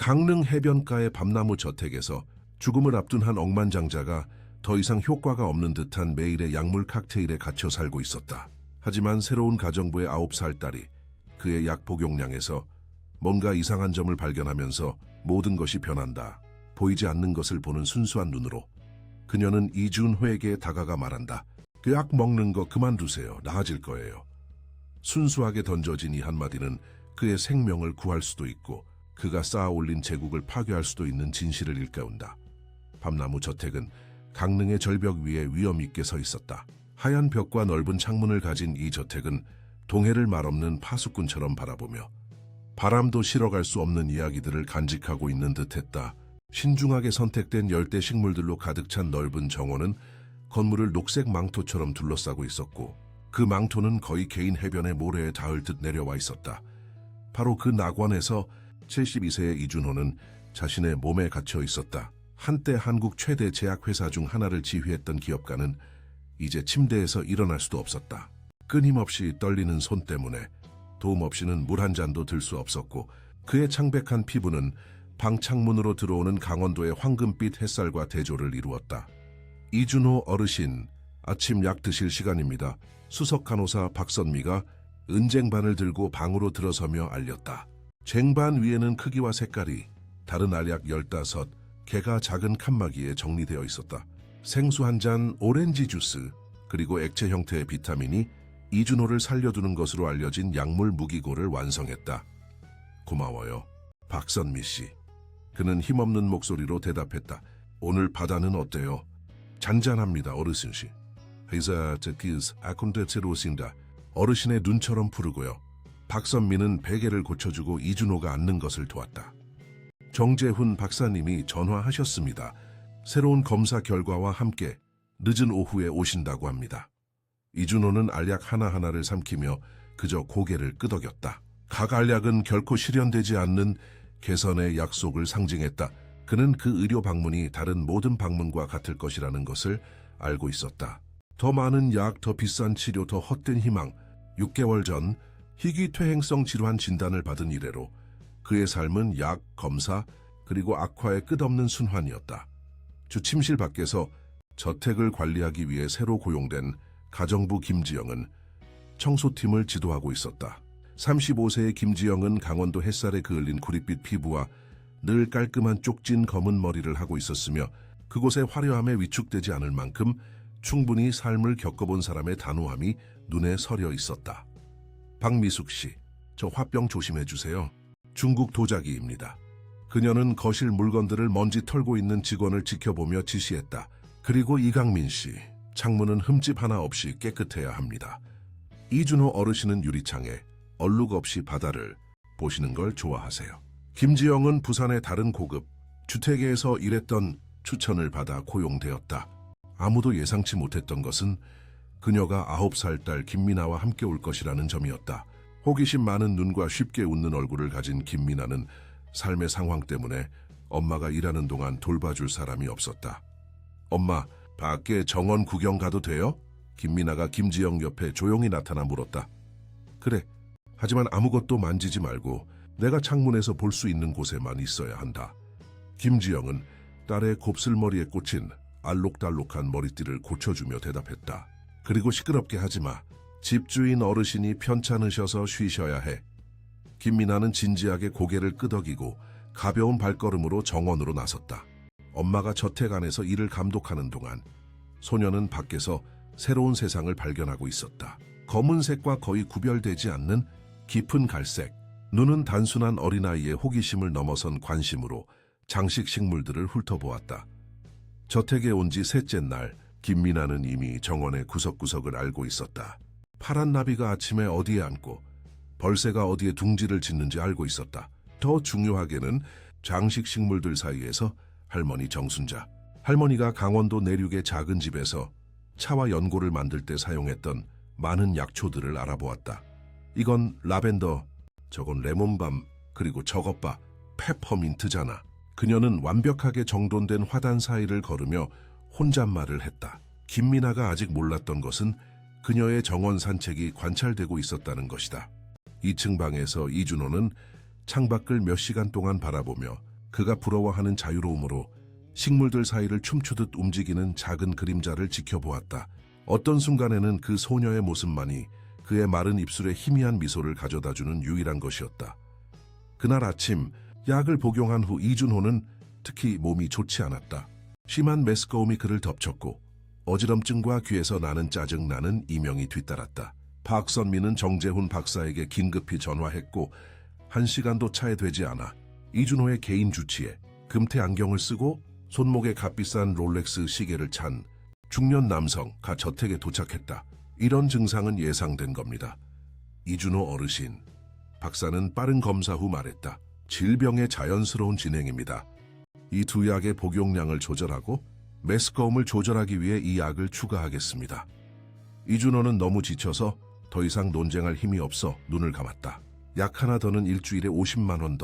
강릉 해변가의 밤나무 저택에서 죽음을 앞둔 한 억만장자가 더 이상 효과가 없는 듯한 매일의 약물 칵테일에 갇혀 살고 있었다. 하지만 새로운 가정부의 9살 딸이 그의 약 복용량에서 뭔가 이상한 점을 발견하면서 모든 것이 변한다. 보이지 않는 것을 보는 순수한 눈으로 그녀는 이준호에게 다가가 말한다. 그 약 먹는 거 그만두세요. 나아질 거예요. 순수하게 던져진 이 한마디는 그의 생명을 구할 수도 있고 그가 쌓아올린 제국을 파괴할 수도 있는 진실을 일깨운다. 밤나무 저택은 강릉의 절벽 위에 위험 있게 서 있었다. 하얀 벽과 넓은 창문을 가진 이 저택은 동해를 말없는 파수꾼처럼 바라보며 바람도 실어갈 수 없는 이야기들을 간직하고 있는 듯했다. 신중하게 선택된 열대 식물들로 가득 찬 넓은 정원은 건물을 녹색 망토처럼 둘러싸고 있었고 그 망토는 거의 개인 해변의 모래에 닿을 듯 내려와 있었다. 바로 그 낙원에서 72세의 이준호는 자신의 몸에 갇혀 있었다. 한때 한국 최대 제약회사 중 하나를 지휘했던 기업가는 이제 침대에서 일어날 수도 없었다. 끊임없이 떨리는 손 때문에 도움 없이는 물 한 잔도 들 수 없었고 그의 창백한 피부는 방창문으로 들어오는 강원도의 황금빛 햇살과 대조를 이루었다. 이준호 어르신, 아침 약 드실 시간입니다. 수석 간호사 박선미가 은쟁반을 들고 방으로 들어서며 알렸다. 쟁반 위에는 크기와 색깔이 다른 알약 15, 개가 작은 칸막이에 정리되어 있었다. 생수 한 잔, 오렌지 주스, 그리고 액체 형태의 비타민이 이준호를 살려두는 것으로 알려진 약물 무기고를 완성했다. 고마워요, 박선미 씨. 그는 힘없는 목소리로 대답했다. 오늘 바다는 어때요? 잔잔합니다, 어르신 씨. 회사 특기스 아콘테츠로 오신다. 어르신의 눈처럼 푸르고요. 박선미는 베개를 고쳐주고 이준호가 앉는 것을 도왔다. 정재훈 박사님이 전화하셨습니다. 새로운 검사 결과와 함께 늦은 오후에 오신다고 합니다. 이준호는 알약 하나하나를 삼키며 그저 고개를 끄덕였다. 각 알약은 결코 실현되지 않는 개선의 약속을 상징했다. 그는 그 의료 방문이 다른 모든 방문과 같을 것이라는 것을 알고 있었다. 더 많은 약, 더 비싼 치료, 더 헛된 희망. 6개월 전 희귀퇴행성 질환 진단을 받은 이래로 그의 삶은 약, 검사, 그리고 악화의 끝없는 순환이었다. 주 침실 밖에서 저택을 관리하기 위해 새로 고용된 가정부 김지영은 청소팀을 지도하고 있었다. 35세의 김지영은 강원도 햇살에 그을린 구릿빛 피부와 늘 깔끔한 쪽진 검은 머리를 하고 있었으며 그곳의 화려함에 위축되지 않을 만큼 충분히 삶을 겪어본 사람의 단호함이 눈에 서려 있었다. 박미숙 씨, 저 화병 조심해 주세요. 중국 도자기입니다. 그녀는 거실 물건들을 먼지 털고 있는 직원을 지켜보며 지시했다. 그리고 이강민 씨, 창문은 흠집 하나 없이 깨끗해야 합니다. 이준호 어르신은 유리창에 얼룩 없이 바다를 보시는 걸 좋아하세요. 김지영은 부산의 다른 고급 주택에서 일했던 추천을 받아 고용되었다. 아무도 예상치 못했던 것은 그녀가 9살 딸 김미나와 함께 올 것이라는 점이었다. 호기심 많은 눈과 쉽게 웃는 얼굴을 가진 김미나는 삶의 상황 때문에 엄마가 일하는 동안 돌봐줄 사람이 없었다. 엄마, 밖에 정원 구경 가도 돼요? 김미나가 김지영 옆에 조용히 나타나 물었다. 그래, 하지만 아무것도 만지지 말고 내가 창문에서 볼 수 있는 곳에만 있어야 한다. 김지영은 딸의 곱슬머리에 꽂힌 알록달록한 머리띠를 고쳐주며 대답했다. 그리고 시끄럽게 하지마. 집주인 어르신이 편찮으셔서 쉬셔야 해. 김미나는 진지하게 고개를 끄덕이고 가벼운 발걸음으로 정원으로 나섰다. 엄마가 저택 안에서 일을 감독하는 동안 소녀는 밖에서 새로운 세상을 발견하고 있었다. 검은색과 거의 구별되지 않는 깊은 갈색, 눈은 단순한 어린아이의 호기심을 넘어선 관심으로 장식 식물들을 훑어보았다. 저택에 온 지 셋째 날, 김미나는 이미 정원의 구석구석을 알고 있었다. 파란 나비가 아침에 어디에 앉고 벌새가 어디에 둥지를 짓는지 알고 있었다. 더 중요하게는 장식 식물들 사이에서 할머니 정순자, 할머니가 강원도 내륙의 작은 집에서 차와 연고를 만들 때 사용했던 많은 약초들을 알아보았다. 이건 라벤더, 저건 레몬밤, 그리고 저것 봐, 페퍼민트잖아. 그녀는 완벽하게 정돈된 화단 사이를 걸으며 혼잣말을 했다. 김미나가 아직 몰랐던 것은 그녀의 정원 산책이 관찰되고 있었다는 것이다. 2층 방에서 이준호는 창밖을 몇 시간 동안 바라보며 그가 부러워하는 자유로움으로 식물들 사이를 춤추듯 움직이는 작은 그림자를 지켜보았다. 어떤 순간에는 그 소녀의 모습만이 그의 마른 입술에 희미한 미소를 가져다주는 유일한 것이었다. 그날 아침 약을 복용한 후 이준호는 특히 몸이 좋지 않았다. 심한 메스꺼움이 그를 덮쳤고 어지럼증과 귀에서 나는 짜증나는 이명이 뒤따랐다. 박선미는 정재훈 박사에게 긴급히 전화했고 1시간도 차에 되지 않아 이준호의 개인 주치에 금태 안경을 쓰고 손목에 값비싼 롤렉스 시계를 찬 중년 남성가 저택에 도착했다. 이런 증상은 예상된 겁니다. 이준호 어르신. 박사는 빠른 검사 후 말했다. 질병의 자연스러운 진행입니다. 이 두 약의 복용량을 조절하고 메스꺼움을 조절하기 위해 이 약을 추가하겠습니다. 이준호는 너무 지쳐서 더 이상 논쟁할 힘이 없어 눈을 감았다. 약 하나 더는 일주일에 50만 원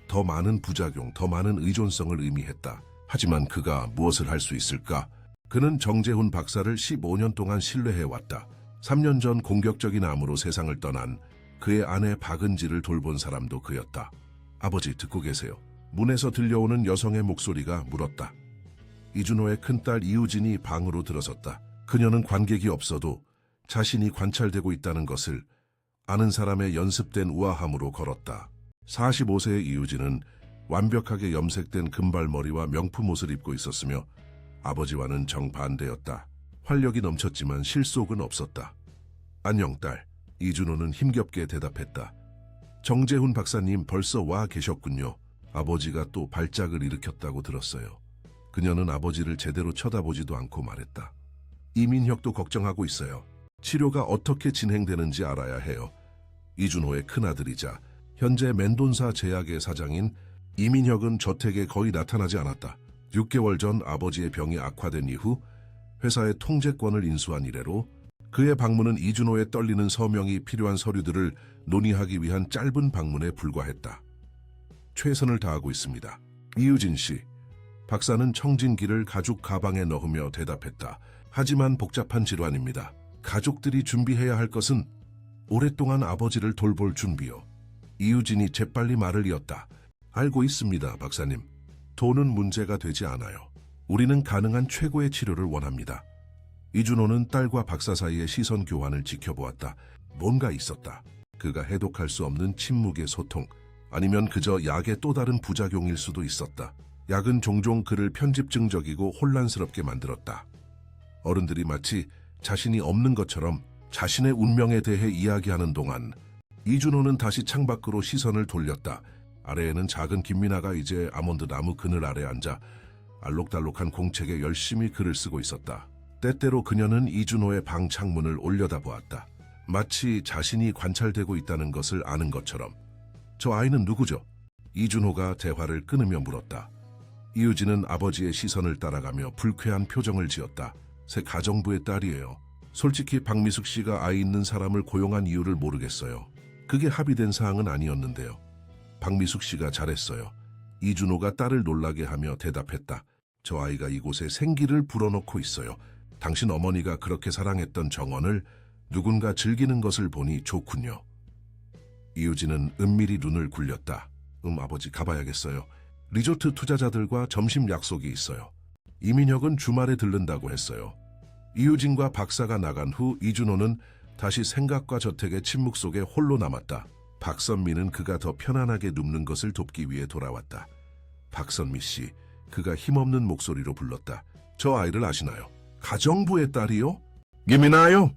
더 많은 부작용, 더 많은 의존성을 의미했다. 하지만 그가 무엇을 할 수 있을까? 그는 정재훈 박사를 15년 동안 신뢰해왔다. 3년 전 공격적인 암으로 세상을 떠난 그의 아내 박은지를 돌본 사람도 그였다. 아버지 듣고 계세요. 문에서 들려오는 여성의 목소리가 물었다. 이준호의 큰딸 이우진이 방으로 들어섰다. 그녀는 관객이 없어도 자신이 관찰되고 있다는 것을 아는 사람의 연습된 우아함으로 걸었다. 45세의 이우진은 완벽하게 염색된 금발머리와 명품 옷을 입고 있었으며 아버지와는 정반대였다. 활력이 넘쳤지만 실속은 없었다. 안녕 딸. 이준호는 힘겹게 대답했다. 정재훈 박사님 벌써 와 계셨군요. 아버지가 또 발작을 일으켰다고 들었어요. 그녀는 아버지를 제대로 쳐다보지도 않고 말했다. 이민혁도 걱정하고 있어요. 치료가 어떻게 진행되는지 알아야 해요. 이준호의 큰아들이자 현재 멘돈사 제약의 사장인 이민혁은 저택에 거의 나타나지 않았다. 6개월 전 아버지의 병이 악화된 이후 회사의 통제권을 인수한 이래로 그의 방문은 이준호의 떨리는 서명이 필요한 서류들을 논의하기 위한 짧은 방문에 불과했다. 최선을 다하고 있습니다. 이우진 씨. 박사는 청진기를 가죽 가방에 넣으며 대답했다. 하지만 복잡한 질환입니다. 가족들이 준비해야 할 것은 오랫동안 아버지를 돌볼 준비요. 이우진이 재빨리 말을 이었다. 알고 있습니다, 박사님. 돈은 문제가 되지 않아요. 우리는 가능한 최고의 치료를 원합니다. 이준호는 딸과 박사 사이의 시선 교환을 지켜보았다. 뭔가 있었다. 그가 해독할 수 없는 침묵의 소통, 아니면 그저 약의 또 다른 부작용일 수도 있었다. 약은 종종 그를 편집증적이고 혼란스럽게 만들었다. 어른들이 마치 자신이 없는 것처럼 자신의 운명에 대해 이야기하는 동안 이준호는 다시 창밖으로 시선을 돌렸다. 아래에는 작은 김민아가 이제 아몬드 나무 그늘 아래 앉아 알록달록한 공책에 열심히 글을 쓰고 있었다. 때때로 그녀는 이준호의 방 창문을 올려다보았다. 마치 자신이 관찰되고 있다는 것을 아는 것처럼. 저 아이는 누구죠? 이준호가 대화를 끊으며 물었다. 이우진은 아버지의 시선을 따라가며 불쾌한 표정을 지었다. 새 가정부의 딸이에요. 솔직히 박미숙 씨가 아이 있는 사람을 고용한 이유를 모르겠어요. 그게 합의된 사항은 아니었는데요. 박미숙 씨가 잘했어요. 이준호가 딸을 놀라게 하며 대답했다. 저 아이가 이곳에 생기를 불어넣고 있어요. 당신 어머니가 그렇게 사랑했던 정원을 누군가 즐기는 것을 보니 좋군요. 이우진은 은밀히 눈을 굴렸다. 아버지 가봐야겠어요. 리조트 투자자들과 점심 약속이 있어요. 이민혁은 주말에 들른다고 했어요. 이우진과 박사가 나간 후 이준호는 다시 생각과 저택의 침묵 속에 홀로 남았다. 박선미는 그가 더 편안하게 눕는 것을 돕기 위해 돌아왔다. 박선미 씨, 그가 힘없는 목소리로 불렀다. 저 아이를 아시나요? 가정부의 딸이요? 김이나요?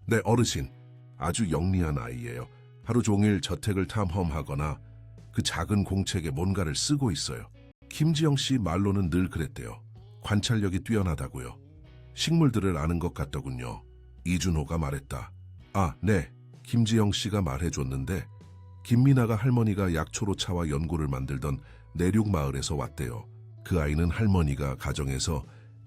네, 어르신. 아주 영리한 아이예요. 하루 종일 저택을 탐험하거나 그 작은 공책에 뭔가를 쓰고 있어요. 김지영 씨 말로는 늘 그랬대요. 관찰력이 뛰어나다고요. 식물들을 아는 것 같더군요. 이준호가 말했다. 아, 네. 김지영 씨가 말해줬는데 김미나가 할머니가 약초로 차와 연고를 만들던 내륙 마을에서 왔대요. 그 아이는 할머니가 가정에서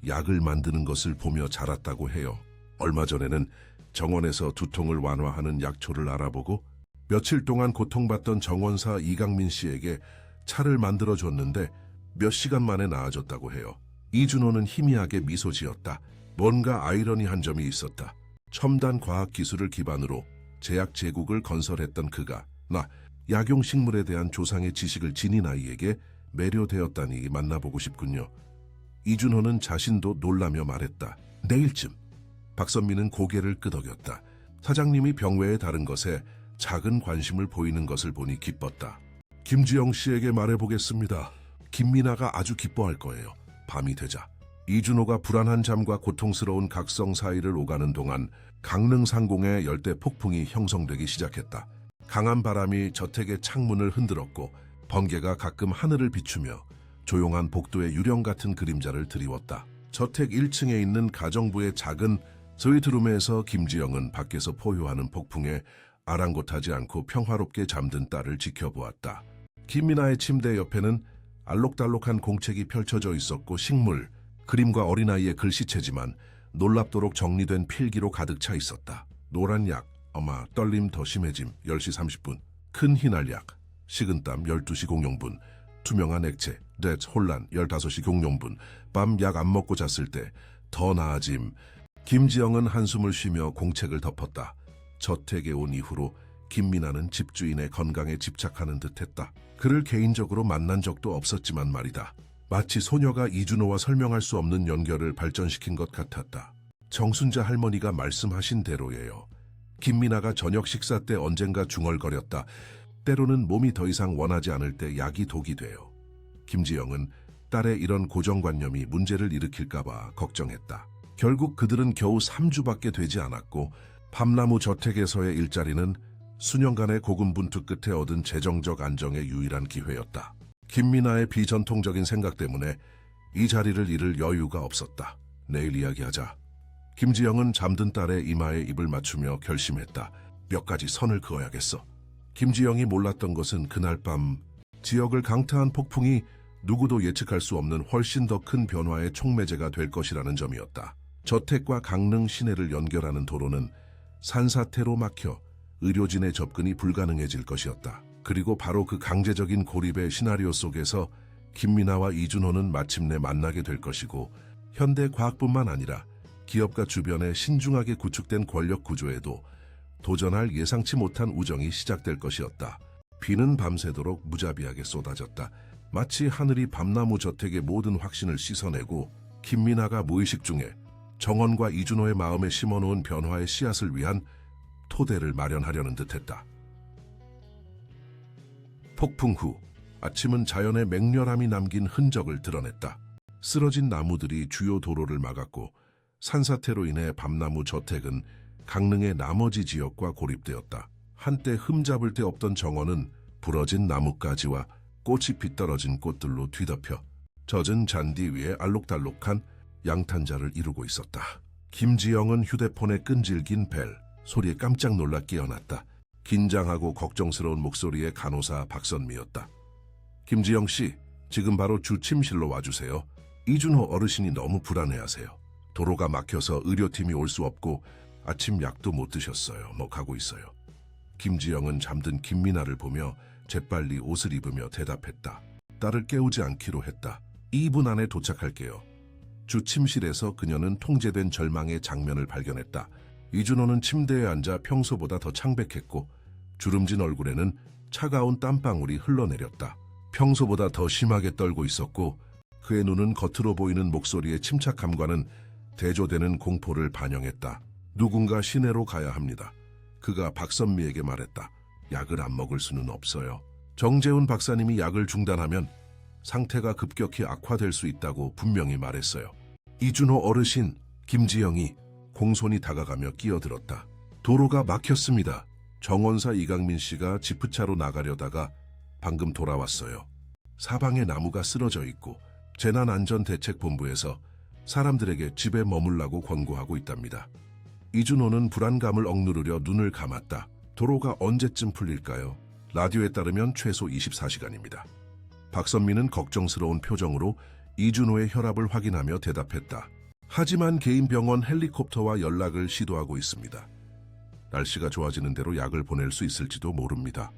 약을 만드는 것을 보며 자랐다고 해요. 얼마 전에는 정원에서 두통을 완화하는 약초를 알아보고 며칠 동안 고통받던 정원사 이강민 씨에게 차를 만들어줬는데 몇 시간 만에 나아졌다고 해요. 이준호는 희미하게 미소 지었다. 뭔가 아이러니한 점이 있었다. 첨단 과학 기술을 기반으로 제약 제국을 건설했던 그가 약용식물에 대한 조상의 지식을 지닌 아이에게 매료되었다니 만나보고 싶군요. 이준호는 자신도 놀라며 말했다. 내일쯤. 박선미는 고개를 끄덕였다. 사장님이 병외에 다른 것에 작은 관심을 보이는 것을 보니 기뻤다. 김지영 씨에게 말해보겠습니다. 김미나가 아주 기뻐할 거예요. 밤이 되자 이준호가 불안한 잠과 고통스러운 각성 사이를 오가는 동안 강릉 상공에 열대 폭풍이 형성되기 시작했다. 강한 바람이 저택의 창문을 흔들었고 번개가 가끔 하늘을 비추며 조용한 복도의 유령 같은 그림자를 드리웠다. 저택 1층에 있는 가정부의 작은 스위트룸에서 김지영은 밖에서 포효하는 폭풍에 아랑곳하지 않고 평화롭게 잠든 딸을 지켜보았다. 김미나의 침대 옆에는 알록달록한 공책이 펼쳐져 있었고 식물, 그림과 어린아이의 글씨체지만 놀랍도록 정리된 필기로 가득 차 있었다. 노란 약, 엄마, 떨림 더 심해짐 10시 30분, 큰 흰알 약, 식은땀 12시 00분, 투명한 액체, 넷 혼란 15시 00분, 밤 약 안 먹고 잤을 때 더 나아짐. 김지영은 한숨을 쉬며 공책을 덮었다. 저택에 온 이후로 김미나는 집주인의 건강에 집착하는 듯했다. 그를 개인적으로 만난 적도 없었지만 말이다. 마치 소녀가 이준호와 설명할 수 없는 연결을 발전시킨 것 같았다. 정순자 할머니가 말씀하신 대로예요. 김미나가 저녁 식사 때 언젠가 중얼거렸다. 때로는 몸이 더 이상 원하지 않을 때 약이 독이 돼요. 김지영은 딸의 이런 고정관념이 문제를 일으킬까봐 걱정했다. 결국 그들은 겨우 3주밖에 되지 않았고 밤나무 저택에서의 일자리는 수년간의 고군분투 끝에 얻은 재정적 안정의 유일한 기회였다. 김미나의 비전통적인 생각 때문에 이 자리를 잃을 여유가 없었다. 내일 이야기하자. 김지영은 잠든 딸의 이마에 입을 맞추며 결심했다. 몇 가지 선을 그어야겠어. 김지영이 몰랐던 것은 그날 밤 지역을 강타한 폭풍이 누구도 예측할 수 없는 훨씬 더 큰 변화의 촉매제가 될 것이라는 점이었다. 저택과 강릉 시내를 연결하는 도로는 산사태로 막혀 의료진의 접근이 불가능해질 것이었다. 그리고 바로 그 강제적인 고립의 시나리오 속에서 김미나와 이준호는 마침내 만나게 될 것이고 현대과학뿐만 아니라 기업가 주변에 신중하게 구축된 권력 구조에도 도전할 예상치 못한 우정이 시작될 것이었다. 비는 밤새도록 무자비하게 쏟아졌다. 마치 하늘이 밤나무 저택의 모든 확신을 씻어내고 김미나가 무의식 중에 정원과 이준호의 마음에 심어놓은 변화의 씨앗을 위한 토대를 마련하려는 듯했다. 폭풍 후 아침은 자연의 맹렬함이 남긴 흔적을 드러냈다. 쓰러진 나무들이 주요 도로를 막았고 산사태로 인해 밤나무 저택은 강릉의 나머지 지역과 고립되었다. 한때 흠잡을 데 없던 정원은 부러진 나뭇가지와 꽃이 빗떨어진 꽃들로 뒤덮여 젖은 잔디 위에 알록달록한 양탄자를 이루고 있었다. 김지영은 휴대폰에 끈질긴 벨 소리에 깜짝 놀라 깨어났다. 긴장하고 걱정스러운 목소리의 간호사 박선미였다. 김지영 씨, 지금 바로 주 침실로 와주세요. 이준호 어르신이 너무 불안해하세요. 도로가 막혀서 의료팀이 올 수 없고 아침 약도 못 드셨어요. 뭐 가고 있어요. 김지영은 잠든 김미나를 보며 재빨리 옷을 입으며 대답했다. 딸을 깨우지 않기로 했다. 2분 안에 도착할게요. 주 침실에서 그녀는 통제된 절망의 장면을 발견했다. 이준호는 침대에 앉아 평소보다 더 창백했고 주름진 얼굴에는 차가운 땀방울이 흘러내렸다. 평소보다 더 심하게 떨고 있었고 그의 눈은 겉으로 보이는 목소리의 침착함과는 대조되는 공포를 반영했다. 누군가 시내로 가야 합니다. 그가 박선미에게 말했다. 약을 안 먹을 수는 없어요. 정재훈 박사님이 약을 중단하면 상태가 급격히 악화될 수 있다고 분명히 말했어요. 이준호 어르신, 김지영이 공손히 다가가며 끼어들었다. 도로가 막혔습니다. 정원사 이강민 씨가 지프차로 나가려다가 방금 돌아왔어요. 사방에 나무가 쓰러져 있고 재난안전대책본부에서 사람들에게 집에 머물라고 권고하고 있답니다. 이준호는 불안감을 억누르려 눈을 감았다. 도로가 언제쯤 풀릴까요? 라디오에 따르면 최소 24시간입니다. 박선미는 걱정스러운 표정으로 이준호의 혈압을 확인하며 대답했다. 하지만 개인 병원 헬리콥터와 연락을 시도하고 있습니다. 날씨가 좋아지는 대로 약을 보낼 수 있을지도 모릅니다.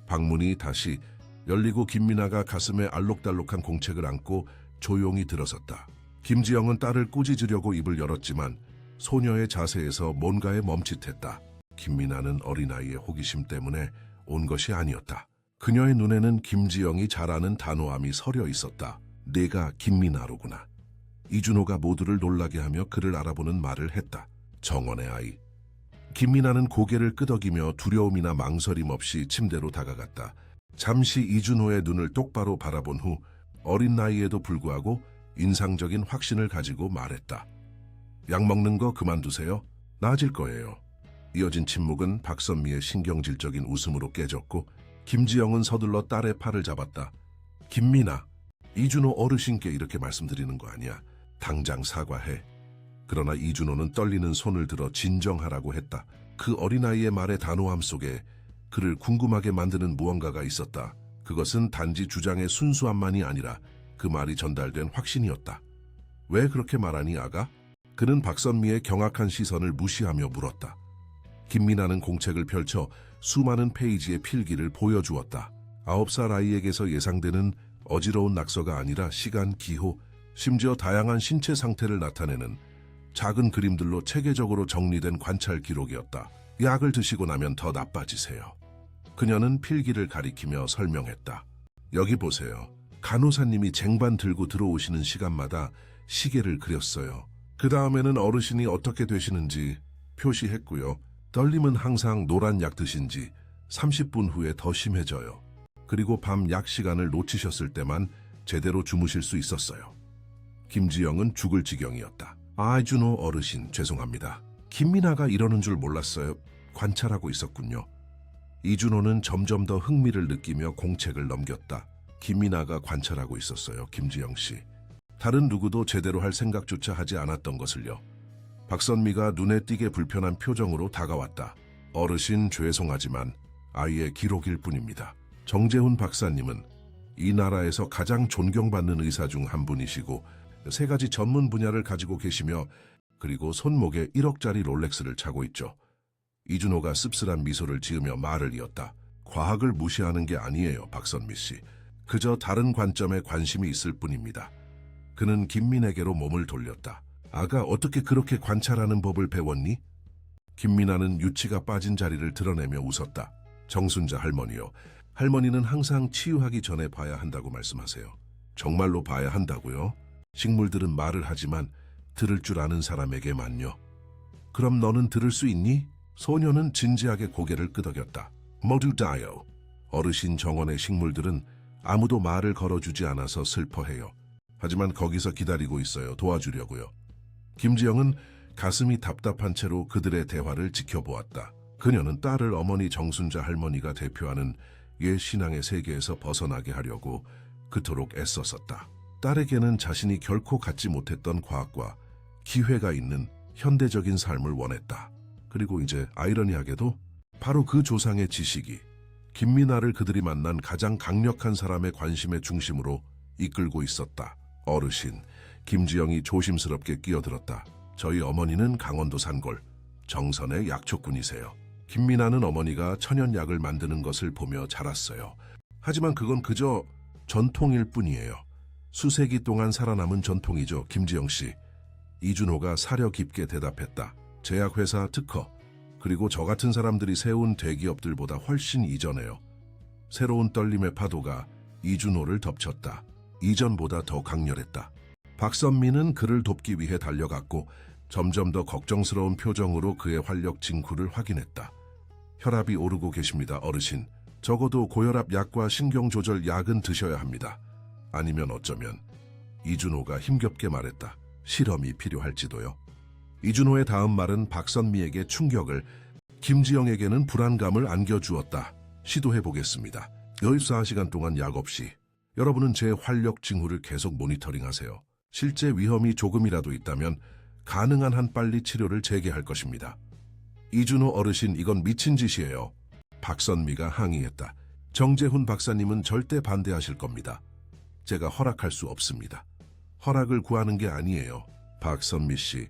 방문이 다시 열리고 김미나가 가슴에 알록달록한 공책을 안고 조용히 들어섰다. 김지영은 딸을 꾸짖으려고 입을 열었지만 소녀의 자세에서 뭔가에 멈칫했다. 김미나는 어린아이의 호기심 때문에 온 것이 아니었다. 그녀의 눈에는 김지영이 잘 아는 단호함이 서려 있었다. 내가 김미나로구나. 이준호가 모두를 놀라게 하며 그를 알아보는 말을 했다. 정원의 아이. 김미나는 고개를 끄덕이며 두려움이나 망설임 없이 침대로 다가갔다. 잠시 이준호의 눈을 똑바로 바라본 후 어린 나이에도 불구하고 인상적인 확신을 가지고 말했다. 약 먹는 거 그만두세요. 나아질 거예요. 이어진 침묵은 박선미의 신경질적인 웃음으로 깨졌고 김지영은 서둘러 딸의 팔을 잡았다. 김미나, 이준호 어르신께 이렇게 말씀드리는 거 아니야. 당장 사과해. 그러나 이준호는 떨리는 손을 들어 진정하라고 했다. 그 어린아이의 말의 단호함 속에 그를 궁금하게 만드는 무언가가 있었다. 그것은 단지 주장의 순수함만이 아니라 그 말이 전달된 확신이었다. 왜 그렇게 말하니 아가? 그는 박선미의 경악한 시선을 무시하며 물었다. 김미나는 공책을 펼쳐 수많은 페이지의 필기를 보여주었다. 9살 아이에게서 예상되는 어지러운 낙서가 아니라 시간, 기호, 심지어 다양한 신체 상태를 나타내는 작은 그림들로 체계적으로 정리된 관찰 기록이었다. 약을 드시고 나면 더 나빠지세요. 그녀는 필기를 가리키며 설명했다. 여기 보세요. 간호사님이 쟁반 들고 들어오시는 시간마다 시계를 그렸어요. 그 다음에는 어르신이 어떻게 되시는지 표시했고요. 떨림은 항상 노란 약 드신 지 30분 후에 더 심해져요. 그리고 밤 약 시간을 놓치셨을 때만 제대로 주무실 수 있었어요. 김지영은 죽을 지경이었다. 이준호 어르신 죄송합니다. 김미나가 이러는 줄 몰랐어요. 관찰하고 있었군요. 이준호는 점점 더 흥미를 느끼며 공책을 넘겼다. 김미나가 관찰하고 있었어요. 김지영 씨. 다른 누구도 제대로 할 생각조차 하지 않았던 것을요. 박선미가 눈에 띄게 불편한 표정으로 다가왔다. 어르신 죄송하지만 아이의 기록일 뿐입니다. 정재훈 박사님은 이 나라에서 가장 존경받는 의사 중 한 분이시고 3가지 전문 분야를 가지고 계시며 그리고 손목에 1억짜리 롤렉스를 차고 있죠. 이준호가 씁쓸한 미소를 지으며 말을 이었다. 과학을 무시하는 게 아니에요, 박선미 씨. 그저 다른 관점에 관심이 있을 뿐입니다. 그는 김민에게로 몸을 돌렸다. 아가 어떻게 그렇게 관찰하는 법을 배웠니? 김미나는 유치가 빠진 자리를 드러내며 웃었다. 정순자 할머니요. 할머니는 항상 치유하기 전에 봐야 한다고 말씀하세요. 정말로 봐야 한다고요? 식물들은 말을 하지만 들을 줄 아는 사람에게만요. 그럼 너는 들을 수 있니? 소녀는 진지하게 고개를 끄덕였다. 모두 다요. 어르신 정원의 식물들은 아무도 말을 걸어주지 않아서 슬퍼해요. 하지만 거기서 기다리고 있어요. 도와주려고요. 김지영은 가슴이 답답한 채로 그들의 대화를 지켜보았다. 그녀는 딸을 어머니 정순자 할머니가 대표하는 옛 신앙의 세계에서 벗어나게 하려고 그토록 애썼었다. 딸에게는 자신이 결코 갖지 못했던 과학과 기회가 있는 현대적인 삶을 원했다. 그리고 이제 아이러니하게도 바로 그 조상의 지식이 김미나를 그들이 만난 가장 강력한 사람의 관심의 중심으로 이끌고 있었다. 어르신, 김지영이 조심스럽게 끼어들었다. 저희 어머니는 강원도 산골, 정선의 약초꾼이세요. 김미나는 어머니가 천연약을 만드는 것을 보며 자랐어요. 하지만 그건 그저 전통일 뿐이에요. 수세기 동안 살아남은 전통이죠, 김지영 씨. 이준호가 사려 깊게 대답했다. 제약회사 특허, 그리고 저 같은 사람들이 세운 대기업들보다 훨씬 이전에요. 새로운 떨림의 파도가 이준호를 덮쳤다. 이전보다 더 강렬했다. 박선미는 그를 돕기 위해 달려갔고 점점 더 걱정스러운 표정으로 그의 활력 징후를 확인했다. 혈압이 오르고 계십니다, 어르신. 적어도 고혈압 약과 신경조절 약은 드셔야 합니다. 아니면 어쩌면 이준호가 힘겹게 말했다. 실험이 필요할지도요. 이준호의 다음 말은 박선미에게 충격을, 김지영에게는 불안감을 안겨주었다. 시도해보겠습니다. 24시간 동안 약 없이. 여러분은 제 활력 징후를 계속 모니터링하세요. 실제 위험이 조금이라도 있다면 가능한 한 빨리 치료를 재개할 것입니다. 이준호 어르신, 이건 미친 짓이에요. 박선미가 항의했다. 정재훈 박사님은 절대 반대하실 겁니다. 제가 허락할 수 없습니다. 허락을 구하는 게 아니에요. 박선미 씨.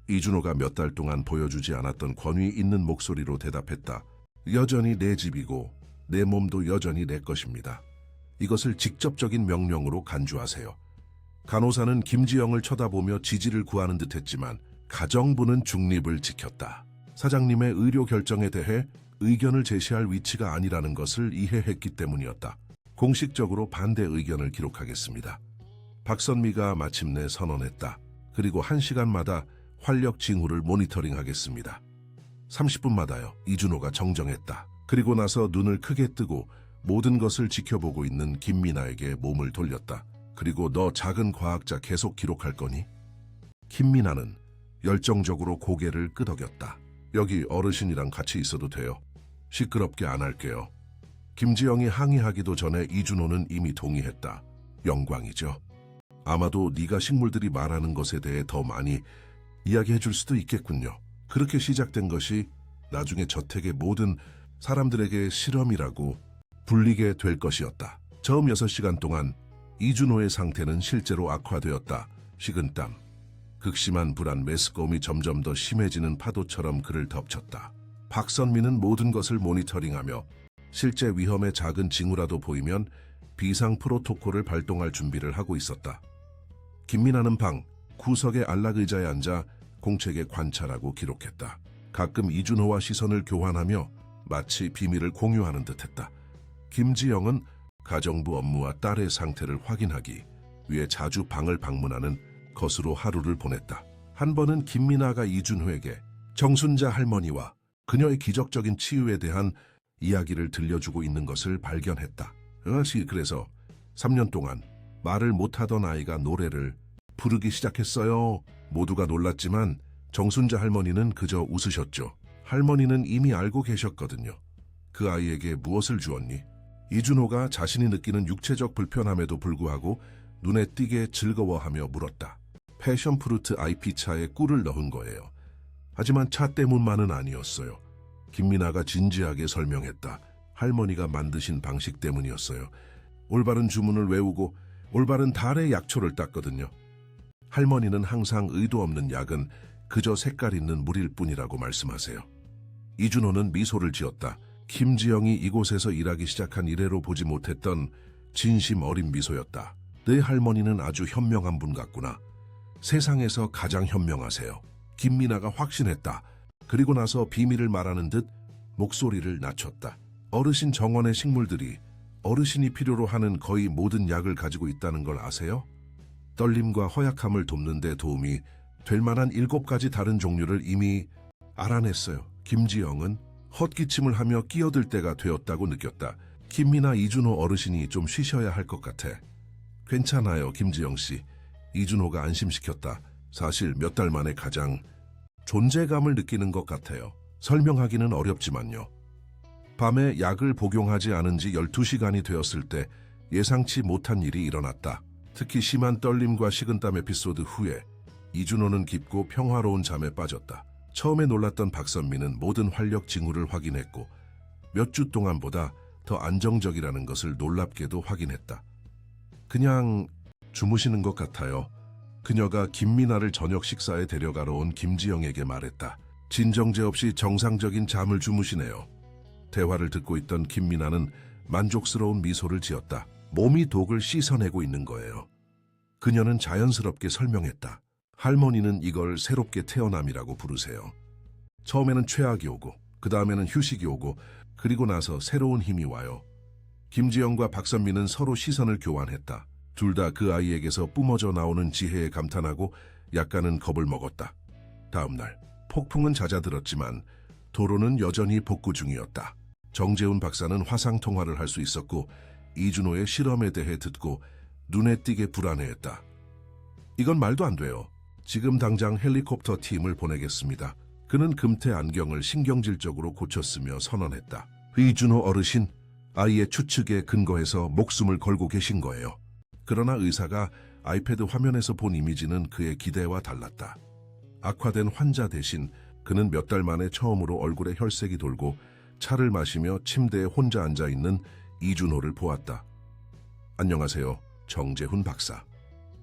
이준호가 몇 달 동안 보여주지 않았던 권위 있는 목소리로 대답했다. 여전히 내 집이고 내 몸도 여전히 내 것입니다. 이것을 직접적인 명령으로 간주하세요. 간호사는 김지영을 쳐다보며 지지를 구하는 듯했지만 가정부는 중립을 지켰다. 사장님의 의료 결정에 대해 의견을 제시할 위치가 아니라는 것을 이해했기 때문이었다. 공식적으로 반대 의견을 기록하겠습니다. 박선미가 마침내 선언했다. 그리고 1시간마다 활력 징후를 모니터링하겠습니다. 30분마다요. 이준호가 정정했다. 그리고 나서 눈을 크게 뜨고 모든 것을 지켜보고 있는 김미나에게 몸을 돌렸다. 그리고 너 작은 과학자 계속 기록할 거니? 김미나는 열정적으로 고개를 끄덕였다. 여기 어르신이랑 같이 있어도 돼요. 시끄럽게 안 할게요. 김지영이 항의하기도 전에 이준호는 이미 동의했다. 영광이죠. 아마도 네가 식물들이 말하는 것에 대해 더 많이 이야기해 줄 수도 있겠군요. 그렇게 시작된 것이 나중에 저택의 모든 사람들에게 실험이라고 불리게 될 것이었다. 처음 6시간 동안 이준호의 상태는 실제로 악화되었다. 식은땀, 극심한 불안, 메스꺼움이 점점 더 심해지는 파도처럼 그를 덮쳤다. 박선미는 모든 것을 모니터링하며 실제 위험의 작은 징후라도 보이면 비상 프로토콜을 발동할 준비를 하고 있었다. 김미나는 방 구석의 안락의자에 앉아 공책에 관찰하고 기록했다. 가끔 이준호와 시선을 교환하며 마치 비밀을 공유하는 듯했다. 김지영은 가정부 업무와 딸의 상태를 확인하기 위해 자주 방을 방문하는 것으로 하루를 보냈다. 한 번은 김미나가 이준호에게 정순자 할머니와 그녀의 기적적인 치유에 대한 이야기를 들려주고 있는 것을 발견했다. 그래서 3년 동안 말을 못하던 아이가 노래를 부르기 시작했어요. 모두가 놀랐지만 정순자 할머니는 그저 웃으셨죠. 할머니는 이미 알고 계셨거든요. 그 아이에게 무엇을 주었니? 이준호가 자신이 느끼는 육체적 불편함에도 불구하고 눈에 띄게 즐거워하며 물었다. 패션프루트 IP차에 꿀을 넣은 거예요. 하지만 차 때문만은 아니었어요. 김미나가 진지하게 설명했다. 할머니가 만드신 방식 때문이었어요. 올바른 주문을 외우고 올바른 달의 약초를 땄거든요. 할머니는 항상 의도 없는 약은 그저 색깔 있는 물일 뿐이라고 말씀하세요. 이준호는 미소를 지었다. 김지영이 이곳에서 일하기 시작한 이래로 보지 못했던 진심 어린 미소였다. 내 할머니는 아주 현명한 분 같구나. 세상에서 가장 현명하세요. 김미나가 확신했다. 그리고 나서 비밀을 말하는 듯 목소리를 낮췄다. 어르신 정원의 식물들이 어르신이 필요로 하는 거의 모든 약을 가지고 있다는 걸 아세요? 떨림과 허약함을 돕는 데 도움이 될 만한 7가지 다른 종류를 이미 알아냈어요. 김지영은 헛기침을 하며 끼어들 때가 되었다고 느꼈다. 김미나, 이준호 어르신이 좀 쉬셔야 할 것 같아. 괜찮아요, 김지영 씨. 이준호가 안심시켰다. 사실 몇 달 만에 가장 존재감을 느끼는 것 같아요. 설명하기는 어렵지만요. 밤에 약을 복용하지 않은 지 12시간이 되었을 때 예상치 못한 일이 일어났다. 특히 심한 떨림과 식은땀 에피소드 후에 이준호는 깊고 평화로운 잠에 빠졌다. 처음에 놀랐던 박선미는 모든 활력 징후를 확인했고 몇 주 동안보다 더 안정적이라는 것을 놀랍게도 확인했다. 그냥 주무시는 것 같아요. 그녀가 김미나를 저녁 식사에 데려가러 온 김지영에게 말했다. 진정제 없이 정상적인 잠을 주무시네요. 대화를 듣고 있던 김미나는 만족스러운 미소를 지었다. 몸이 독을 씻어내고 있는 거예요. 그녀는 자연스럽게 설명했다. 할머니는 이걸 새롭게 태어남이라고 부르세요. 처음에는 최악이 오고 그 다음에는 휴식이 오고 그리고 나서 새로운 힘이 와요. 김지영과 박선미는 서로 시선을 교환했다. 둘 다 그 아이에게서 뿜어져 나오는 지혜에 감탄하고 약간은 겁을 먹었다. 다음 날 폭풍은 잦아들었지만 도로는 여전히 복구 중이었다. 정재훈 박사는 화상통화를 할 수 있었고 이준호의 실험에 대해 듣고 눈에 띄게 불안해했다. 이건 말도 안 돼요. 지금 당장 헬리콥터 팀을 보내겠습니다. 그는 금태 안경을 신경질적으로 고쳤으며 선언했다. 이준호 어르신, 아이의 추측에 근거해서 목숨을 걸고 계신 거예요. 그러나 의사가 아이패드 화면에서 본 이미지는 그의 기대와 달랐다. 악화된 환자 대신 그는 몇 달 만에 처음으로 얼굴에 혈색이 돌고 차를 마시며 침대에 혼자 앉아있는 이준호를 보았다. 안녕하세요, 정재훈 박사.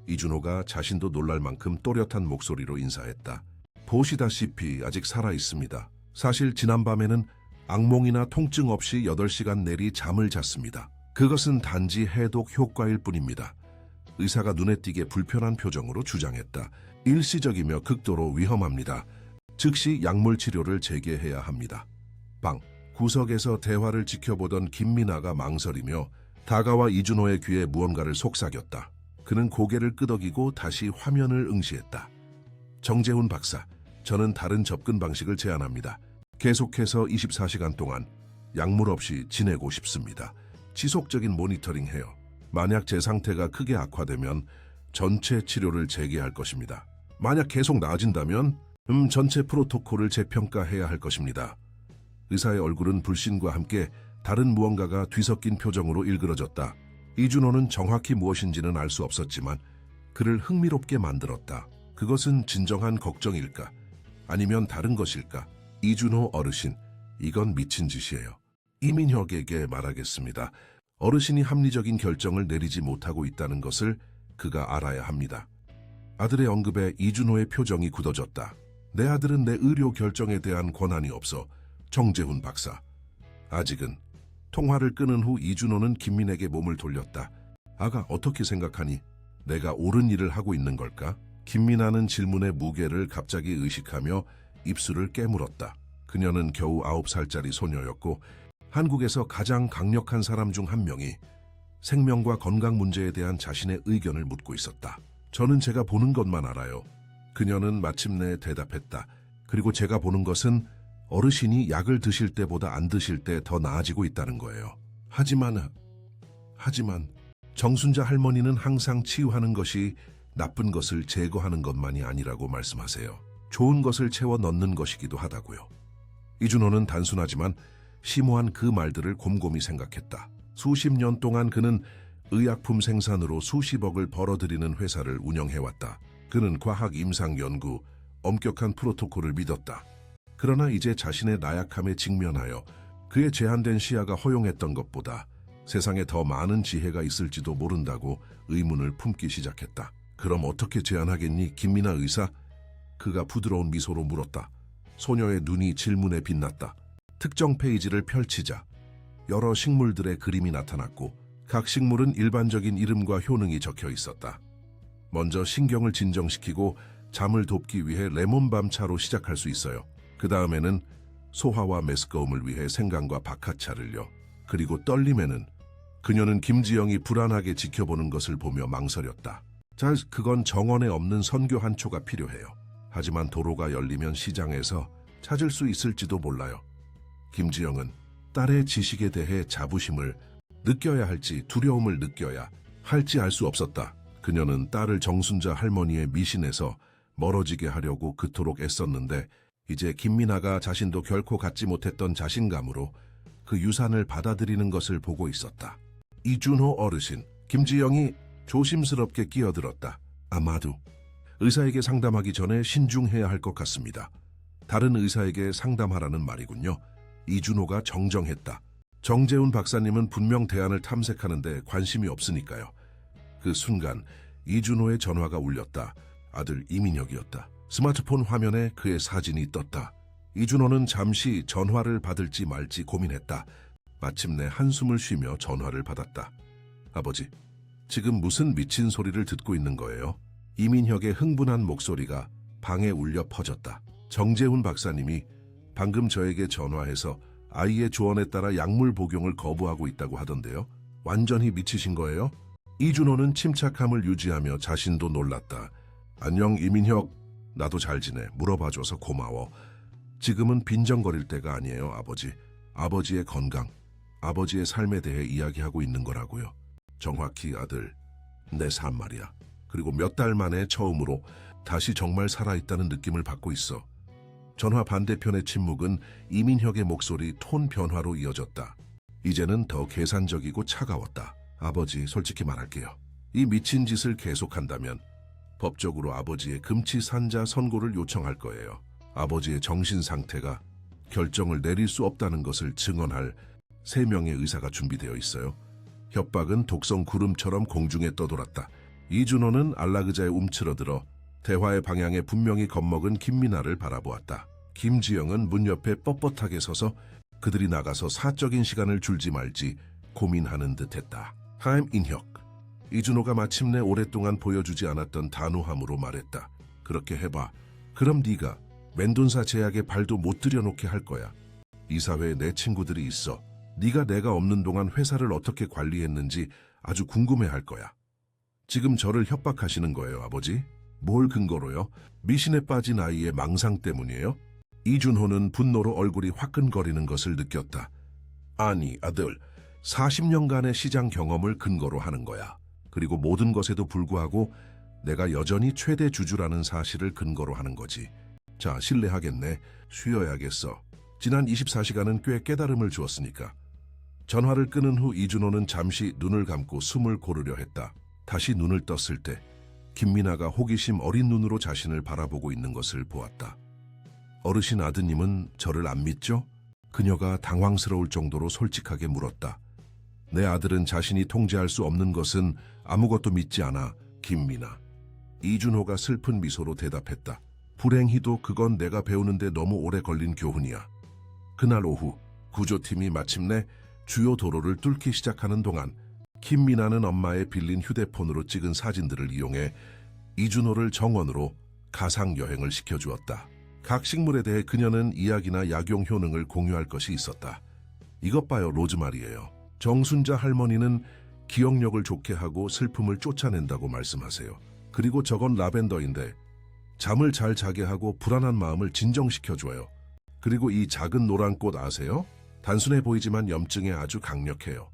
이준호가 자신도 놀랄 만큼 또렷한 목소리로 인사했다. 보시다시피 아직 살아있습니다. 사실 지난밤에는 악몽이나 통증 없이 8시간 내리 잠을 잤습니다. 그것은 단지 해독 효과일 뿐입니다. 의사가 눈에 띄게 불편한 표정으로 주장했다. 일시적이며 극도로 위험합니다. 즉시 약물 치료를 재개해야 합니다. 방 구석에서 대화를 지켜보던 김미나가 망설이며 다가와 이준호의 귀에 무언가를 속삭였다. 그는 고개를 끄덕이고 다시 화면을 응시했다. 정재훈 박사, 저는 다른 접근 방식을 제안합니다. 계속해서 24시간 동안 약물 없이 지내고 싶습니다. 지속적인 모니터링 해요. 만약 제 상태가 크게 악화되면 전체 치료를 재개할 것입니다. 만약 계속 나아진다면 전체 프로토콜을 재평가해야 할 것입니다. 의사의 얼굴은 불신과 함께 다른 무언가가 뒤섞인 표정으로 일그러졌다. 이준호는 정확히 무엇인지는 알 수 없었지만 그를 흥미롭게 만들었다. 그것은 진정한 걱정일까? 아니면 다른 것일까? 이준호 어르신, 이건 미친 짓이에요. 이민혁에게 말하겠습니다. 어르신이 합리적인 결정을 내리지 못하고 있다는 것을 그가 알아야 합니다. 아들의 언급에 이준호의 표정이 굳어졌다. 내 아들은 내 의료 결정에 대한 권한이 없어. 정재훈 박사. 아직은. 통화를 끊은 후 이준호는 김민에게 몸을 돌렸다. 아가, 어떻게 생각하니? 내가 옳은 일을 하고 있는 걸까? 김민아는 질문의 무게를 갑자기 의식하며 입술을 깨물었다. 그녀는 겨우 9살짜리 소녀였고 한국에서 가장 강력한 사람 중 한 명이 생명과 건강 문제에 대한 자신의 의견을 묻고 있었다. 저는 제가 보는 것만 알아요. 그녀는 마침내 대답했다. 그리고 제가 보는 것은 어르신이 약을 드실 때보다 안 드실 때 더 나아지고 있다는 거예요. 하지만 정순자 할머니는 항상 치유하는 것이 나쁜 것을 제거하는 것만이 아니라고 말씀하세요. 좋은 것을 채워 넣는 것이기도 하다고요. 이준호는 단순하지만 심오한 그 말들을 곰곰이 생각했다. 수십 년 동안 그는 의약품 생산으로 수십억을 벌어들이는 회사를 운영해왔다. 그는 과학 임상 연구, 엄격한 프로토콜을 믿었다. 그러나 이제 자신의 나약함에 직면하여 그의 제한된 시야가 허용했던 것보다 세상에 더 많은 지혜가 있을지도 모른다고 의문을 품기 시작했다. 그럼 어떻게 제안하겠니, 김민아 의사? 그가 부드러운 미소로 물었다. 소녀의 눈이 질문에 빛났다. 특정 페이지를 펼치자 여러 식물들의 그림이 나타났고 각 식물은 일반적인 이름과 효능이 적혀 있었다. 먼저 신경을 진정시키고 잠을 돕기 위해 레몬밤 차로 시작할 수 있어요. 그 다음에는 소화와 메스꺼움을 위해 생강과 박하차를요. 그리고 떨림에는 그녀는 김지영이 불안하게 지켜보는 것을 보며 망설였다. 자, 그건 정원에 없는 선교 한 초가 필요해요. 하지만 도로가 열리면 시장에서 찾을 수 있을지도 몰라요. 김지영은 딸의 지식에 대해 자부심을 느껴야 할지 두려움을 느껴야 할지 알 수 없었다. 그녀는 딸을 정순자 할머니의 미신에서 멀어지게 하려고 그토록 애썼는데 이제 김민아가 자신도 결코 갖지 못했던 자신감으로 그 유산을 받아들이는 것을 보고 있었다. 이준호 어르신, 김지영이 조심스럽게 끼어들었다. 아마도 의사에게 상담하기 전에 신중해야 할 것 같습니다. 다른 의사에게 상담하라는 말이군요. 이준호가 정정했다. 정재훈 박사님은 분명 대안을 탐색하는데 관심이 없으니까요. 그 순간 이준호의 전화가 울렸다. 아들 이민혁이었다. 스마트폰 화면에 그의 사진이 떴다. 이준호는 잠시 전화를 받을지 말지 고민했다. 마침내 한숨을 쉬며 전화를 받았다. 아버지, 지금 무슨 미친 소리를 듣고 있는 거예요? 이민혁의 흥분한 목소리가 방에 울려 퍼졌다. 정재훈 박사님이 방금 저에게 전화해서 아이의 조언에 따라 약물 복용을 거부하고 있다고 하던데요. 완전히 미치신 거예요? 이준호는 침착함을 유지하며 자신도 놀랐다. 안녕 이민혁, 나도 잘 지내. 물어봐줘서 고마워. 지금은 빈정거릴 때가 아니에요, 아버지. 아버지의 건강, 아버지의 삶에 대해 이야기하고 있는 거라고요. 정확히 아들, 내 삶 말이야. 그리고 몇 달 만에 처음으로 다시 정말 살아있다는 느낌을 받고 있어. 전화 반대편의 침묵은 이민혁의 목소리 톤 변화로 이어졌다. 이제는 더 계산적이고 차가웠다. 아버지, 솔직히 말할게요. 이 미친 짓을 계속한다면 법적으로 아버지의 금치산자 선고를 요청할 거예요. 아버지의 정신 상태가 결정을 내릴 수 없다는 것을 증언할 3명의 의사가 준비되어 있어요. 협박은 독성 구름처럼 공중에 떠돌았다. 이준호는 안락의자에 움츠러들어 대화의 방향에 분명히 겁먹은 김민아를 바라보았다. 김지영은 문 옆에 뻣뻣하게 서서 그들이 나가서 사적인 시간을 줄지 말지 고민하는 듯했다. 타임 인혁. 이준호가 마침내 오랫동안 보여주지 않았던 단호함으로 말했다. 그렇게 해봐. 그럼 네가 멘돈사 제약에 발도 못 들여놓게 할 거야. 이사회에 내 친구들이 있어. 네가 내가 없는 동안 회사를 어떻게 관리했는지 아주 궁금해할 거야. 지금 저를 협박하시는 거예요, 아버지? 뭘 근거로요? 미신에 빠진 아이의 망상 때문이에요? 이준호는 분노로 얼굴이 화끈거리는 것을 느꼈다. 아니, 아들, 40년간의 시장 경험을 근거로 하는 거야. 그리고 모든 것에도 불구하고 내가 여전히 최대 주주라는 사실을 근거로 하는 거지. 자, 실례하겠네. 쉬어야겠어. 지난 24시간은 꽤 깨달음을 주었으니까. 전화를 끊은 후 이준호는 잠시 눈을 감고 숨을 고르려 했다. 다시 눈을 떴을 때 김미나가 호기심 어린 눈으로 자신을 바라보고 있는 것을 보았다. 어르신 아드님은 저를 안 믿죠? 그녀가 당황스러울 정도로 솔직하게 물었다. 내 아들은 자신이 통제할 수 없는 것은 아무것도 믿지 않아, 김미나. 이준호가 슬픈 미소로 대답했다. 불행히도 그건 내가 배우는데 너무 오래 걸린 교훈이야. 그날 오후 구조팀이 마침내 주요 도로를 뚫기 시작하는 동안 김미나는 엄마의 빌린 휴대폰으로 찍은 사진들을 이용해 이준호를 정원으로 가상 여행을 시켜주었다. 각 식물에 대해 그녀는 이야기나 약용 효능을 공유할 것이 있었다. 이것 봐요, 로즈마리예요. 정순자 할머니는 기억력을 좋게 하고 슬픔을 쫓아낸다고 말씀하세요. 그리고 저건 라벤더인데 잠을 잘 자게 하고 불안한 마음을 진정시켜줘요. 그리고 이 작은 노란 꽃 아세요? 단순해 보이지만 염증에 아주 강력해요.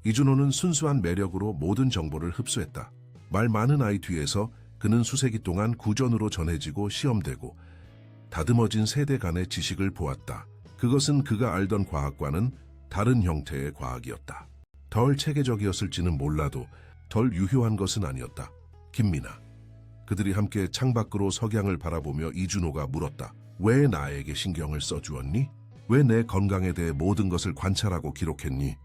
이준호는 순수한 매력으로 모든 정보를 흡수했다. 말 많은 아이 뒤에서 그는 수세기 동안 구전으로 전해지고 시험되고 다듬어진 세대 간의 지식을 보았다. 그것은 그가 알던 과학과는 다른 형태의 과학이었다. 덜 체계적이었을지는 몰라도 덜 유효한 것은 아니었다. 김미나. 그들이 함께 창밖으로 석양을 바라보며 이준호가 물었다. 왜 나에게 신경을 써주었니? 왜 내 건강에 대해 모든 것을 관찰하고 기록했니?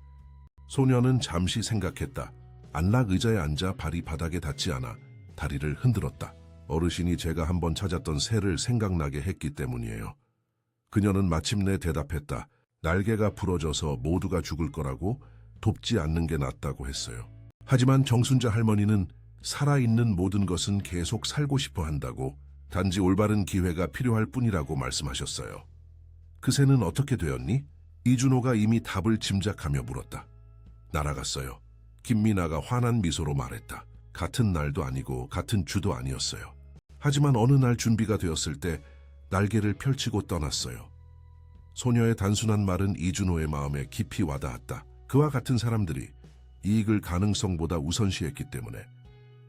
소녀는 잠시 생각했다. 안락 의자에 앉아 발이 바닥에 닿지 않아 다리를 흔들었다. 어르신이 제가 한번 찾았던 새를 생각나게 했기 때문이에요. 그녀는 마침내 대답했다. 날개가 부러져서 모두가 죽을 거라고 돕지 않는 게 낫다고 했어요. 하지만 정순자 할머니는 살아있는 모든 것은 계속 살고 싶어 한다고, 단지 올바른 기회가 필요할 뿐이라고 말씀하셨어요. 그 새는 어떻게 되었니? 이준호가 이미 답을 짐작하며 물었다. 날아갔어요. 김미나가 환한 미소로 말했다. 같은 날도 아니고 같은 주도 아니었어요. 하지만 어느 날 준비가 되었을 때 날개를 펼치고 떠났어요. 소녀의 단순한 말은 이준호의 마음에 깊이 와닿았다. 그와 같은 사람들이 이익을 가능성보다 우선시했기 때문에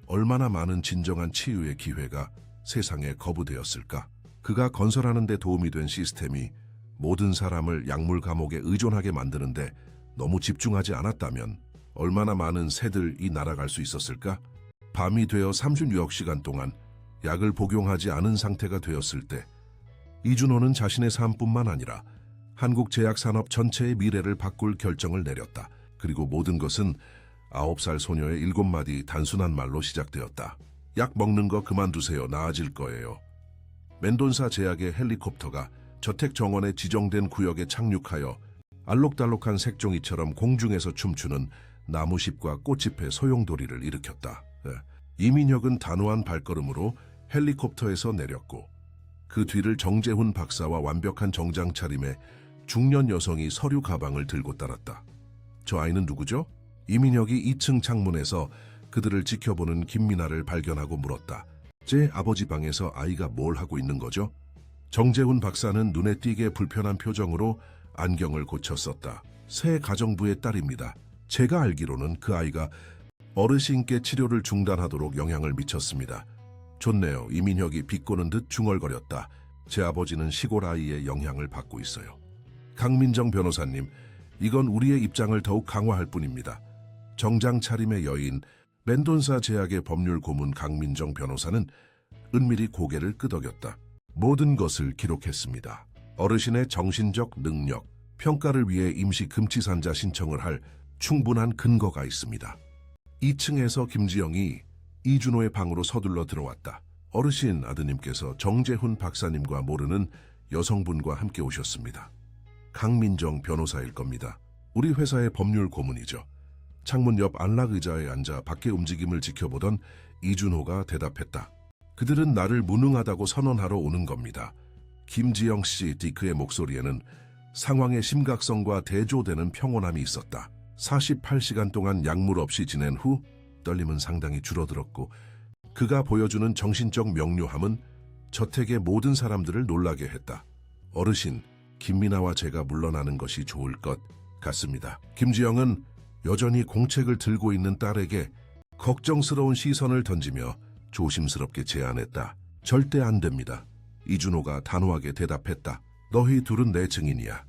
얼마나 많은 진정한 치유의 기회가 세상에 거부되었을까? 그가 건설하는 데 도움이 된 시스템이 모든 사람을 약물 감옥에 의존하게 만드는데 너무 집중하지 않았다면 얼마나 많은 새들이 날아갈 수 있었을까? 밤이 되어 36억 시간 동안 약을 복용하지 않은 상태가 되었을 때 이준호는 자신의 삶뿐만 아니라 한국 제약산업 전체의 미래를 바꿀 결정을 내렸다. 그리고 모든 것은 9살 소녀의 7마디 단순한 말로 시작되었다. 약 먹는 거 그만두세요. 나아질 거예요. 멘돈사 제약의 헬리콥터가 저택 정원에 지정된 구역에 착륙하여 알록달록한 색종이처럼 공중에서 춤추는 나무잎과 꽃잎의 소용돌이를 일으켰다. 이민혁은 단호한 발걸음으로 헬리콥터에서 내렸고 그 뒤를 정재훈 박사와 완벽한 정장 차림의 중년 여성이 서류 가방을 들고 따랐다. 저 아이는 누구죠? 이민혁이 2층 창문에서 그들을 지켜보는 김미나를 발견하고 물었다. 제 아버지 방에서 아이가 뭘 하고 있는 거죠? 정재훈 박사는 눈에 띄게 불편한 표정으로 안경을 고쳤었다. 새 가정부의 딸입니다. 제가 알기로는 그 아이가 어르신께 치료를 중단하도록 영향을 미쳤습니다. 좋네요. 이민혁이 비꼬는 듯 중얼거렸다. 제 아버지는 시골 아이의 영향을 받고 있어요. 강민정 변호사님, 이건 우리의 입장을 더욱 강화할 뿐입니다. 정장 차림의 여인, 멘돈사 제약의 법률 고문 강민정 변호사는 은밀히 고개를 끄덕였다. 모든 것을 기록했습니다. 어르신의 정신적 능력, 평가를 위해 임시 금치산자 신청을 할 충분한 근거가 있습니다. 2층에서 김지영이 이준호의 방으로 서둘러 들어왔다. 어르신 아드님께서 정재훈 박사님과 모르는 여성분과 함께 오셨습니다. 강민정 변호사일 겁니다. 우리 회사의 법률 고문이죠. 창문 옆 안락 의자에 앉아 밖의 움직임을 지켜보던 이준호가 대답했다. 그들은 나를 무능하다고 선언하러 오는 겁니다. 김지영 씨 디크의 목소리에는 상황의 심각성과 대조되는 평온함이 있었다. 48시간 동안 약물 없이 지낸 후 떨림은 상당히 줄어들었고 그가 보여주는 정신적 명료함은 저택의 모든 사람들을 놀라게 했다. 어르신, 김미나와 제가 물러나는 것이 좋을 것 같습니다. 김지영은 여전히 공책을 들고 있는 딸에게 걱정스러운 시선을 던지며 조심스럽게 제안했다. 절대 안 됩니다. 이준호가 단호하게 대답했다. 너희 둘은 내 증인이야.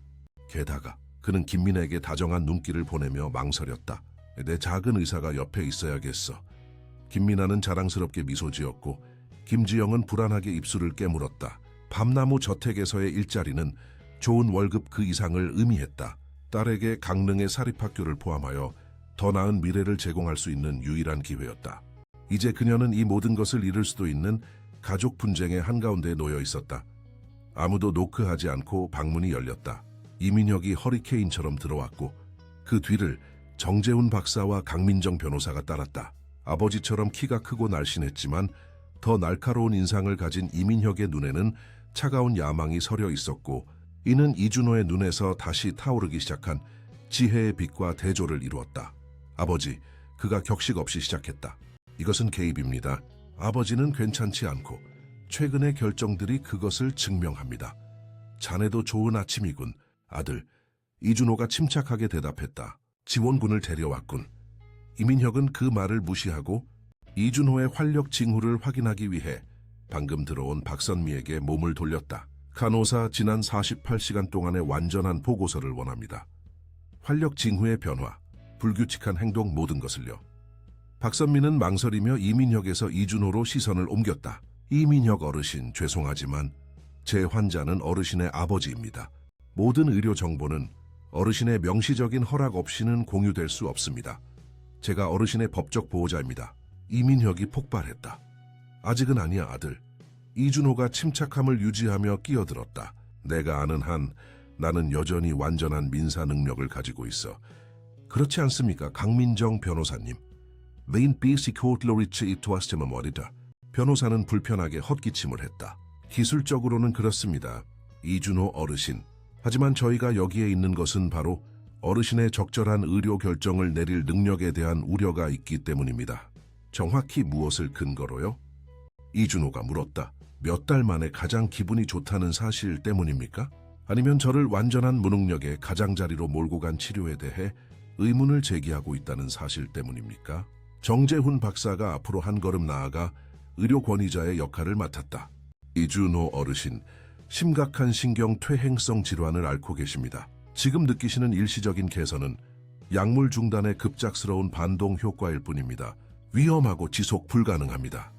게다가 그는 김민아에게 다정한 눈길을 보내며 망설였다. 내 작은 의사가 옆에 있어야겠어. 김민아는 자랑스럽게 미소 지었고 김지영은 불안하게 입술을 깨물었다. 밤나무 저택에서의 일자리는 좋은 월급 그 이상을 의미했다. 딸에게 강릉의 사립학교를 포함하여 더 나은 미래를 제공할 수 있는 유일한 기회였다. 이제 그녀는 이 모든 것을 잃을 수도 있는 가족 분쟁의 한가운데 놓여 있었다. 아무도 노크하지 않고 방문이 열렸다. 이민혁이 허리케인처럼 들어왔고 그 뒤를 정재훈 박사와 강민정 변호사가 따랐다. 아버지처럼 키가 크고 날씬했지만 더 날카로운 인상을 가진 이민혁의 눈에는 차가운 야망이 서려 있었고 이는 이준호의 눈에서 다시 타오르기 시작한 지혜의 빛과 대조를 이루었다. 아버지, 그가 격식 없이 시작했다. 이것은 개입입니다. 아버지는 괜찮지 않고 최근의 결정들이 그것을 증명합니다. 자네도 좋은 아침이군, 아들. 이준호가 침착하게 대답했다. 지원군을 데려왔군. 이민혁은 그 말을 무시하고 이준호의 활력 징후를 확인하기 위해 방금 들어온 박선미에게 몸을 돌렸다. 간호사 지난 48시간 동안의 완전한 보고서를 원합니다. 활력 징후의 변화, 불규칙한 행동 모든 것을요. 박선미는 망설이며 이민혁에서 이준호로 시선을 옮겼다. 이민혁 어르신, 죄송하지만 제 환자는 어르신의 아버지입니다. 모든 의료 정보는 어르신의 명시적인 허락 없이는 공유될 수 없습니다. 제가 어르신의 법적 보호자입니다. 이민혁이 폭발했다. 아직은 아니야, 아들. 이준호가 침착함을 유지하며 끼어들었다. 내가 아는 한 나는 여전히 완전한 민사 능력을 가지고 있어. 그렇지 않습니까, 강민정 변호사님? 메인 비시 코틀로리치 이토아스테마 머리다. 변호사는 불편하게 헛기침을 했다. 기술적으로는 그렇습니다, 이준호 어르신. 하지만 저희가 여기에 있는 것은 바로 어르신의 적절한 의료 결정을 내릴 능력에 대한 우려가 있기 때문입니다. 정확히 무엇을 근거로요? 이준호가 물었다. 몇 달 만에 가장 기분이 좋다는 사실 때문입니까? 아니면 저를 완전한 무능력의 가장자리로 몰고 간 치료에 대해 의문을 제기하고 있다는 사실 때문입니까? 정재훈 박사가 앞으로 한 걸음 나아가 의료 권위자의 역할을 맡았다. 이준호 어르신, 심각한 신경 퇴행성 질환을 앓고 계십니다. 지금 느끼시는 일시적인 개선은 약물 중단의 급작스러운 반동 효과일 뿐입니다. 위험하고 지속 불가능합니다.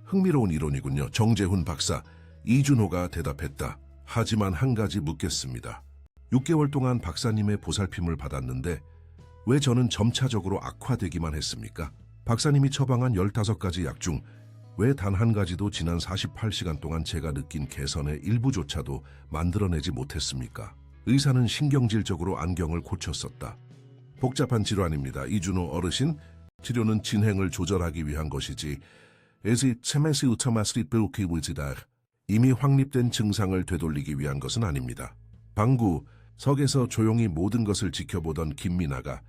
흥미로운 이론이군요. 정재훈 박사, 이준호가 대답했다. 하지만 한 가지 묻겠습니다. 6개월 동안 박사님의 보살핌을 받았는데 왜 저는 점차적으로 악화되기만 했습니까? 박사님이 처방한 15가지 약 중 왜 단 한 가지도 지난 48시간 동안 제가 느낀 개선의 일부조차도 만들어내지 못했습니까? 의사는 신경질적으로 안경을 고쳤었다. 복잡한 질환입니다, 이준호 어르신. 치료는 진행을 조절하기 위한 것이지 이미 확립된 증상을 되돌리기 위한 것은 아닙니다. 방구, 석에서 조용히 모든 것을 지켜보던 김미나가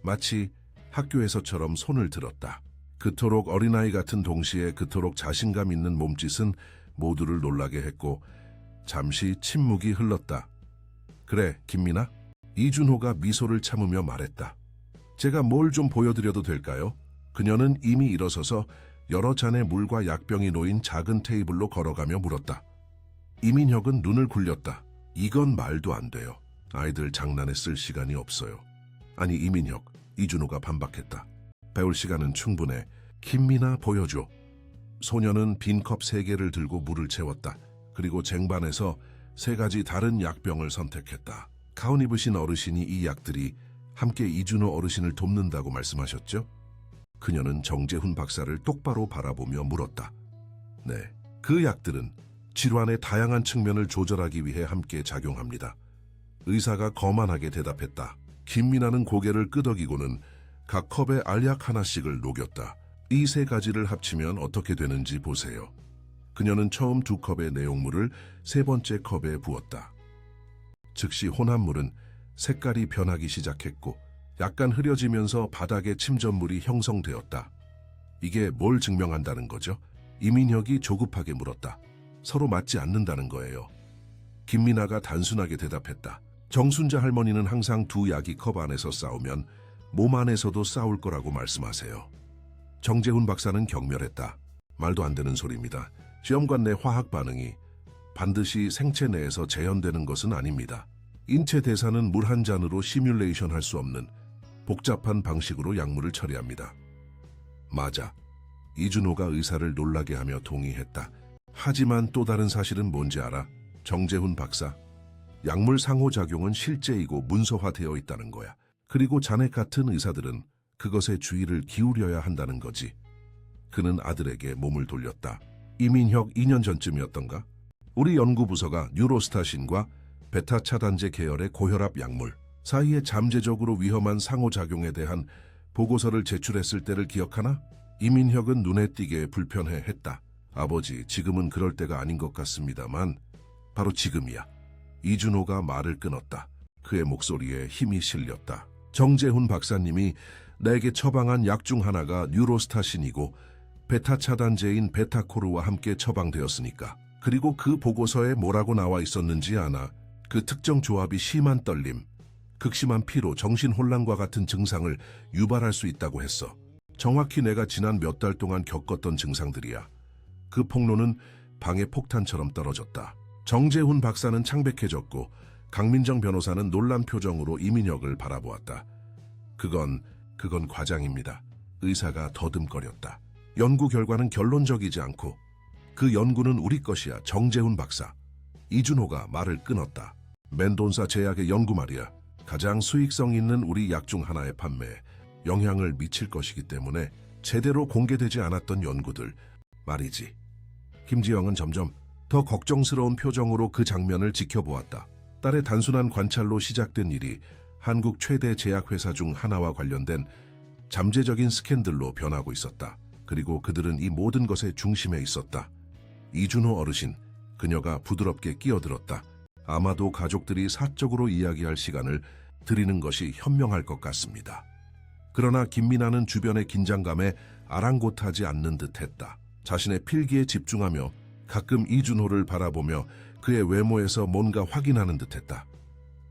마치 학교에서처럼 손을 들었다. 그토록 어린아이 같은 동시에 그토록 자신감 있는 몸짓은 모두를 놀라게 했고 잠시 침묵이 흘렀다. 그래, 김미나? 이준호가 미소를 참으며 말했다. 제가 뭘 좀 보여드려도 될까요? 그녀는 이미 일어서서 여러 잔의 물과 약병이 놓인 작은 테이블로 걸어가며 물었다. 이민혁은 눈을 굴렸다. 이건 말도 안 돼요. 아이들 장난에 쓸 시간이 없어요. 아니, 이민혁, 이준호가 반박했다. 배울 시간은 충분해. 김미나, 보여줘. 소녀는 빈 컵 3개를 들고 물을 채웠다. 그리고 쟁반에서 3가지 다른 약병을 선택했다. 가운 입으신 어르신이 이 약들이 함께 이준호 어르신을 돕는다고 말씀하셨죠? 그녀는 정재훈 박사를 똑바로 바라보며 물었다. 네, 그 약들은 질환의 다양한 측면을 조절하기 위해 함께 작용합니다. 의사가 거만하게 대답했다. 김미나는 고개를 끄덕이고는 각 컵에 알약 하나씩을 녹였다. 이 3가지를 합치면 어떻게 되는지 보세요. 그녀는 처음 2컵의 내용물을 3번째 컵에 부었다. 즉시 혼합물은 색깔이 변하기 시작했고 약간 흐려지면서 바닥에 침전물이 형성되었다. 이게 뭘 증명한다는 거죠? 이민혁이 조급하게 물었다. 서로 맞지 않는다는 거예요. 김미나가 단순하게 대답했다. 정순자 할머니는 항상 두 약이 컵 안에서 싸우면 몸 안에서도 싸울 거라고 말씀하세요. 정재훈 박사는 경멸했다. 말도 안 되는 소리입니다. 시험관 내 화학 반응이 반드시 생체 내에서 재현되는 것은 아닙니다. 인체 대사는 물 한 잔으로 시뮬레이션 할 수 없는 복잡한 방식으로 약물을 처리합니다. 맞아. 이준호가 의사를 놀라게 하며 동의했다. 하지만 또 다른 사실은 뭔지 알아? 정재훈 박사. 약물 상호작용은 실제이고 문서화되어 있다는 거야. 그리고 자네 같은 의사들은 그것에 주의를 기울여야 한다는 거지. 그는 아들에게 몸을 돌렸다. 이민혁 2년 전쯤이었던가? 우리 연구부서가 뉴로스타신과 베타 차단제 계열의 고혈압 약물 사이에 잠재적으로 위험한 상호작용에 대한 보고서를 제출했을 때를 기억하나? 이민혁은 눈에 띄게 불편해했다. 아버지, 지금은 그럴 때가 아닌 것 같습니다만 바로 지금이야. 이준호가 말을 끊었다. 그의 목소리에 힘이 실렸다. 정재훈 박사님이 내게 처방한 약 중 하나가 뉴로스타신이고 베타 차단제인 베타코르와 함께 처방되었으니까. 그리고 그 보고서에 뭐라고 나와 있었는지 아나? 그 특정 조합이 심한 떨림, 극심한 피로, 정신혼란과 같은 증상을 유발할 수 있다고 했어. 정확히 내가 지난 몇 달 동안 겪었던 증상들이야. 그 폭로는 방의 폭탄처럼 떨어졌다. 정재훈 박사는 창백해졌고 강민정 변호사는 놀란 표정으로 이민혁을 바라보았다. 그건 과장입니다. 의사가 더듬거렸다. 연구 결과는 결론적이지 않고 그 연구는 우리 것이야. 정재훈 박사. 이준호가 말을 끊었다. 멘돈사 제약의 연구 말이야. 가장 수익성 있는 우리 약 중 하나의 판매에 영향을 미칠 것이기 때문에 제대로 공개되지 않았던 연구들 말이지. 김지영은 점점 더 걱정스러운 표정으로 그 장면을 지켜보았다. 딸의 단순한 관찰로 시작된 일이 한국 최대 제약회사 중 하나와 관련된 잠재적인 스캔들로 변하고 있었다. 그리고 그들은 이 모든 것의 중심에 있었다. 이준호 어르신, 그녀가 부드럽게 끼어들었다. 아마도 가족들이 사적으로 이야기할 시간을 드리는 것이 현명할 것 같습니다. 그러나 김미나는 주변의 긴장감에 아랑곳하지 않는 듯했다. 자신의 필기에 집중하며 가끔 이준호를 바라보며 그의 외모에서 뭔가 확인하는 듯했다.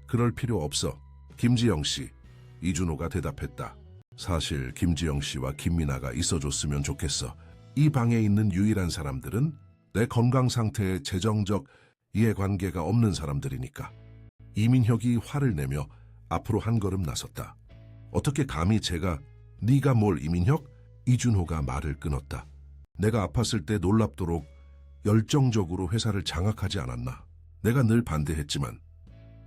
그럴 필요 없어. 김지영 씨, 이준호가 대답했다. 사실 김지영 씨와 김미나가 있어줬으면 좋겠어. 이 방에 있는 유일한 사람들은 내 건강 상태에 재정적 이해관계가 없는 사람들이니까. 이민혁이 화를 내며 앞으로 한 걸음 나섰다. 어떻게 감히 제가... 네가 뭘 이민혁? 이준호가 말을 끊었다. 내가 아팠을 때 놀랍도록 열정적으로 회사를 장악하지 않았나? 내가 늘 반대했지만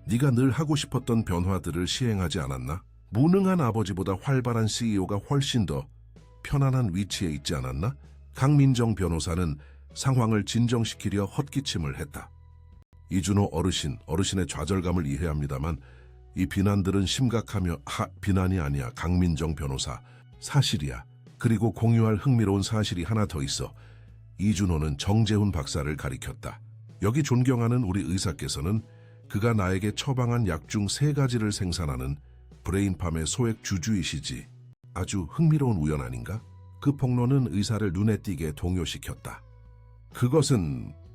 네가 늘 하고 싶었던 변화들을 시행하지 않았나? 무능한 아버지보다 활발한 CEO가 훨씬 더 편안한 위치에 있지 않았나? 강민정 변호사는 상황을 진정시키려 헛기침을 했다. 이준호 어르신의 좌절감을 이해합니다만 이 비난들은 심각하며 비난이 아니야. 강민정 변호사, 사실이야. 그리고 공유할 흥미로운 사실이 하나 더 있어. 이준호는 정재훈 박사를 가리켰다. 여기 존경하는 우리 의사께서는 그가 나에게 처방한 약 중 3가지를 생산하는 브레인팜의 소액 주주이시지. 아주 흥미로운 우연 아닌가? 그 폭로는 의사를 눈에 띄게 동요시켰다.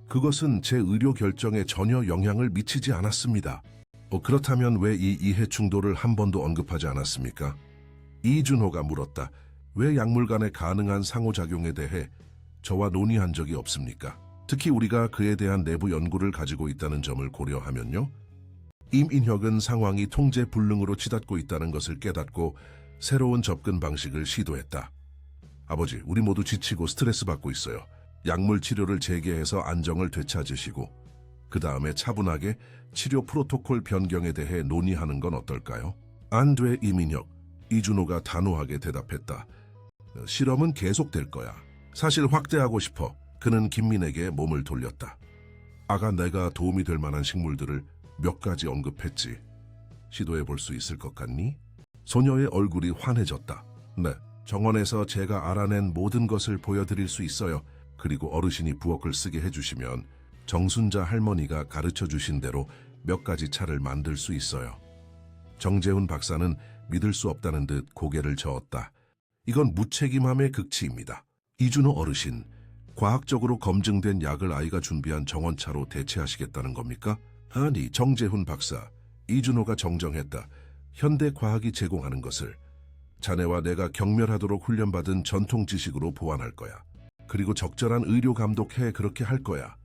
그것은 제 의료 결정에 전혀 영향을 미치지 않았습니다. 그렇다면 왜 이 이해 충돌을 한 번도 언급하지 않았습니까? 이준호가 물었다. 왜 약물 간의 가능한 상호작용에 대해 저와 논의한 적이 없습니까? 특히 우리가 그에 대한 내부 연구를 가지고 있다는 점을 고려하면요. 이민혁은 상황이 통제 불능으로 치닫고 있다는 것을 깨닫고 새로운 접근 방식을 시도했다. 아버지, 우리 모두 지치고 스트레스 받고 있어요. 약물 치료를 재개해서 안정을 되찾으시고 그 다음에 차분하게 치료 프로토콜 변경에 대해 논의하는 건 어떨까요? 안 돼, 이민혁. 이준호가 단호하게 대답했다. 실험은 계속될 거야. 사실 확대하고 싶어. 그는 김민에게 몸을 돌렸다. 아가, 내가 도움이 될 만한 식물들을 몇 가지 언급했지. 시도해 볼 수 있을 것 같니? 소녀의 얼굴이 환해졌다. 네, 정원에서 제가 알아낸 모든 것을 보여드릴 수 있어요. 그리고 어르신이 부엌을 쓰게 해주시면 정순자 할머니가 가르쳐 주신 대로 몇 가지 차를 만들 수 있어요. 정재훈 박사는 믿을 수 없다는 듯 고개를 저었다. 이건 무책임함의 극치입니다. 이준호 어르신, 과학적으로 검증된 약을 아이가 준비한 정원차로 대체하시겠다는 겁니까? 아니, 정재훈 박사, 이준호가 정정했다. 현대 과학이 제공하는 것을 자네와 내가 경멸하도록 훈련받은 전통 지식으로 보완할 거야. 그리고 적절한 의료 감독해 그렇게 할 거야.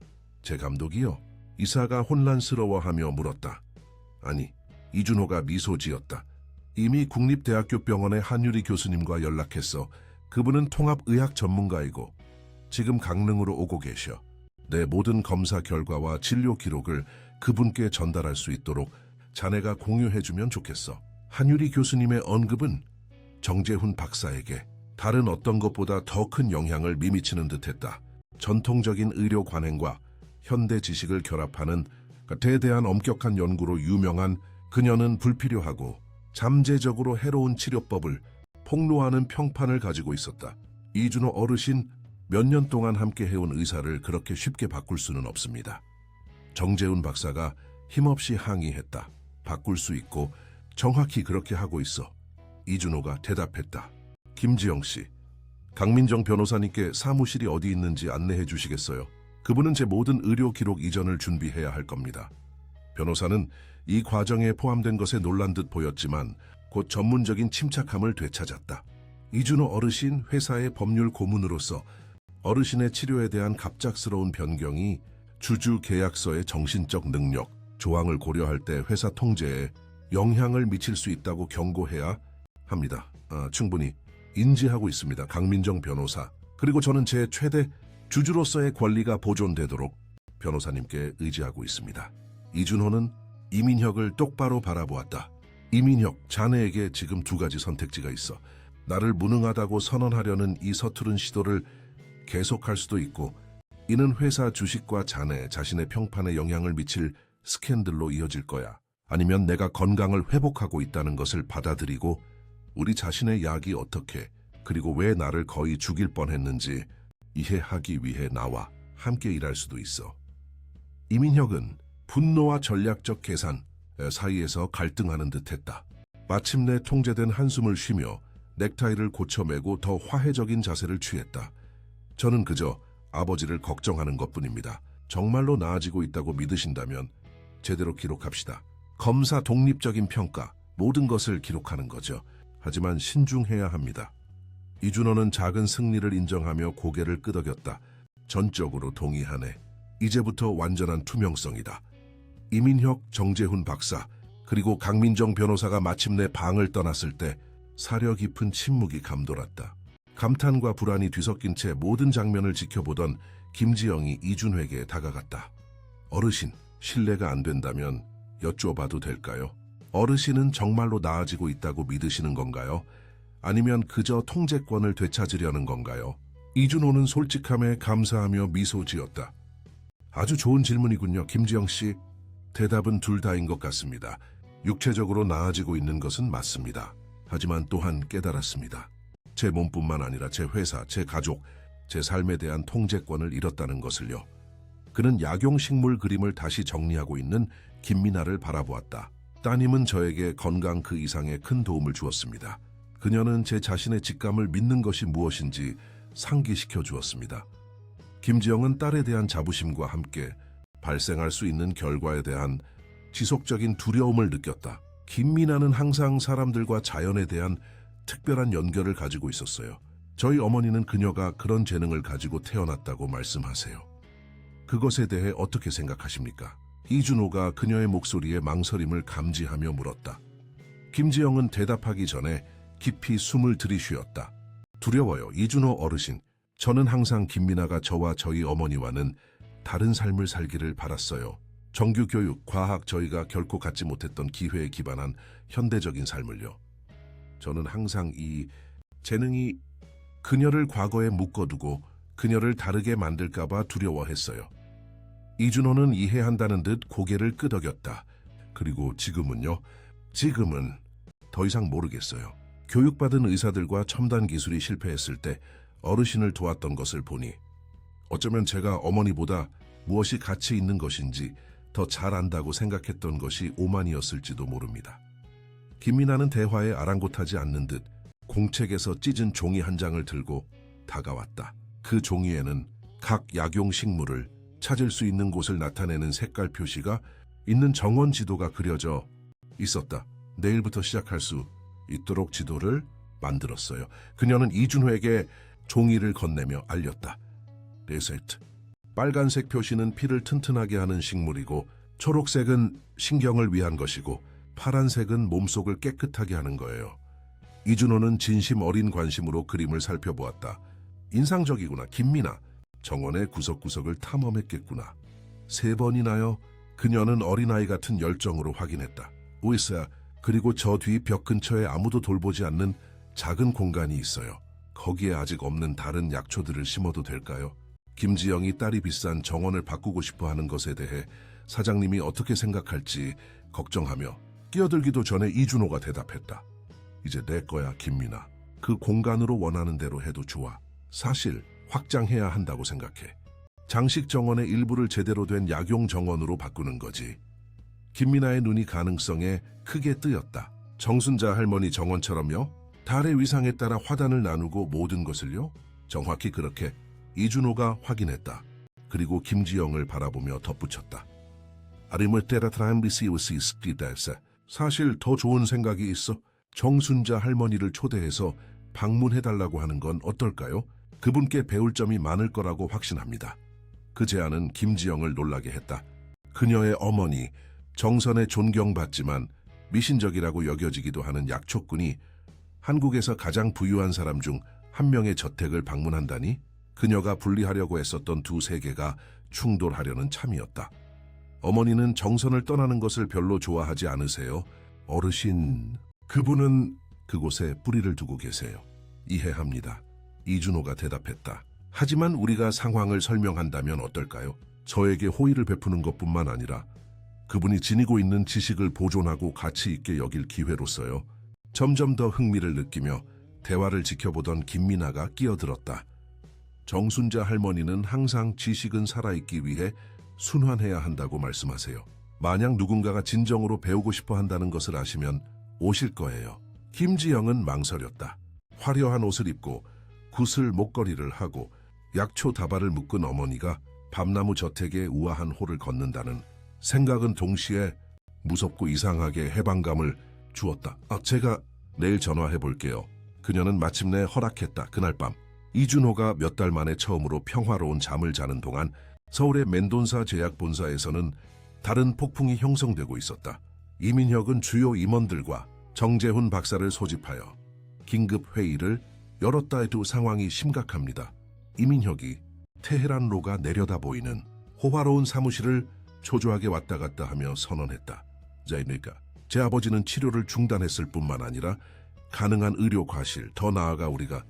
제 감독이요? 이사가 혼란스러워하며 물었다. 아니, 이준호가 미소 지었다. 이미 국립대학교 병원의 한유리 교수님과 연락했어. 그분은 통합의학 전문가이고 지금 강릉으로 오고 계셔. 내 모든 검사 결과와 진료 기록을 그분께 전달할 수 있도록 자네가 공유해주면 좋겠어. 한유리 교수님의 언급은 정재훈 박사에게 다른 어떤 것보다 더 큰 영향을 미미치는 듯했다. 전통적인 의료 관행과 현대 지식을 결합하는 대대한 엄격한 연구로 유명한 그녀는 불필요하고 잠재적으로 해로운 치료법을 폭로하는 평판을 가지고 있었다. 이준호 어르신, 몇 년 동안 함께 해온 의사를 그렇게 쉽게 바꿀 수는 없습니다. 정재훈 박사가 힘없이 항의했다. 바꿀 수 있고 정확히 그렇게 하고 있어. 이준호가 대답했다. 김지영 씨, 강민정 변호사님께 사무실이 어디 있는지 안내해 주시겠어요? 그분은 제 모든 의료 기록 이전을 준비해야 할 겁니다. 변호사는 이 과정에 포함된 것에 놀란 듯 보였지만 곧 전문적인 침착함을 되찾았다. 이준호 어르신, 회사의 법률 고문으로서 어르신의 치료에 대한 갑작스러운 변경이 주주 계약서의 정신적 능력, 조항을 고려할 때 회사 통제에 영향을 미칠 수 있다고 경고해야 합니다. 충분히 인지하고 있습니다. 강민정 변호사. 그리고 저는 제 최대 주주로서의 권리가 보존되도록 변호사님께 의지하고 있습니다. 이준호는 이민혁을 똑바로 바라보았다. 이민혁, 자네에게 지금 두 가지 선택지가 있어. 나를 무능하다고 선언하려는 이 서투른 시도를 계속할 수도 있고, 이는 회사 주식과 자네 자신의 평판에 영향을 미칠 스캔들로 이어질 거야. 아니면 내가 건강을 회복하고 있다는 것을 받아들이고 우리 자신의 약이 어떻게, 그리고 왜 나를 거의 죽일 뻔했는지 이해하기 위해 나와 함께 일할 수도 있어. 이민혁은 분노와 전략적 계산 사이에서 갈등하는 듯했다. 마침내 통제된 한숨을 쉬며 넥타이를 고쳐매고 더 화해적인 자세를 취했다. 저는 그저 아버지를 걱정하는 것뿐입니다. 정말로 나아지고 있다고 믿으신다면 제대로 기록합시다. 검사 독립적인 평가, 모든 것을 기록하는 거죠. 하지만 신중해야 합니다. 이준호는 작은 승리를 인정하며 고개를 끄덕였다. 전적으로 동의하네. 이제부터 완전한 투명성이다. 이민혁, 정재훈 박사, 그리고 강민정 변호사가 마침내 방을 떠났을 때 사려 깊은 침묵이 감돌았다. 감탄과 불안이 뒤섞인 채 모든 장면을 지켜보던 김지영이 이준호에게 다가갔다. 어르신, 신뢰가 안 된다면 여쭤봐도 될까요? 어르신은 정말로 나아지고 있다고 믿으시는 건가요? 아니면 그저 통제권을 되찾으려는 건가요? 이준호는 솔직함에 감사하며 미소 지었다. 아주 좋은 질문이군요, 김지영 씨. 대답은 둘 다인 것 같습니다. 육체적으로 나아지고 있는 것은 맞습니다. 하지만 또한 깨달았습니다. 제 몸뿐만 아니라 제 회사, 제 가족, 제 삶에 대한 통제권을 잃었다는 것을요. 그는 약용식물 그림을 다시 정리하고 있는 김미나를 바라보았다. 따님은 저에게 건강 그 이상의 큰 도움을 주었습니다. 그녀는 제 자신의 직감을 믿는 것이 무엇인지 상기시켜 주었습니다. 김지영은 딸에 대한 자부심과 함께 발생할 수 있는 결과에 대한 지속적인 두려움을 느꼈다. 김미나는 항상 사람들과 자연에 대한 특별한 연결을 가지고 있었어요. 저희 어머니는 그녀가 그런 재능을 가지고 태어났다고 말씀하세요. 그것에 대해 어떻게 생각하십니까? 이준호가 그녀의 목소리에 망설임을 감지하며 물었다. 김지영은 대답하기 전에 깊이 숨을 들이쉬었다. 두려워요, 이준호 어르신. 저는 항상 김미나가 저와 저희 어머니와는 다른 삶을 살기를 바랐어요. 정규교육, 과학, 저희가 결코 갖지 못했던 기회에 기반한 현대적인 삶을요. 저는 항상 이 재능이 그녀를 과거에 묶어두고 그녀를 다르게 만들까봐 두려워했어요. 이준호는 이해한다는 듯 고개를 끄덕였다. 그리고 지금은요? 지금은 더 이상 모르겠어요. 교육받은 의사들과 첨단 기술이 실패했을 때 어르신을 도왔던 것을 보니 어쩌면 제가 어머니보다 무엇이 가치 있는 것인지 더 잘 안다고 생각했던 것이 오만이었을지도 모릅니다. 김민아는 대화에 아랑곳하지 않는 듯 공책에서 찢은 종이 한 장을 들고 다가왔다. 그 종이에는 각 약용 식물을 찾을 수 있는 곳을 나타내는 색깔 표시가 있는 정원 지도가 그려져 있었다. 내일부터 시작할 수 있도록 지도를 만들었어요. 그녀는 이준호에게 종이를 건네며 알렸다. 레세트. 빨간색 표시는 피를 튼튼하게 하는 식물이고, 초록색은 신경을 위한 것이고, 파란색은 몸속을 깨끗하게 하는 거예요. 이준호는 진심 어린 관심으로 그림을 살펴보았다. 인상적이구나. 김민아. 정원의 구석구석을 탐험했겠구나. 3번이나요? 그녀는 어린아이 같은 열정으로 확인했다. 오이스야. 그리고 저 뒤 벽 근처에 아무도 돌보지 않는 작은 공간이 있어요. 거기에 아직 없는 다른 약초들을 심어도 될까요? 김지영이 딸이 비싼 정원을 바꾸고 싶어 하는 것에 대해 사장님이 어떻게 생각할지 걱정하며 끼어들기도 전에 이준호가 대답했다. 이제 내 거야, 김민아. 그 공간으로 원하는 대로 해도 좋아. 사실 확장해야 한다고 생각해. 장식 정원의 일부를 제대로 된 약용 정원으로 바꾸는 거지. 김민아의 눈이 가능성에 크게 뜨였다. 정순자 할머니 정원처럼요? 달의 위상에 따라 화단을 나누고 모든 것을요? 정확히 그렇게 이준호가 확인했다. 그리고 김지영을 바라보며 덧붙였다. 사실 더 좋은 생각이 있어. 정순자 할머니를 초대해서 방문해달라고 하는 건 어떨까요? 그분께 배울 점이 많을 거라고 확신합니다. 그 제안은 김지영을 놀라게 했다. 그녀의 어머니, 정선에 존경받지만 미신적이라고 여겨지기도 하는 약초꾼이 한국에서 가장 부유한 사람 중 한 명의 저택을 방문한다니? 그녀가 분리하려고 했었던 두 세계가 충돌하려는 참이었다. 어머니는 정선을 떠나는 것을 별로 좋아하지 않으세요? 어르신, 그분은 그곳에 뿌리를 두고 계세요. 이해합니다. 이준호가 대답했다. 하지만 우리가 상황을 설명한다면 어떨까요? 저에게 호의를 베푸는 것뿐만 아니라 그분이 지니고 있는 지식을 보존하고 가치 있게 여길 기회로서요. 점점 더 흥미를 느끼며 대화를 지켜보던 김민아가 끼어들었다. 정순자 할머니는 항상 지식은 살아있기 위해 순환해야 한다고 말씀하세요. 만약 누군가가 진정으로 배우고 싶어 한다는 것을 아시면 오실 거예요. 김지영은 망설였다. 화려한 옷을 입고 구슬 목걸이를 하고 약초 다발을 묶은 어머니가 밤나무 저택의 우아한 홀을 걷는다는 생각은 동시에 무섭고 이상하게 해방감을 주었다. 제가 내일 전화해 볼게요. 그녀는 마침내 허락했다. 그날 밤 이준호가 몇 달 만에 처음으로 평화로운 잠을 자는 동안 서울의 멘돈사 제약본사에서는 다른 폭풍이 형성되고 있었다. 이민혁은 주요 임원들과 정재훈 박사를 소집하여 긴급 회의를 열었다 해도 상황이 심각합니다. 이민혁이 테헤란로가 내려다 보이는 호화로운 사무실을 초조하게 왔다 갔다 하며 선언했다. 그러니까 제 아버지는 치료를 중단했을 뿐만 아니라 가능한 의료 과실, 더 나아가 우리가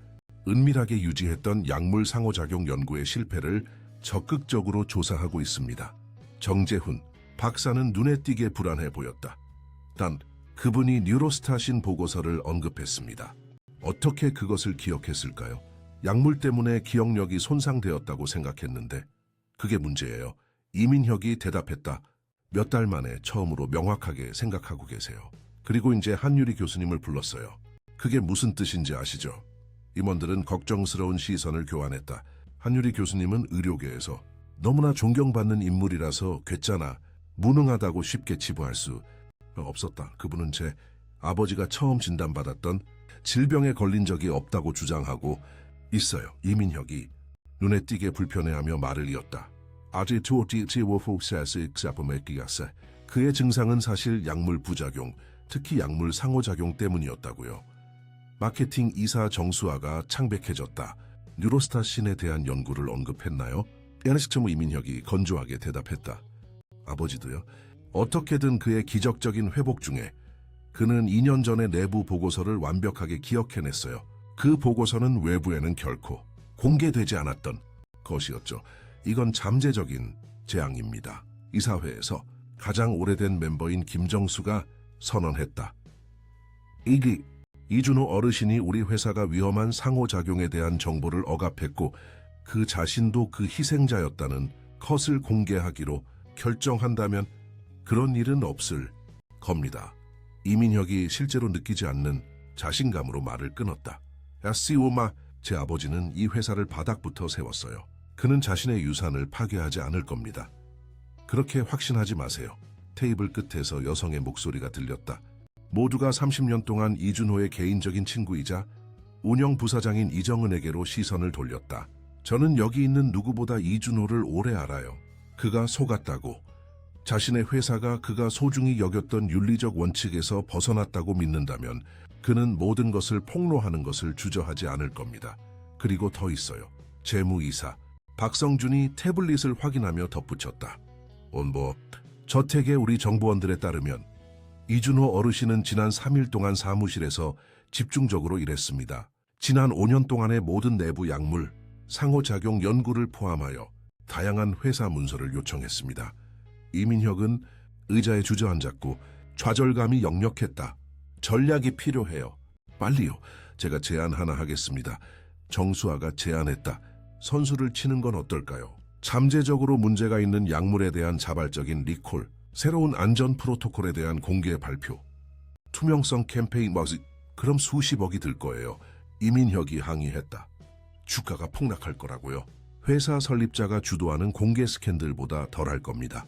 은밀하게 유지했던 약물 상호작용 연구의 실패를 적극적으로 조사하고 있습니다. 정재훈 박사는 눈에 띄게 불안해 보였다. 단 그분이 뉴로스타신 보고서를 언급했습니다. 어떻게 그것을 기억했을까요? 약물 때문에 기억력이 손상되었다고 생각했는데 그게 문제예요. 이민혁이 대답했다. 몇 달 만에 처음으로 명확하게 생각하고 계세요. 그리고 이제 한유리 교수님을 불렀어요. 그게 무슨 뜻인지 아시죠? 임원들은 걱정스러운 시선을 교환했다. 한유리 교수님은 의료계에서 너무나 존경받는 인물이라서 괴짜나 무능하다고 쉽게 치부할 수 없었다. 그분은 제 아버지가 처음 진단받았던 질병에 걸린 적이 없다고 주장하고 있어요. 이민혁이 눈에 띄게 불편해하며 말을 이었다. 그의 증상은 사실 약물 부작용, 특히 약물 상호작용 때문이었다고요. 마케팅 이사 정수아가 창백해졌다. 뉴로스타신에 대한 연구를 언급했나요? 야네식처무 이민혁이 건조하게 대답했다. 아버지도요? 어떻게든 그의 기적적인 회복 중에 그는 2년 전의 내부 보고서를 완벽하게 기억해냈어요. 그 보고서는 외부에는 결코 공개되지 않았던 것이었죠. 이건 잠재적인 재앙입니다. 이사회에서 가장 오래된 멤버인 김정수가 선언했다. 이준호 어르신이 우리 회사가 위험한 상호작용에 대한 정보를 억압했고 그 자신도 그 희생자였다는 컷을 공개하기로 결정한다면 그런 일은 없을 겁니다. 이민혁이 실제로 느끼지 않는 자신감으로 말을 끊었다. 야시오마, 제 아버지는 이 회사를 바닥부터 세웠어요. 그는 자신의 유산을 파괴하지 않을 겁니다. 그렇게 확신하지 마세요. 테이블 끝에서 여성의 목소리가 들렸다. 모두가 30년 동안 이준호의 개인적인 친구이자 운영 부사장인 이정은에게로 시선을 돌렸다. 저는 여기 있는 누구보다 이준호를 오래 알아요. 그가 속았다고, 자신의 회사가 그가 소중히 여겼던 윤리적 원칙에서 벗어났다고 믿는다면 그는 모든 것을 폭로하는 것을 주저하지 않을 겁니다. 그리고 더 있어요. 재무이사 박성준이 태블릿을 확인하며 덧붙였다. 저택의 우리 정보원들에 따르면 이준호 어르신은 지난 3일 동안 사무실에서 집중적으로 일했습니다. 지난 5년 동안의 모든 내부 약물, 상호작용 연구를 포함하여 다양한 회사 문서를 요청했습니다. 이민혁은 의자에 주저앉았고 좌절감이 역력했다. 전략이 필요해요. 빨리요. 제가 제안 하나 하겠습니다. 정수아가 제안했다. 선수를 치는 건 어떨까요? 잠재적으로 문제가 있는 약물에 대한 자발적인 리콜, 새로운 안전 프로토콜에 대한 공개 발표, 투명성 캠페인, 그럼 수십억이 들 거예요. 이민혁이 항의했다. 주가가 폭락할 거라고요. 회사 설립자가 주도하는 공개 스캔들보다 덜할 겁니다.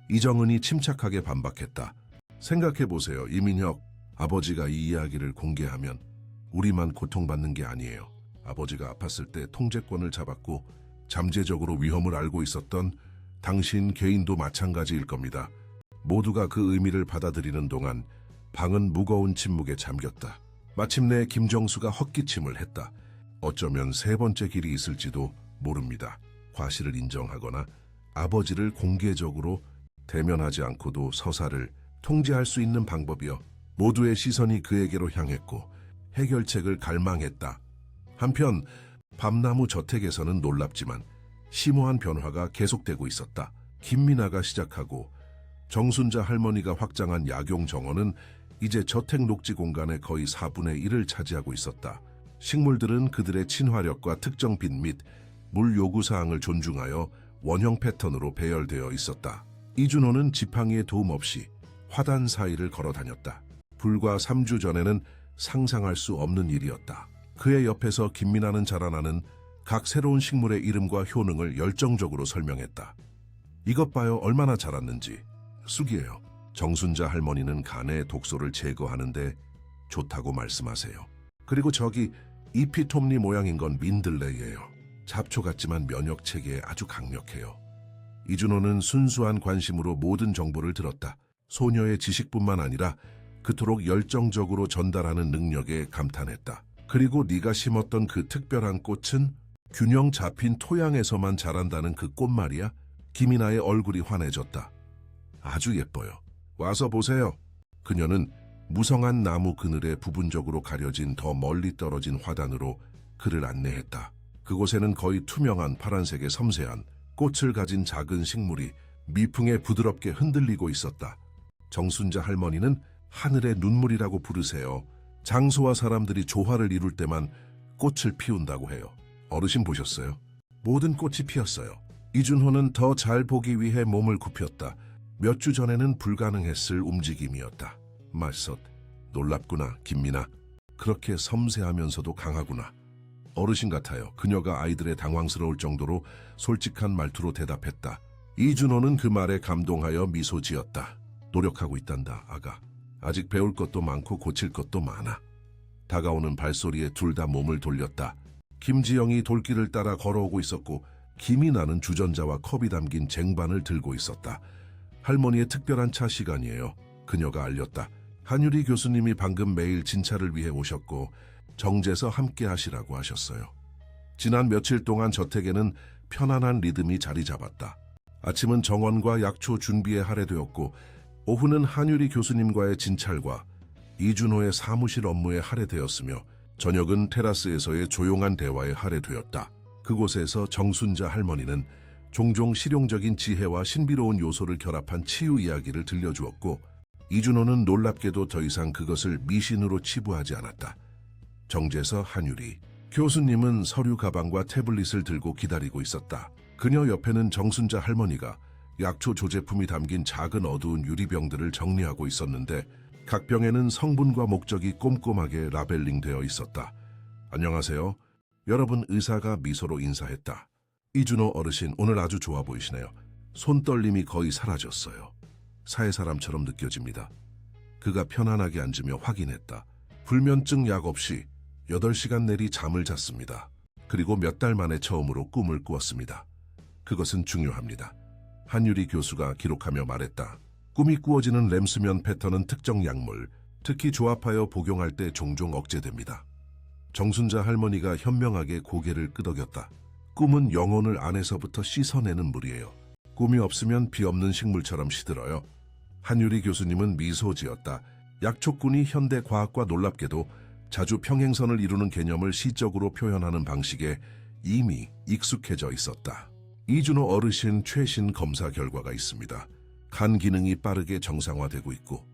이정은이 침착하게 반박했다. 생각해보세요. 이민혁, 아버지가 이 이야기를 공개하면 우리만 고통받는 게 아니에요. 아버지가 아팠을 때 통제권을 잡았고 잠재적으로 위험을 알고 있었던 당신 개인도 마찬가지일 겁니다. 모두가 그 의미를 받아들이는 동안 방은 무거운 침묵에 잠겼다. 마침내 김정수가 헛기침을 했다. 어쩌면 세 번째 길이 있을지도 모릅니다. 과실을 인정하거나 아버지를 공개적으로 대면하지 않고도 서사를 통제할 수 있는 방법이요. 모두의 시선이 그에게로 향했고 해결책을 갈망했다. 한편 밤나무 저택에서는 놀랍지만 심오한 변화가 계속되고 있었다. 김민아가 시작하고 정순자 할머니가 확장한 약용 정원은 이제 저택 녹지 공간의 거의 4분의 1을 차지하고 있었다. 식물들은 그들의 친화력과 특정 빛 및 물 요구사항을 존중하여 원형 패턴으로 배열되어 있었다. 이준호는 지팡이의 도움 없이 화단 사이를 걸어 다녔다. 불과 3주 전에는 상상할 수 없는 일이었다. 그의 옆에서 김민아는 자라나는 각 새로운 식물의 이름과 효능을 열정적으로 설명했다. 이것 봐요, 얼마나 자랐는지. 쑥이에요. 정순자 할머니는 간의 독소를 제거하는데 좋다고 말씀하세요. 그리고 저기 잎이 톱니 모양인 건 민들레이예요. 잡초 같지만 면역 체계에 아주 강력해요. 이준호는 순수한 관심으로 모든 정보를 들었다. 소녀의 지식뿐만 아니라 그토록 열정적으로 전달하는 능력에 감탄했다. 그리고 네가 심었던 그 특별한 꽃은 균형 잡힌 토양에서만 자란다는 그 꽃 말이야? 김이나의 얼굴이 환해졌다. 아주 예뻐요. 와서 보세요. 그녀는 무성한 나무 그늘에 부분적으로 가려진 더 멀리 떨어진 화단으로 그를 안내했다. 그곳에는 거의 투명한 파란색의 섬세한 꽃을 가진 작은 식물이 미풍에 부드럽게 흔들리고 있었다. 정순자 할머니는 하늘의 눈물이라고 부르세요. 장소와 사람들이 조화를 이룰 때만 꽃을 피운다고 해요. 어르신 보셨어요? 모든 꽃이 피었어요. 이준호는 더 잘 보기 위해 몸을 굽혔다. 몇 주 전에는 불가능했을 움직임이었다. 말썽, 놀랍구나, 김민아. 그렇게 섬세하면서도 강하구나. 어르신 같아요. 그녀가 아이들의 당황스러울 정도로 솔직한 말투로 대답했다. 이준호는 그 말에 감동하여 미소 지었다. 노력하고 있단다, 아가. 아직 배울 것도 많고 고칠 것도 많아. 다가오는 발소리에 둘 다 몸을 돌렸다. 김지영이 돌길을 따라 걸어오고 있었고 김이나는 주전자와 컵이 담긴 쟁반을 들고 있었다. 할머니의 특별한 차 시간이에요. 그녀가 알렸다. 한유리 교수님이 방금 매일 진찰을 위해 오셨고 정제서 함께 하시라고 하셨어요. 지난 며칠 동안 저택에는 편안한 리듬이 자리 잡았다. 아침은 정원과 약초 준비에 할애되었고 오후는 한유리 교수님과의 진찰과 이준호의 사무실 업무에 할애되었으며 저녁은 테라스에서의 조용한 대화에 할애되었다. 그곳에서 정순자 할머니는 종종 실용적인 지혜와 신비로운 요소를 결합한 치유 이야기를 들려주었고 이준호는 놀랍게도 더 이상 그것을 미신으로 치부하지 않았다. 정재서 한유리 교수님은 서류 가방과 태블릿을 들고 기다리고 있었다. 그녀 옆에는 정순자 할머니가 약초 조제품이 담긴 작은 어두운 유리병들을 정리하고 있었는데 각 병에는 성분과 목적이 꼼꼼하게 라벨링되어 있었다. 안녕하세요. 여러분, 의사가 미소로 인사했다. 이준호 어르신, 오늘 아주 좋아 보이시네요. 손떨림이 거의 사라졌어요. 사회 사람처럼 느껴집니다. 그가 편안하게 앉으며 확인했다. 불면증 약 없이 8시간 내리 잠을 잤습니다. 그리고 몇 달 만에 처음으로 꿈을 꾸었습니다. 그것은 중요합니다. 한유리 교수가 기록하며 말했다. 꿈이 꾸어지는 렘수면 패턴은 특정 약물, 특히 조합하여 복용할 때 종종 억제됩니다. 정순자 할머니가 현명하게 고개를 끄덕였다. 꿈은 영혼을 안에서부터 씻어내는 물이에요. 꿈이 없으면 비 없는 식물처럼 시들어요. 한유리 교수님은 미소 지었다. 약초꾼이 현대 과학과 놀랍게도 자주 평행선을 이루는 개념을 시적으로 표현하는 방식에 이미 익숙해져 있었다. 이준호 어르신 최신 검사 결과가 있습니다. 간 기능이 빠르게 정상화되고 있고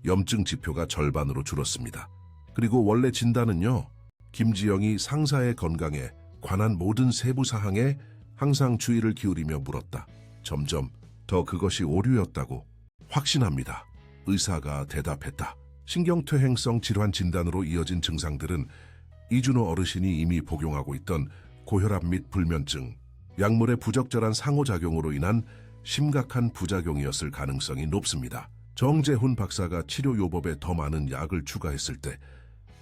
염증 지표가 절반으로 줄었습니다. 그리고 원래 진단은요, 김지영이 상사의 건강에 관한 모든 세부 사항에 항상 주의를 기울이며 물었다. 점점 더 그것이 오류였다고 확신합니다. 의사가 대답했다. 신경퇴행성 질환 진단으로 이어진 증상들은 이준호 어르신이 이미 복용하고 있던 고혈압 및 불면증, 약물의 부적절한 상호작용으로 인한 심각한 부작용이었을 가능성이 높습니다. 정재훈 박사가 치료 요법에 더 많은 약을 추가했을 때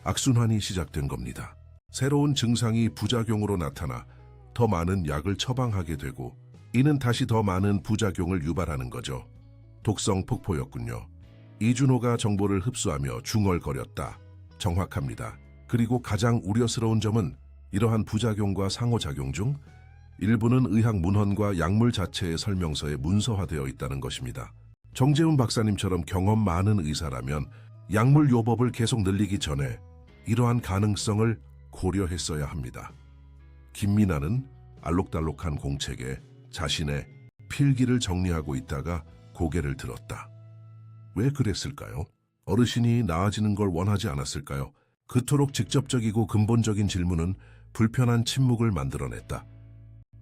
악순환이 시작된 겁니다. 새로운 증상이 부작용으로 나타나 더 많은 약을 처방하게 되고 이는 다시 더 많은 부작용을 유발하는 거죠. 독성 폭포였군요. 이준호가 정보를 흡수하며 중얼거렸다. 정확합니다. 그리고 가장 우려스러운 점은 이러한 부작용과 상호작용 중 일부는 의학 문헌과 약물 자체의 설명서에 문서화되어 있다는 것입니다. 정재훈 박사님처럼 경험 많은 의사라면 약물 요법을 계속 늘리기 전에 이러한 가능성을 고려했어야 합니다. 김미나는 알록달록한 공책에 자신의 필기를 정리하고 있다가 고개를 들었다. 왜 그랬을까요? 어르신이 나아지는 걸 원하지 않았을까요? 그토록 직접적이고 근본적인 질문은 불편한 침묵을 만들어냈다.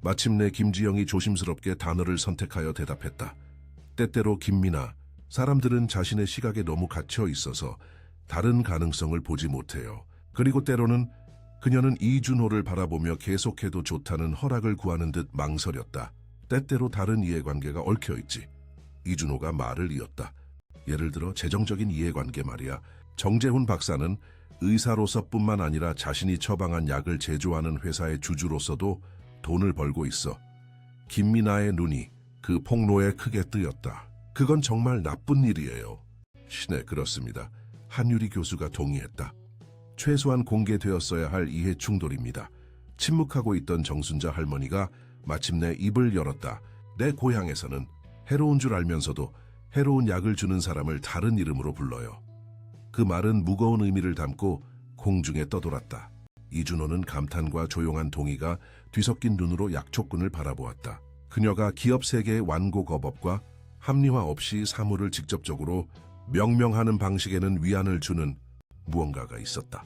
마침내 김지영이 조심스럽게 단어를 선택하여 대답했다. 때때로 김미나, 사람들은 자신의 시각에 너무 갇혀 있어서 다른 가능성을 보지 못해요. 그리고 때로는 그녀는 이준호를 바라보며 계속해도 좋다는 허락을 구하는 듯 망설였다. 때때로 다른 이해관계가 얽혀있지. 이준호가 말을 이었다. 예를 들어 재정적인 이해관계 말이야. 정재훈 박사는 의사로서뿐만 아니라 자신이 처방한 약을 제조하는 회사의 주주로서도 돈을 벌고 있어. 김미나의 눈이 그 폭로에 크게 뜨였다. 그건 정말 나쁜 일이에요. 네, 그렇습니다. 한유리 교수가 동의했다. 최소한 공개되었어야 할 이해 충돌입니다. 침묵하고 있던 정순자 할머니가 마침내 입을 열었다. 내 고향에서는 해로운 줄 알면서도 해로운 약을 주는 사람을 다른 이름으로 불러요. 그 말은 무거운 의미를 담고 공중에 떠돌았다. 이준호는 감탄과 조용한 동의가 뒤섞인 눈으로 약초꾼을 바라보았다. 그녀가 기업 세계의 완고거법과 합리화 없이 사물을 직접적으로 명명하는 방식에는 위안을 주는 무언가가 있었다.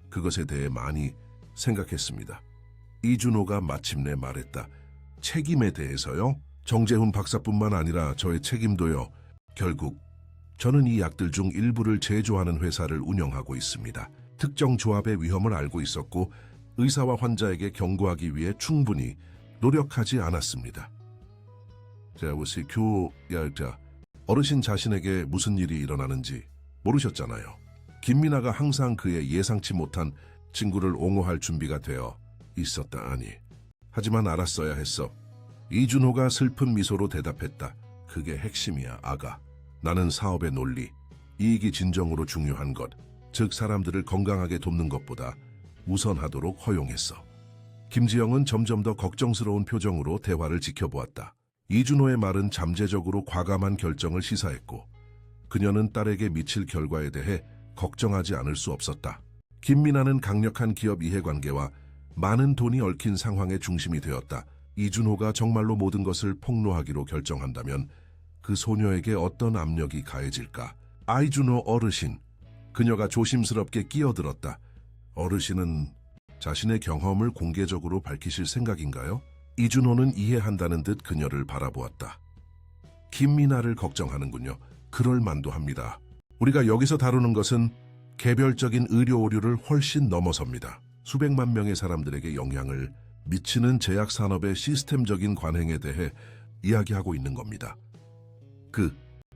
그것에 대해 많이 생각했습니다. 이준호가 마침내 말했다. 책임에 대해서요? 정재훈 박사뿐만 아니라 저의 책임도요. 결국 저는 이 약들 중 일부를 제조하는 회사를 운영하고 있습니다. 특정 조합의 위험을 알고 있었고 의사와 환자에게 경고하기 위해 충분히 노력하지 않았습니다. 자, 우리 교야자 어르신 자신에게 무슨 일이 일어나는지 모르셨잖아요. 김미나가 항상 그의 예상치 못한 친구를 옹호할 준비가 되어 있었다. 아니, 하지만 알았어야 했어. 이준호가 슬픈 미소로 대답했다. 그게 핵심이야, 아가. 나는 사업의 논리, 이익이 진정으로 중요한 것, 즉 사람들을 건강하게 돕는 것보다 우선하도록 허용했어. 김지영은 점점 더 걱정스러운 표정으로 대화를 지켜보았다. 이준호의 말은 잠재적으로 과감한 결정을 시사했고 그녀는 딸에게 미칠 결과에 대해 걱정하지 않을 수 없었다. 김미나는 강력한 기업 이해관계와 많은 돈이 얽힌 상황의 중심이 되었다. 이준호가 정말로 모든 것을 폭로하기로 결정한다면 그 소녀에게 어떤 압력이 가해질까? 이준호 어르신, 그녀가 조심스럽게 끼어들었다. 어르신은 자신의 경험을 공개적으로 밝히실 생각인가요? 이준호는 이해한다는 듯 그녀를 바라보았다. 김미나를 걱정하는군요. 그럴 만도 합니다. 우리가 여기서 다루는 것은 개별적인 의료 오류를 훨씬 넘어섭니다. 수백만 명의 사람들에게 영향을 미치는 제약산업의 시스템적인 관행에 대해 이야기하고 있는 겁니다. 그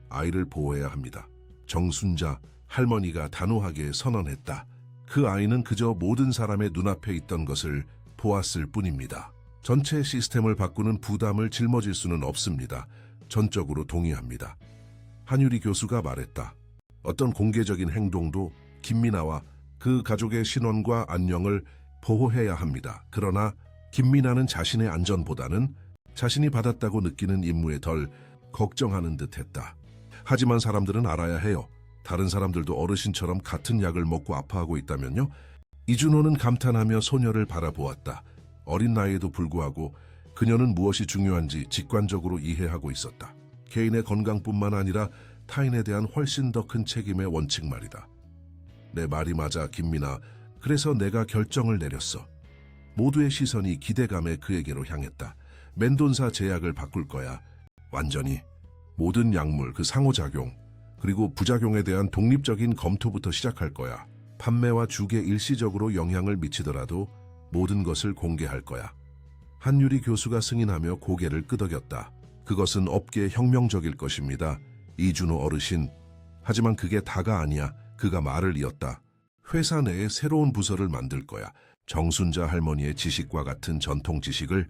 아이를 보호해야 합니다. 정순자 할머니가 단호하게 선언했다. 그 아이는 그저 모든 사람의 눈앞에 있던 것을 보았을 뿐입니다. 전체 시스템을 바꾸는 부담을 짊어질 수는 없습니다. 전적으로 동의합니다. 한유리 교수가 말했다. 어떤 공개적인 행동도 김미나와 그 가족의 신원과 안녕을 보호해야 합니다. 그러나 김미나는 자신의 안전보다는 자신이 받았다고 느끼는 임무에 덜 걱정하는 듯했다. 하지만 사람들은 알아야 해요. 다른 사람들도 어르신처럼 같은 약을 먹고 아파하고 있다면요. 이준호는 감탄하며 소녀를 바라보았다. 어린 나이에도 불구하고 그녀는 무엇이 중요한지 직관적으로 이해하고 있었다. 개인의 건강뿐만 아니라 타인에 대한 훨씬 더 큰 책임의 원칙 말이다. 내 말이 맞아, 김미나. 그래서 내가 결정을 내렸어. 모두의 시선이 기대감에 그에게로 향했다. 멘돈사 제약을 바꿀 거야. 완전히. 모든 약물, 그 상호작용, 그리고 부작용에 대한 독립적인 검토부터 시작할 거야. 판매와 주기에 일시적으로 영향을 미치더라도 모든 것을 공개할 거야. 한유리 교수가 승인하며 고개를 끄덕였다. 그것은 업계에 혁명적일 것입니다. 이준호 어르신. 하지만 그게 다가 아니야. 그가 말을 이었다. 회사 내에 새로운 부서를 만들 거야. 정순자 할머니의 지식과 같은 전통 지식을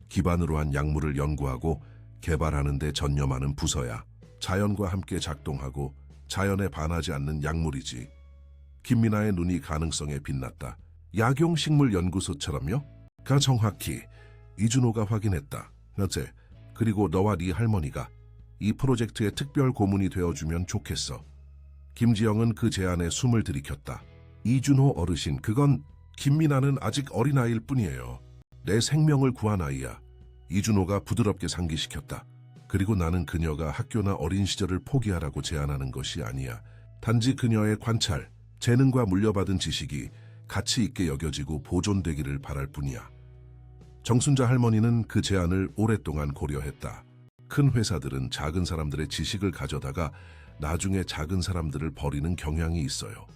기반으로 한 약물을 연구하고 개발하는 데 전념하는 부서야. 자연과 함께 작동하고 자연에 반하지 않는 약물이지. 김미나의 눈이 가능성에 빛났다. 약용식물연구소처럼요? 가 정확히 이준호가 확인했다. 어째, 그리고 너와 네 할머니가 이 프로젝트의 특별 고문이 되어주면 좋겠어. 김지영은 그 제안에 숨을 들이켰다. 이준호 어르신, 그건 김미나는 아직 어린아이일 뿐이에요. 내 생명을 구한 아이야. 이준호가 부드럽게 상기시켰다. 그리고 나는 그녀가 학교나 어린 시절을 포기하라고 제안하는 것이 아니야. 단지 그녀의 관찰, 재능과 물려받은 지식이 가치 있게 여겨지고 보존되기를 바랄 뿐이야. 정순자 할머니는 그 제안을 오랫동안 고려했다. 큰 회사들은 작은 사람들의 지식을 가져다가 나중에 작은 사람들을 버리는 경향이 있어요.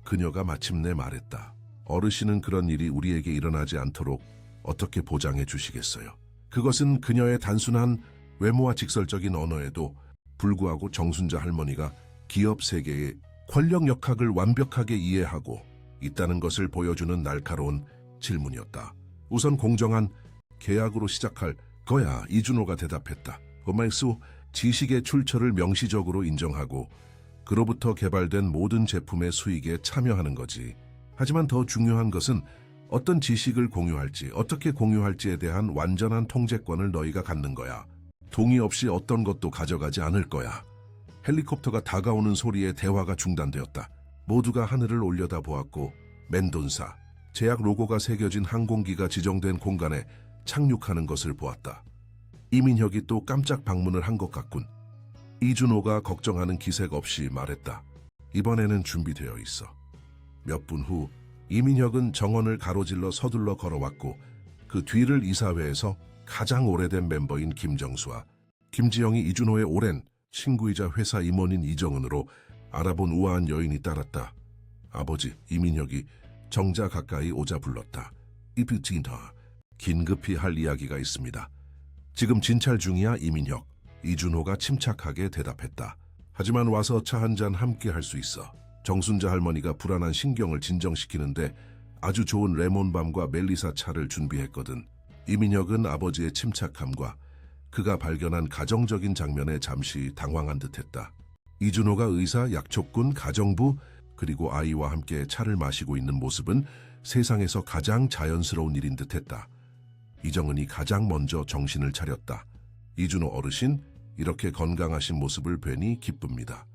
그녀가 마침내 말했다. 어르신은 그런 일이 우리에게 일어나지 않도록 어떻게 보장해 주시겠어요? 그것은 그녀의 단순한 외모와 직설적인 언어에도 불구하고 정순자 할머니가 기업 세계의 권력 역학을 완벽하게 이해하고 있다는 것을 보여주는 날카로운 질문이었다. 우선 공정한 계약으로 시작할 거야. 이준호가 대답했다. 고말수 지식의 출처를 명시적으로 인정하고 그로부터 개발된 모든 제품의 수익에 참여하는 거지. 하지만 더 중요한 것은 어떤 지식을 공유할지, 어떻게 공유할지에 대한 완전한 통제권을 너희가 갖는 거야. 동의 없이 어떤 것도 가져가지 않을 거야. 헬리콥터가 다가오는 소리에 대화가 중단되었다. 모두가 하늘을 올려다보았고 멘돈사, 제약 로고가 새겨진 항공기가 지정된 공간에 착륙하는 것을 보았다. 이민혁이 또 깜짝 방문을 한 것 같군. 이준호가 걱정하는 기색 없이 말했다. 이번에는 준비되어 있어. 몇 분 후 이민혁은 정원을 가로질러 서둘러 걸어왔고 그 뒤를 이사회에서 가장 오래된 멤버인 김정수와 김지영이 이준호의 오랜 친구이자 회사 임원인 이정은으로 알아본 우아한 여인이 따랐다. 아버지, 이민혁이 정자 가까이 오자 불렀다. 이프진터, 긴급히 할 이야기가 있습니다. 지금 진찰 중이야, 이민혁. 이준호가 침착하게 대답했다. 하지만 와서 차 한잔 함께 할 수 있어. 정순자 할머니가 불안한 신경을 진정시키는데 아주 좋은 레몬밤과 멜리사 차를 준비했거든. 이민혁은 아버지의 침착함과 그가 발견한 가정적인 장면에 잠시 당황한 듯했다. 이준호가 의사, 약초꾼, 가정부, 그리고 아이와 함께 차를 마시고 있는 모습은 세상에서 가장 자연스러운 일인 듯했다. 이정은이 가장 먼저 정신을 차렸다. 이준호 어르신, 이렇게 건강하신 모습을 뵈니 기쁩니다.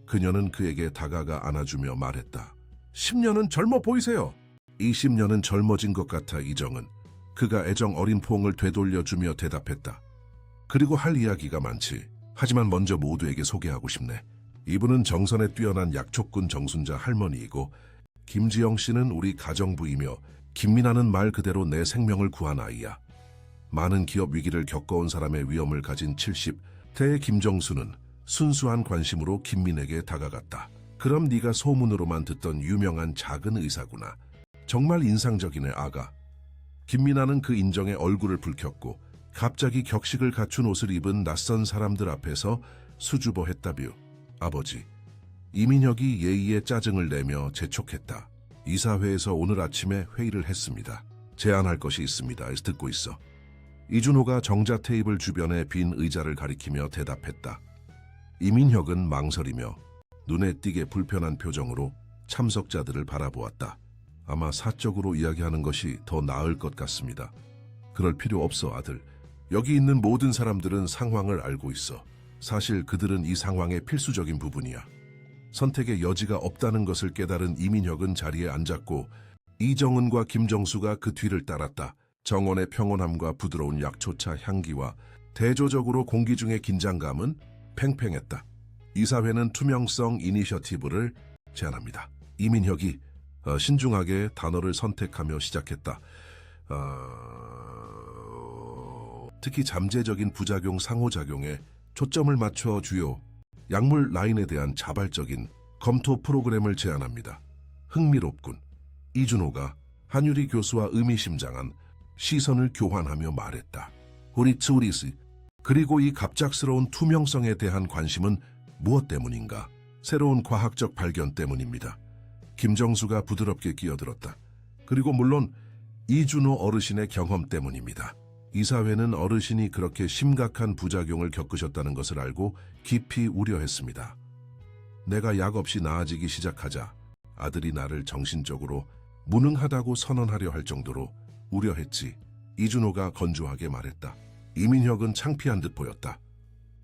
그녀는 그에게 다가가 안아주며 말했다. 10년은 젊어 보이세요. 20년은 젊어진 것 같아, 이정은. 그가 애정 어린 포옹을 되돌려주며 대답했다. 그리고 할 이야기가 많지. 하지만 먼저 모두에게 소개하고 싶네. 이분은 정선에 뛰어난 약초꾼 정순자 할머니이고 김지영 씨는 우리 가정부이며 김미나는 말 그대로 내 생명을 구한 아이야. 많은 기업 위기를 겪어온 사람의 위엄을 가진 70, 대 김정수는 순수한 관심으로 김민에게 다가갔다. 그럼 네가 소문으로만 듣던 유명한 작은 의사구나. 정말 인상적이네, 아가. 김민아는 그 인정에 얼굴을 붉혔고 갑자기 격식을 갖춘 옷을 입은 낯선 사람들 앞에서 수줍어했다뷰. 아버지. 이민혁이 예의에 짜증을 내며 재촉했다. 이사회에서 오늘 아침에 회의를 했습니다. 제안할 것이 있습니다. 듣고 있어. 이준호가 정자 테이블 주변의 빈 의자를 가리키며 대답했다. 이민혁은 망설이며 눈에 띄게 불편한 표정으로 참석자들을 바라보았다. 아마 사적으로 이야기하는 것이 더 나을 것 같습니다. 그럴 필요 없어, 아들. 여기 있는 모든 사람들은 상황을 알고 있어. 사실 그들은 이 상황의 필수적인 부분이야. 선택의 여지가 없다는 것을 깨달은 이민혁은 자리에 앉았고 이정은과 김정수가 그 뒤를 따랐다. 정원의 평온함과 부드러운 약초차 향기와 대조적으로 공기 중의 긴장감은 팽팽했다. 이사회는 투명성 이니셔티브를 제안합니다. 이민혁이 신중하게 단어를 선택하며 시작했다. 특히 잠재적인 부작용 상호작용에 초점을 맞춰 주요 약물 라인에 대한 자발적인 검토 프로그램을 제안합니다. 흥미롭군. 이준호가 한유리 교수와 의미심장한 시선을 교환하며 말했다. 우리스. 그리고 이 갑작스러운 투명성에 대한 관심은 무엇 때문인가? 새로운 과학적 발견 때문입니다. 김정수가 부드럽게 끼어들었다. 그리고 물론 이준호 어르신의 경험 때문입니다. 이사회는 어르신이 그렇게 심각한 부작용을 겪으셨다는 것을 알고 깊이 우려했습니다. 내가 약 없이 나아지기 시작하자 아들이 나를 정신적으로 무능하다고 선언하려 할 정도로 우려했지. 이준호가 건조하게 말했다. 이민혁은 창피한 듯 보였다.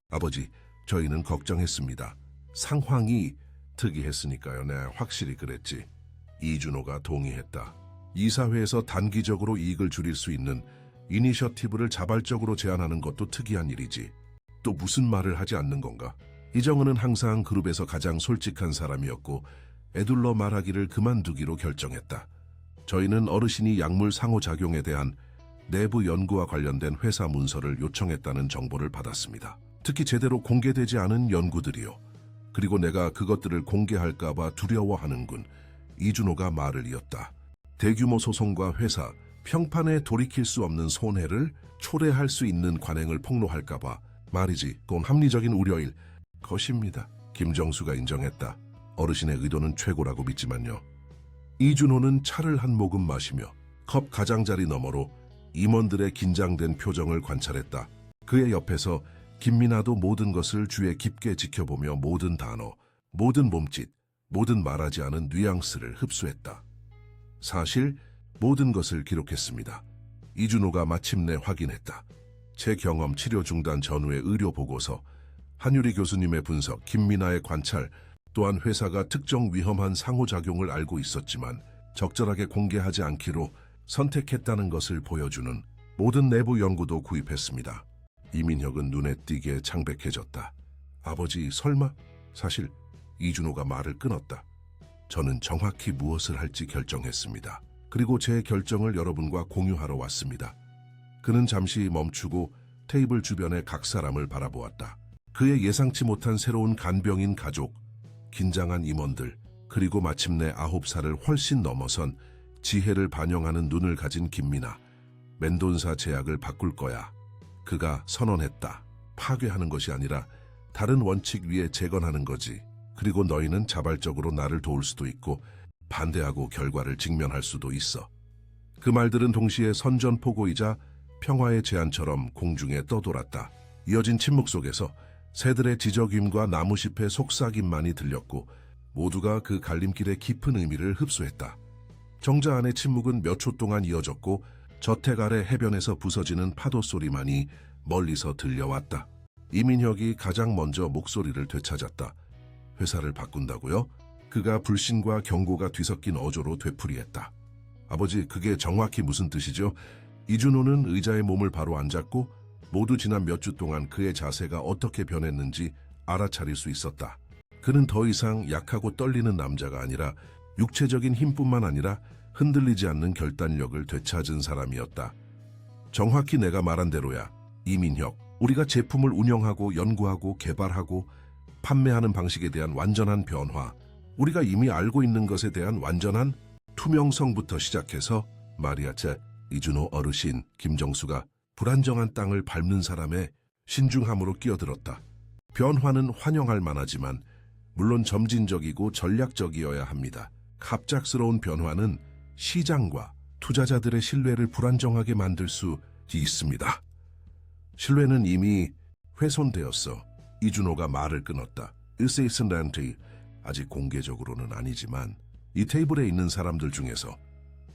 아버지, 저희는 걱정했습니다. 상황이 특이했으니까요. 네, 확실히 그랬지. 이준호가 동의했다. 이사회에서 단기적으로 이익을 줄일 수 있는 이니셔티브를 자발적으로 제안하는 것도 특이한 일이지. 또 무슨 말을 하지 않는 건가? 이정은은 항상 그룹에서 가장 솔직한 사람이었고 애둘러 말하기를 그만두기로 결정했다. 저희는 어르신이 약물 상호작용에 대한 내부 연구와 관련된 회사 문서를 요청했다는 정보를 받았습니다. 특히 제대로 공개되지 않은 연구들이요. 그리고 내가 그것들을 공개할까봐 두려워하는군. 이준호가 말을 이었다. 대규모 소송과 회사, 평판에 돌이킬 수 없는 손해를 초래할 수 있는 관행을 폭로할까봐 말이지. 그건 합리적인 우려일 것입니다. 김정수가 인정했다. 어르신의 의도는 최고라고 믿지만요. 이준호는 차를 한 모금 마시며 컵 가장자리 너머로 임원들의 긴장된 표정을 관찰했다. 그의 옆에서 김민아도 모든 것을 주의 깊게 지켜보며 모든 단어, 모든 몸짓, 모든 말하지 않은 뉘앙스를 흡수했다. 사실 모든 것을 기록했습니다. 이준호가 마침내 확인했다. 제 경험 치료 중단 전후의 의료 보고서, 한유리 교수님의 분석, 김민아의 관찰, 또한 회사가 특정 위험한 상호작용을 알고 있었지만 적절하게 공개하지 않기로 선택했다는 것을 보여주는 모든 내부 연구도 구입했습니다. 이민혁은 눈에 띄게 창백해졌다. 아버지, 설마? 사실 이준호가 말을 끊었다. 저는 정확히 무엇을 할지 결정했습니다. 그리고 제 결정을 여러분과 공유하러 왔습니다. 그는 잠시 멈추고 테이블 주변의 각 사람을 바라보았다. 그의 예상치 못한 새로운 간병인 가족, 긴장한 임원들, 그리고 마침내 9살을 훨씬 넘어선 지혜를 반영하는 눈을 가진 김민아. 멘돈사 제약을 바꿀 거야. 그가 선언했다. 파괴하는 것이 아니라 다른 원칙 위에 재건하는 거지. 그리고 너희는 자발적으로 나를 도울 수도 있고 반대하고 결과를 직면할 수도 있어. 그 말들은 동시에 선전포고이자 평화의 제안처럼 공중에 떠돌았다. 이어진 침묵 속에서 새들의 지저귀임과 나무잎의 속삭임만이 들렸고 모두가 그 갈림길의 깊은 의미를 흡수했다. 정자 안의 침묵은 몇 초 동안 이어졌고 저택 아래 해변에서 부서지는 파도 소리만이 멀리서 들려왔다. 이민혁이 가장 먼저 목소리를 되찾았다. 회사를 바꾼다고요? 그가 불신과 경고가 뒤섞인 어조로 되풀이했다. 아버지, 그게 정확히 무슨 뜻이죠? 이준호는 의자에 몸을 바로 앉았고 모두 지난 몇 주 동안 그의 자세가 어떻게 변했는지 알아차릴 수 있었다. 그는 더 이상 약하고 떨리는 남자가 아니라 육체적인 힘뿐만 아니라 흔들리지 않는 결단력을 되찾은 사람이었다. 정확히 내가 말한 대로야, 이민혁. 우리가 제품을 운영하고 연구하고 개발하고 판매하는 방식에 대한 완전한 변화, 우리가 이미 알고 있는 것에 대한 완전한 투명성부터 시작해서 마리아체, 이준호 어르신, 김정수가 불안정한 땅을 밟는 사람의 신중함으로 끼어들었다. 변화는 환영할 만하지만 물론 점진적이고 전략적이어야 합니다. 갑작스러운 변화는 시장과 투자자들의 신뢰를 불안정하게 만들 수 있습니다. 신뢰는 이미 훼손되었어. 이준호가 말을 끊었다. 일세이슨한테 아직 공개적으로는 아니지만 이 테이블에 있는 사람들 중에서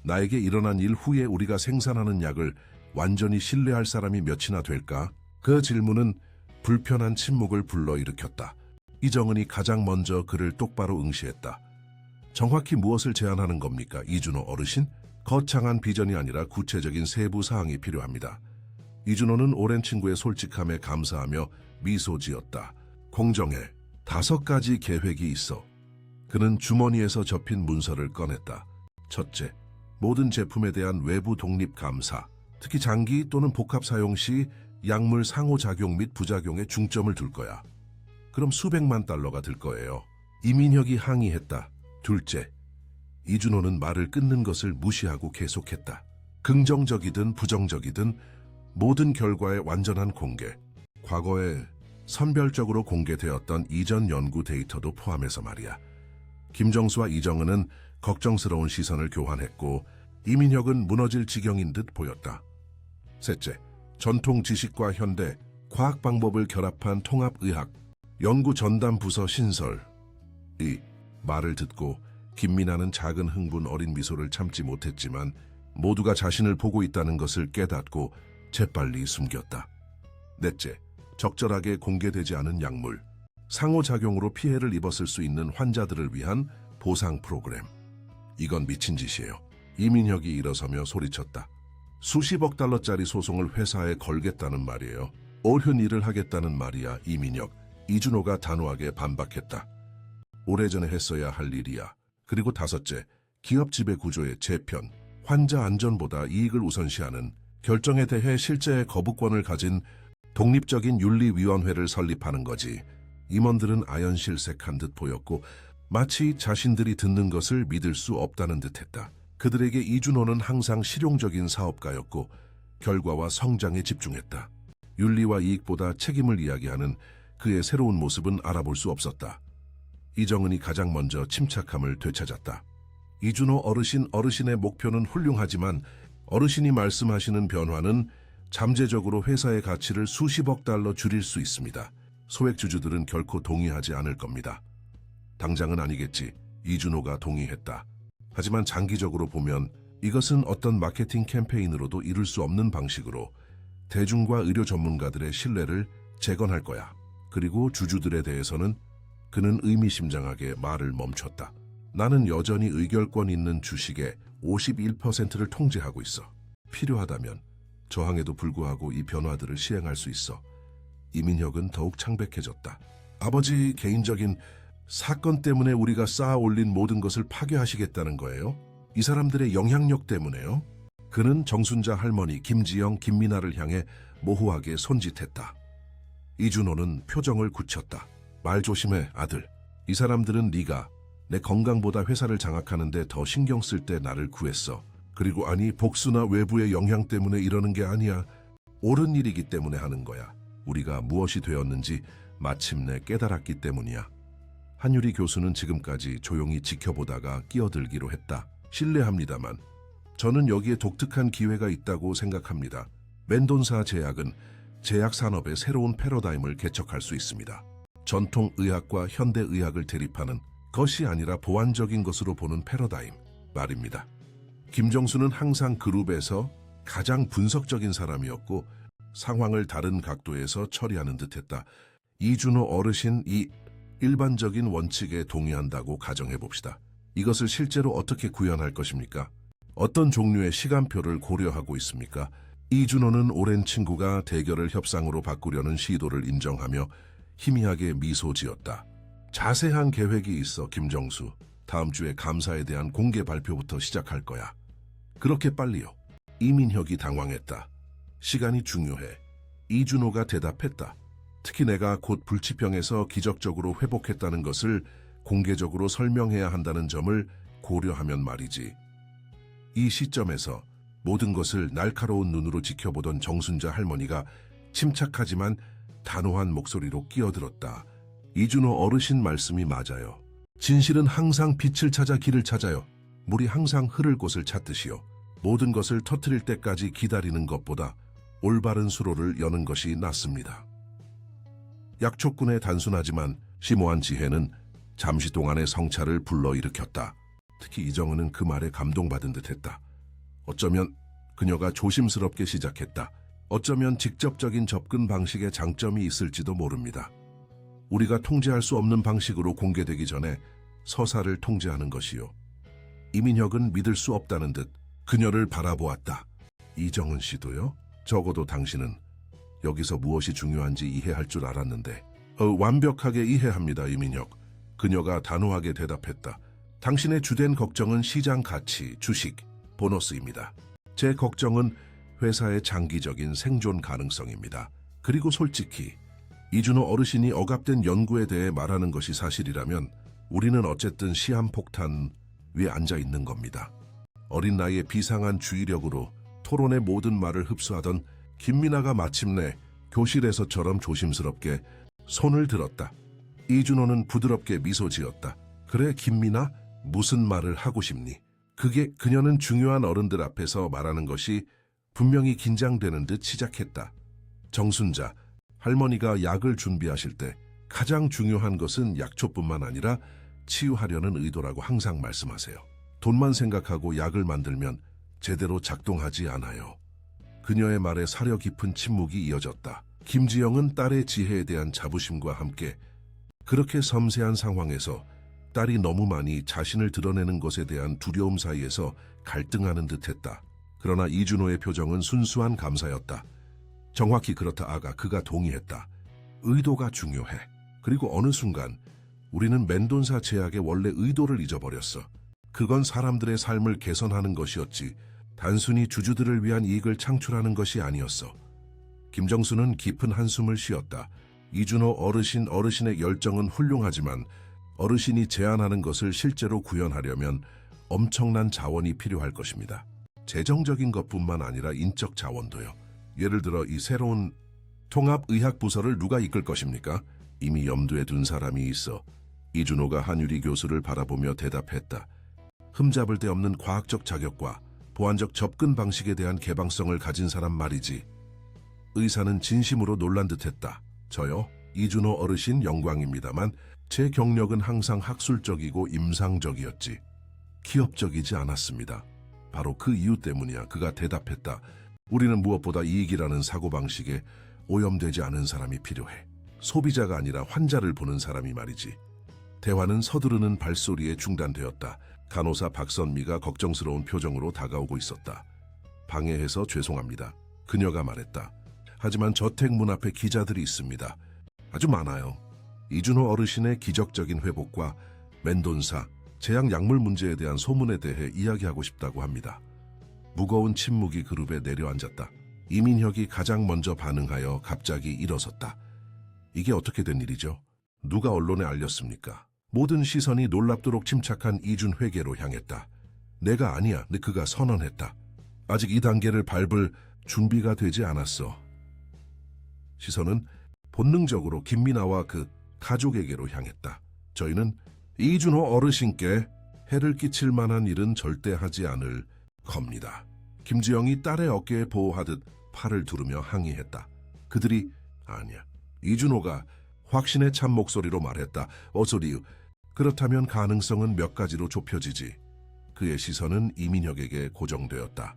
나에게 일어난 일 후에 우리가 생산하는 약을 완전히 신뢰할 사람이 몇이나 될까? 그 질문은 불편한 침묵을 불러일으켰다. 이정은이 가장 먼저 그를 똑바로 응시했다. 정확히 무엇을 제안하는 겁니까, 이준호 어르신? 거창한 비전이 아니라 구체적인 세부 사항이 필요합니다. 이준호는 오랜 친구의 솔직함에 감사하며 미소 지었다. 공정해. 5가지 계획이 있어. 그는 주머니에서 접힌 문서를 꺼냈다. 첫째, 모든 제품에 대한 외부 독립 감사, 특히 장기 또는 복합 사용 시 약물 상호작용 및 부작용에 중점을 둘 거야. 그럼 수백만 달러가 들 거예요. 이민혁이 항의했다. 둘째, 이준호는 말을 끊는 것을 무시하고 계속했다. 긍정적이든 부정적이든 모든 결과의 완전한 공개, 과거에 선별적으로 공개되었던 이전 연구 데이터도 포함해서 말이야. 김정수와 이정은은 걱정스러운 시선을 교환했고 이민혁은 무너질 지경인 듯 보였다. 셋째, 전통 지식과 현대 과학 방법을 결합한 통합의학 연구 전담 부서 신설. 이 말을 듣고 김민아는 작은 흥분 어린 미소를 참지 못했지만 모두가 자신을 보고 있다는 것을 깨닫고 재빨리 숨겼다. 넷째, 적절하게 공개되지 않은 약물, 상호작용으로 피해를 입었을 수 있는 환자들을 위한 보상 프로그램. 이건 미친 짓이에요. 이민혁이 일어서며 소리쳤다. 수십억 달러짜리 소송을 회사에 걸겠다는 말이에요. 옳은 일을 하겠다는 말이야, 이민혁. 이준호가 단호하게 반박했다. 오래전에 했어야 할 일이야. 그리고 다섯째, 기업 지배 구조의 재편, 환자 안전보다 이익을 우선시하는 결정에 대해 실제의 거부권을 가진 독립적인 윤리위원회를 설립하는 거지. 임원들은 아연실색한 듯 보였고 마치 자신들이 듣는 것을 믿을 수 없다는 듯했다. 그들에게 이준호는 항상 실용적인 사업가였고 결과와 성장에 집중했다. 윤리와 이익보다 책임을 이야기하는 그의 새로운 모습은 알아볼 수 없었다. 이정은이 가장 먼저 침착함을 되찾았다. 이준호 어르신의 목표는 훌륭하지만 어르신이 말씀하시는 변화는 잠재적으로 회사의 가치를 수십억 달러 줄일 수 있습니다. 소액주주들은 결코 동의하지 않을 겁니다. 당장은 아니겠지. 이준호가 동의했다. 하지만 장기적으로 보면 이것은 어떤 마케팅 캠페인으로도 이룰 수 없는 방식으로 대중과 의료 전문가들의 신뢰를 재건할 거야. 그리고 주주들에 대해서는 그는 의미심장하게 말을 멈췄다. 나는 여전히 의결권 있는 주식의 51%를 통제하고 있어. 필요하다면 저항에도 불구하고 이 변화들을 시행할 수 있어. 이민혁은 더욱 창백해졌다. 아버지 개인적인 사건 때문에 우리가 쌓아 올린 모든 것을 파괴하시겠다는 거예요? 이 사람들의 영향력 때문에요? 그는 정순자 할머니 김지영, 김민아를 향해 모호하게 손짓했다. 이준호는 표정을 굳혔다. 말 조심해, 아들. 이 사람들은 네가 내 건강보다 회사를 장악하는데 더 신경 쓸 때 나를 구했어. 그리고 아니 복수나 외부의 영향 때문에 이러는 게 아니야. 옳은 일이기 때문에 하는 거야. 우리가 무엇이 되었는지 마침내 깨달았기 때문이야. 한유리 교수는 지금까지 조용히 지켜보다가 끼어들기로 했다. 실례합니다만 저는 여기에 독특한 기회가 있다고 생각합니다. 멘돈사 제약은 제약 산업의 새로운 패러다임을 개척할 수 있습니다. 전통 의학과 현대 의학을 대립하는 것이 아니라 보완적인 것으로 보는 패러다임 말입니다. 김정수는 항상 그룹에서 가장 분석적인 사람이었고 상황을 다른 각도에서 처리하는 듯했다. 이준호 어르신 이 일반적인 원칙에 동의한다고 가정해봅시다. 이것을 실제로 어떻게 구현할 것입니까? 어떤 종류의 시간표를 고려하고 있습니까? 이준호는 오랜 친구가 대결을 협상으로 바꾸려는 시도를 인정하며 희미하게 미소 지었다. 자세한 계획이 있어, 김정수. 다음 주에 감사에 대한 공개 발표부터 시작할 거야. 그렇게 빨리요? 이민혁이 당황했다. 시간이 중요해. 이준호가 대답했다. 특히 내가 곧 불치병에서 기적적으로 회복했다는 것을 공개적으로 설명해야 한다는 점을 고려하면 말이지. 이 시점에서 모든 것을 날카로운 눈으로 지켜보던 정순자 할머니가 침착하지만 단호한 목소리로 끼어들었다. 이준호 어르신 말씀이 맞아요. 진실은 항상 빛을 찾아 길을 찾아요. 물이 항상 흐를 곳을 찾듯이요. 모든 것을 터뜨릴 때까지 기다리는 것보다 올바른 수로를 여는 것이 낫습니다. 약초꾼의 단순하지만 심오한 지혜는 잠시 동안의 성찰을 불러일으켰다. 특히 이정은은 그 말에 감동받은 듯했다. 어쩌면 그녀가 조심스럽게 시작했다. 어쩌면 직접적인 접근 방식에 장점이 있을지도 모릅니다. 우리가 통제할 수 없는 방식으로 공개되기 전에 서사를 통제하는 것이요. 이민혁은 믿을 수 없다는 듯 그녀를 바라보았다. 이정은 씨도요? 적어도 당신은 여기서 무엇이 중요한지 이해할 줄 알았는데. 완벽하게 이해합니다, 이민혁. 그녀가 단호하게 대답했다. 당신의 주된 걱정은 시장 가치, 주식, 보너스입니다. 제 걱정은 회사의 장기적인 생존 가능성입니다. 그리고 솔직히 이준호 어르신이 억압된 연구에 대해 말하는 것이 사실이라면 우리는 어쨌든 시한폭탄 위에 앉아 있는 겁니다. 어린 나이에 비상한 주의력으로 토론의 모든 말을 흡수하던 김미나가 마침내 교실에서처럼 조심스럽게 손을 들었다. 이준호는 부드럽게 미소 지었다. 그래, 김미나, 무슨 말을 하고 싶니? 그녀는 중요한 어른들 앞에서 말하는 것이 분명히 긴장되는 듯 시작했다. 정순자, 할머니가 약을 준비하실 때 가장 중요한 것은 약초뿐만 아니라 치유하려는 의도라고 항상 말씀하세요. 돈만 생각하고 약을 만들면 제대로 작동하지 않아요. 그녀의 말에 사려 깊은 침묵이 이어졌다. 김지영은 딸의 지혜에 대한 자부심과 함께 그렇게 섬세한 상황에서 딸이 너무 많이 자신을 드러내는 것에 대한 두려움 사이에서 갈등하는 듯했다. 그러나 이준호의 표정은 순수한 감사였다. 정확히 그렇다, 아가. 그가 동의했다. 의도가 중요해. 그리고 어느 순간 우리는 맨돈사 제약의 원래 의도를 잊어버렸어. 그건 사람들의 삶을 개선하는 것이었지 단순히 주주들을 위한 이익을 창출하는 것이 아니었어. 김정수는 깊은 한숨을 쉬었다. 이준호 어르신의 열정은 훌륭하지만 어르신이 제안하는 것을 실제로 구현하려면 엄청난 자원이 필요할 것입니다. 재정적인 것뿐만 아니라 인적 자원도요. 예를 들어 이 새로운 통합의학부서를 누가 이끌 것입니까? 이미 염두에 둔 사람이 있어. 이준호가 한유리 교수를 바라보며 대답했다. 흠잡을 데 없는 과학적 자격과 보완적 접근 방식에 대한 개방성을 가진 사람 말이지. 의사는 진심으로 놀란 듯했다. 저요? 이준호 어르신 영광입니다만 제 경력은 항상 학술적이고 임상적이었지 기업적이지 않았습니다. 바로 그 이유 때문이야. 그가 대답했다. 우리는 무엇보다 이익이라는 사고방식에 오염되지 않은 사람이 필요해. 소비자가 아니라 환자를 보는 사람이 말이지. 대화는 서두르는 발소리에 중단되었다. 간호사 박선미가 걱정스러운 표정으로 다가오고 있었다. 방해해서 죄송합니다. 그녀가 말했다. 하지만 저택 문 앞에 기자들이 있습니다. 아주 많아요. 이준호 어르신의 기적적인 회복과 맨돈사, 제약 약물 문제에 대한 소문에 대해 이야기하고 싶다고 합니다. 무거운 침묵이 그룹에 내려앉았다. 이민혁이 가장 먼저 반응하여 갑자기 일어섰다. 이게 어떻게 된 일이죠? 누가 언론에 알렸습니까? 모든 시선이 놀랍도록 침착한 이준 회계로 향했다. 내가 아니야. 근데 그가 선언했다. 아직 이 단계를 밟을 준비가 되지 않았어. 시선은 본능적으로 김미나와 그 가족에게로 향했다. 저희는 이준호 어르신께 해를 끼칠 만한 일은 절대 하지 않을 겁니다. 김지영이 딸의 어깨에 보호하듯 팔을 두르며 항의했다. 그들이 아니야. 이준호가 확신에 찬 목소리로 말했다. 어소리. 그렇다면 가능성은 몇 가지로 좁혀지지. 그의 시선은 이민혁에게 고정되었다.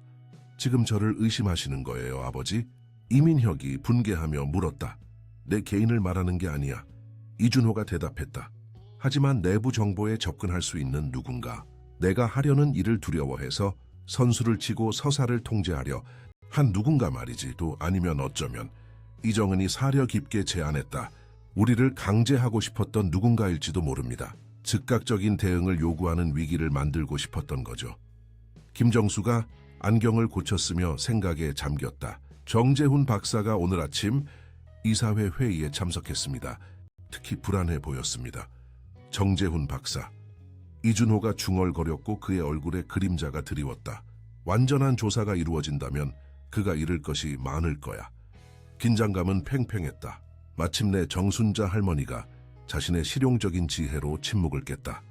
지금 저를 의심하시는 거예요, 아버지? 이민혁이 분개하며 물었다. 내 개인을 말하는 게 아니야. 이준호가 대답했다. 하지만 내부 정보에 접근할 수 있는 누군가. 내가 하려는 일을 두려워해서 선수를 치고 서사를 통제하려 한 누군가 말이지. 또 아니면 어쩌면 이정은이 사려 깊게 제안했다. 우리를 강제하고 싶었던 누군가일지도 모릅니다. 즉각적인 대응을 요구하는 위기를 만들고 싶었던 거죠. 김정수가 안경을 고쳤으며 생각에 잠겼다. 정재훈 박사가 오늘 아침 이사회 회의에 참석했습니다. 특히 불안해 보였습니다. 정재훈 박사. 이준호가 중얼거렸고 그의 얼굴에 그림자가 드리웠다. 완전한 조사가 이루어진다면 그가 잃을 것이 많을 거야. 긴장감은 팽팽했다. 마침내 정순자 할머니가 자신의 실용적인 지혜로 침묵을 깼다.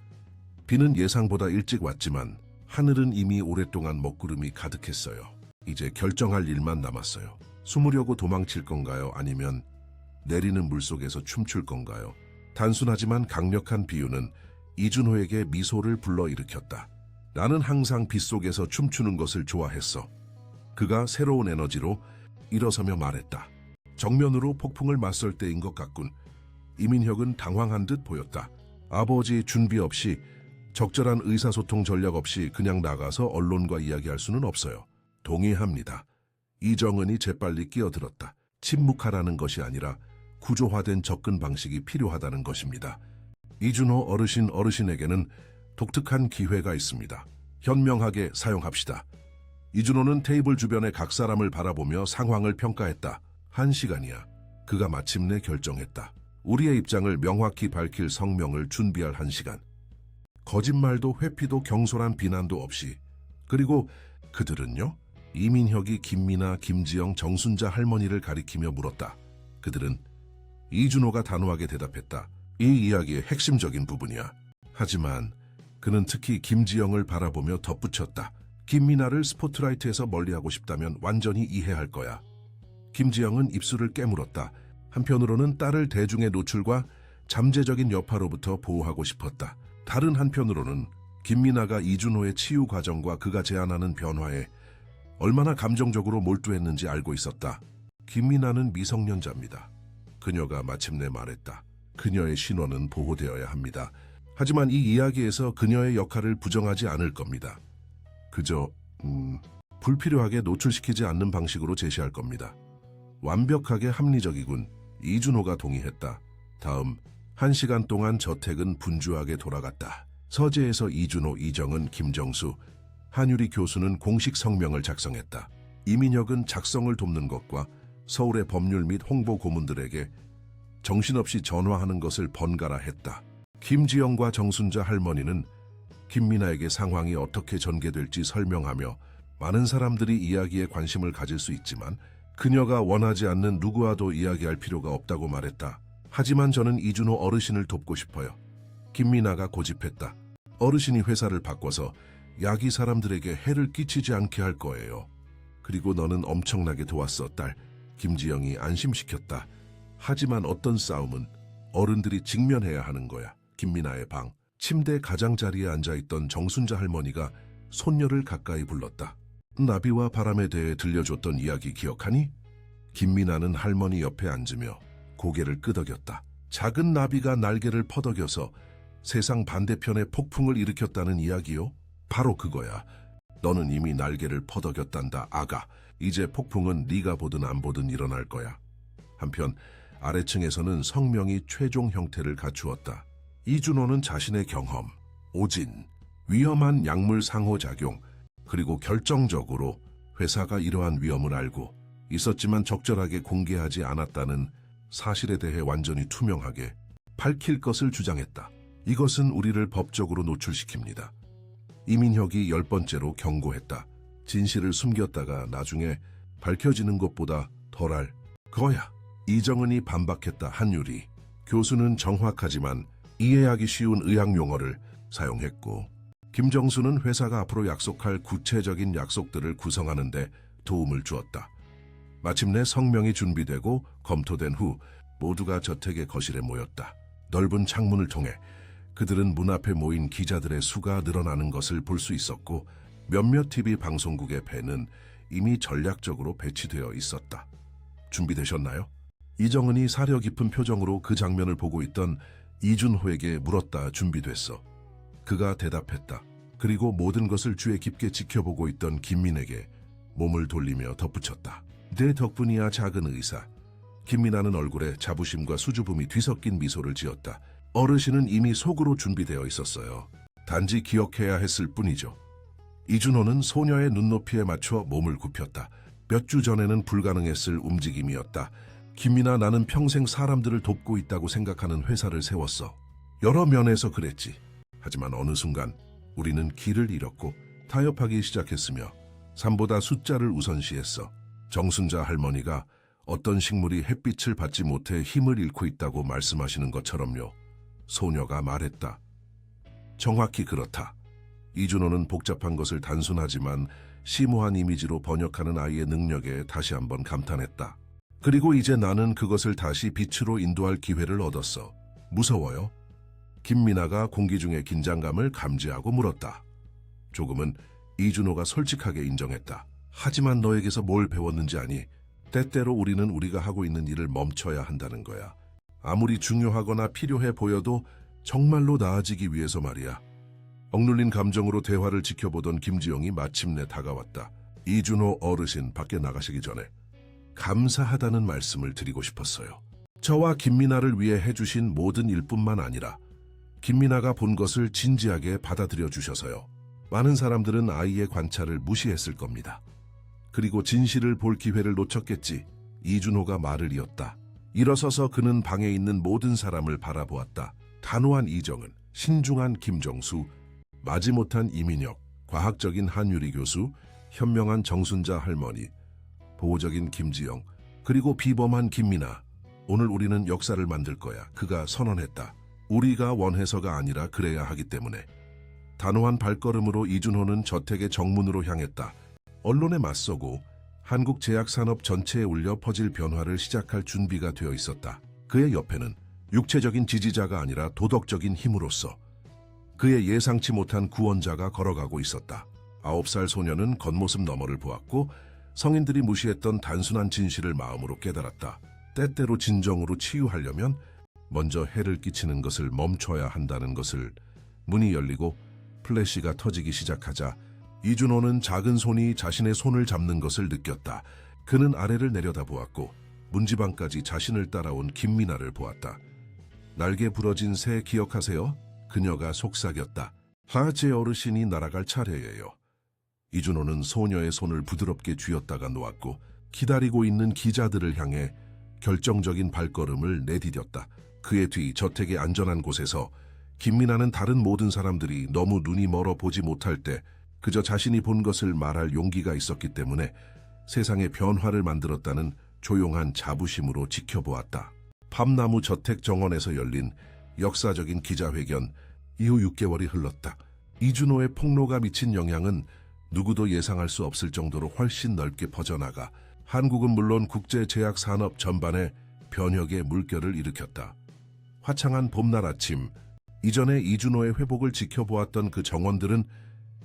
비는 예상보다 일찍 왔지만 하늘은 이미 오랫동안 먹구름이 가득했어요. 이제 결정할 일만 남았어요. 숨으려고 도망칠 건가요? 아니면 내리는 물속에서 춤출 건가요? 단순하지만 강력한 비유는 이준호에게 미소를 불러일으켰다. 나는 항상 빗속에서 춤추는 것을 좋아했어. 그가 새로운 에너지로 일어서며 말했다. 정면으로 폭풍을 맞설 때인 것 같군. 이민혁은 당황한 듯 보였다. 아버지 준비 없이, 적절한 의사소통 전략 없이 그냥 나가서 언론과 이야기할 수는 없어요. 동의합니다. 이정은이 재빨리 끼어들었다. 침묵하라는 것이 아니라 구조화된 접근 방식이 필요하다는 것입니다. 이준호 어르신에게는 독특한 기회가 있습니다. 현명하게 사용합시다. 이준호는 테이블 주변의 각 사람을 바라보며 상황을 평가했다. 1시간이야. 그가 마침내 결정했다. 우리의 입장을 명확히 밝힐 성명을 준비할 1시간. 거짓말도 회피도 경솔한 비난도 없이. 그리고 그들은요? 이민혁이 김미나, 김지영, 정순자 할머니를 가리키며 물었다. 그들은 이준호가 단호하게 대답했다. 이 이야기의 핵심적인 부분이야. 하지만 그는 특히 김지영을 바라보며 덧붙였다. 김미나를 스포트라이트에서 멀리하고 싶다면 완전히 이해할 거야. 김지영은 입술을 깨물었다. 한편으로는 딸을 대중의 노출과 잠재적인 여파로부터 보호하고 싶었다. 다른 한편으로는 김미나가 이준호의 치유 과정과 그가 제안하는 변화에 얼마나 감정적으로 몰두했는지 알고 있었다. 김미나는 미성년자입니다. 그녀가 마침내 말했다. 그녀의 신원은 보호되어야 합니다. 하지만 이 이야기에서 그녀의 역할을 부정하지 않을 겁니다. 그저 불필요하게 노출시키지 않는 방식으로 제시할 겁니다. 완벽하게 합리적이군. 이준호가 동의했다. 다음 1시간 동안 저택은 분주하게 돌아갔다. 서재에서 이준호, 이정은, 김정수, 한유리 교수는 공식 성명을 작성했다. 이민혁은 작성을 돕는 것과 서울의 법률 및 홍보 고문들에게 정신없이 전화하는 것을 번갈아 했다. 김지영과 정순자 할머니는 김미나에게 상황이 어떻게 전개될지 설명하며 많은 사람들이 이야기에 관심을 가질 수 있지만 그녀가 원하지 않는 누구와도 이야기할 필요가 없다고 말했다. 하지만 저는 이준호 어르신을 돕고 싶어요. 김미나가 고집했다. 어르신이 회사를 바꿔서 야기 사람들에게 해를 끼치지 않게 할 거예요. 그리고 너는 엄청나게 도왔어, 딸. 김지영이 안심시켰다. 하지만 어떤 싸움은 어른들이 직면해야 하는 거야. 김미나의 방. 침대 가장자리에 앉아있던 정순자 할머니가 손녀를 가까이 불렀다. 나비와 바람에 대해 들려줬던 이야기 기억하니? 김미나는 할머니 옆에 앉으며 고개를 끄덕였다. 작은 나비가 날개를 퍼덕여서 세상 반대편에 폭풍을 일으켰다는 이야기요? 바로 그거야. 너는 이미 날개를 퍼덕였단다, 아가. 이제 폭풍은 네가 보든 안 보든 일어날 거야. 한편 아래층에서는 성명이 최종 형태를 갖추었다. 이준호는 자신의 경험, 오진, 위험한 약물 상호작용, 그리고 결정적으로 회사가 이러한 위험을 알고 있었지만 적절하게 공개하지 않았다는 사실에 대해 완전히 투명하게 밝힐 것을 주장했다. 이것은 우리를 법적으로 노출시킵니다. 이민혁이 10번째로 경고했다. 진실을 숨겼다가 나중에 밝혀지는 것보다 덜할 거야. 이정은이 반박했다. 한유리 교수는 정확하지만 이해하기 쉬운 의학 용어를 사용했고, 김정수는 회사가 앞으로 약속할 구체적인 약속들을 구성하는 데 도움을 주었다. 마침내 성명이 준비되고 검토된 후 모두가 저택의 거실에 모였다. 넓은 창문을 통해 그들은 문 앞에 모인 기자들의 수가 늘어나는 것을 볼 수 있었고 몇몇 TV 방송국의 배는 이미 전략적으로 배치되어 있었다. 준비되셨나요? 이정은이 사려 깊은 표정으로 그 장면을 보고 있던 이준호에게 물었다. 준비됐어. 그가 대답했다. 그리고 모든 것을 주의 깊게 지켜보고 있던 김민에게 몸을 돌리며 덧붙였다. 내 덕분이야, 작은 의사. 김미나는 얼굴에 자부심과 수줍음이 뒤섞인 미소를 지었다. 어르신은 이미 속으로 준비되어 있었어요. 단지 기억해야 했을 뿐이죠. 이준호는 소녀의 눈높이에 맞춰 몸을 굽혔다. 몇 주 전에는 불가능했을 움직임이었다. 김미나, 나는 평생 사람들을 돕고 있다고 생각하는 회사를 세웠어. 여러 면에서 그랬지. 하지만 어느 순간 우리는 길을 잃었고 타협하기 시작했으며 삶보다 숫자를 우선시했어. 정순자 할머니가 어떤 식물이 햇빛을 받지 못해 힘을 잃고 있다고 말씀하시는 것처럼요. 소녀가 말했다. 정확히 그렇다. 이준호는 복잡한 것을 단순하지만 심오한 이미지로 번역하는 아이의 능력에 다시 한번 감탄했다. 그리고 이제 나는 그것을 다시 빛으로 인도할 기회를 얻었어. 무서워요? 김미나가 공기 중의 긴장감을 감지하고 물었다. 조금은 이준호가 솔직하게 인정했다. 하지만 너에게서 뭘 배웠는지 아니? 때때로 우리는 우리가 하고 있는 일을 멈춰야 한다는 거야. 아무리 중요하거나 필요해 보여도 정말로 나아지기 위해서 말이야. 억눌린 감정으로 대화를 지켜보던 김지영이 마침내 다가왔다. 이준호 어르신, 밖에 나가시기 전에 감사하다는 말씀을 드리고 싶었어요. 저와 김미나를 위해 해주신 모든 일뿐만 아니라 김미나가 본 것을 진지하게 받아들여 주셔서요. 많은 사람들은 아이의 관찰을 무시했을 겁니다. 그리고 진실을 볼 기회를 놓쳤겠지. 이준호가 말을 이었다. 일어서서 그는 방에 있는 모든 사람을 바라보았다. 단호한 이정은, 신중한 김정수, 마지못한 이민혁, 과학적인 한유리 교수, 현명한 정순자 할머니, 보호적인 김지영, 그리고 비범한 김미나. 오늘 우리는 역사를 만들 거야. 그가 선언했다. 우리가 원해서가 아니라 그래야 하기 때문에. 단호한 발걸음으로 이준호는 저택의 정문으로 향했다. 언론에 맞서고 한국 제약산업 전체에 울려 퍼질 변화를 시작할 준비가 되어 있었다. 그의 옆에는 육체적인 지지자가 아니라 도덕적인 힘으로서 그의 예상치 못한 구원자가 걸어가고 있었다. 9살 소녀는 겉모습 너머를 보았고 성인들이 무시했던 단순한 진실을 마음으로 깨달았다. 때때로 진정으로 치유하려면 먼저 해를 끼치는 것을 멈춰야 한다는 것을. 문이 열리고 플래시가 터지기 시작하자 이준호는 작은 손이 자신의 손을 잡는 것을 느꼈다. 그는 아래를 내려다보았고 문지방까지 자신을 따라온 김미나를 보았다. 날개 부러진 새 기억하세요? 그녀가 속삭였다. 하제 어르신이 날아갈 차례예요. 이준호는 소녀의 손을 부드럽게 쥐었다가 놓았고 기다리고 있는 기자들을 향해 결정적인 발걸음을 내디뎠다. 그의 뒤 저택의 안전한 곳에서 김미나는 다른 모든 사람들이 너무 눈이 멀어 보지 못할 때 그저 자신이 본 것을 말할 용기가 있었기 때문에 세상의 변화를 만들었다는 조용한 자부심으로 지켜보았다. 밤나무 저택 정원에서 열린 역사적인 기자회견. 이후 6개월이 흘렀다. 이준호의 폭로가 미친 영향은 누구도 예상할 수 없을 정도로 훨씬 넓게 퍼져나가 한국은 물론 국제 제약 산업 전반에 변혁의 물결을 일으켰다. 화창한 봄날 아침, 이전에 이준호의 회복을 지켜보았던 그 정원들은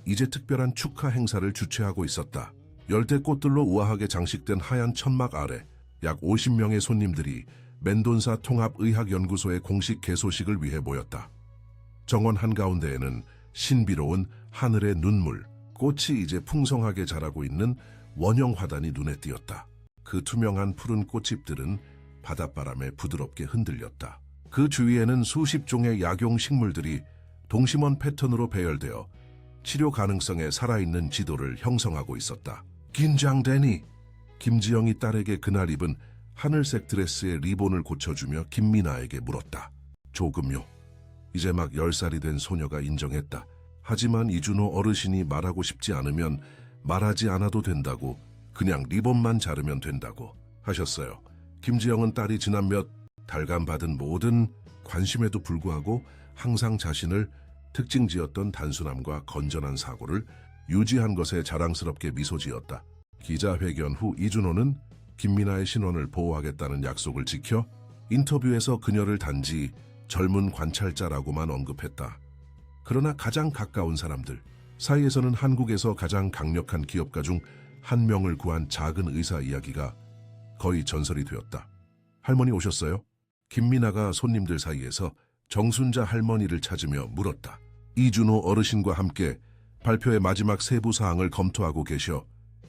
이제 특별한 축하 행사를 주최하고 있었다. 열대꽃들로 우아하게 장식된 하얀 천막 아래 약 50명의 손님들이 멘돈사 통합의학연구소의 공식 개소식을 위해 모였다. 정원 한가운데에는 신비로운 하늘의 눈물, 꽃이 이제 풍성하게 자라고 있는 원형 화단이 눈에 띄었다. 그 투명한 푸른 꽃잎들은 바닷바람에 부드럽게 흔들렸다. 그 주위에는 수십 종의 약용 식물들이 동심원 패턴으로 배열되어 치료 가능성에 살아있는 지도를 형성하고 있었다. 긴장되니? 김지영이 딸에게 그날 입은 하늘색 드레스의 리본을 고쳐주며 김미나에게 물었다. 조금요. 이제 막 10살이 된 소녀가 인정했다. 하지만 이준호 어르신이 말하고 싶지 않으면 말하지 않아도 된다고, 그냥 리본만 자르면 된다고 하셨어요. 김지영은 딸이 지난 몇 달간 받은 모든 관심에도 불구하고 항상 자신을 특징지었던 단순함과 건전한 사고를 유지한 것에 자랑스럽게 미소 지었다. 기자회견 후 이준호는 김미나의 신원을 보호하겠다는 약속을 지켜 인터뷰에서 그녀를 단지 젊은 관찰자라고만 언급했다. 그러나 가장 가까운 사람들 사이에서는 한국에서 가장 강력한 기업가 중 한 명을 구한 작은 의사 이야기가 거의 전설이 되었다. 할머니 오셨어요? 김미나가 손님들 사이에서 정순자 할머니를 찾으며 물었다. 이준호 어르신과 함께 발표의 마지막 세부 사항을 검토하고 계셔.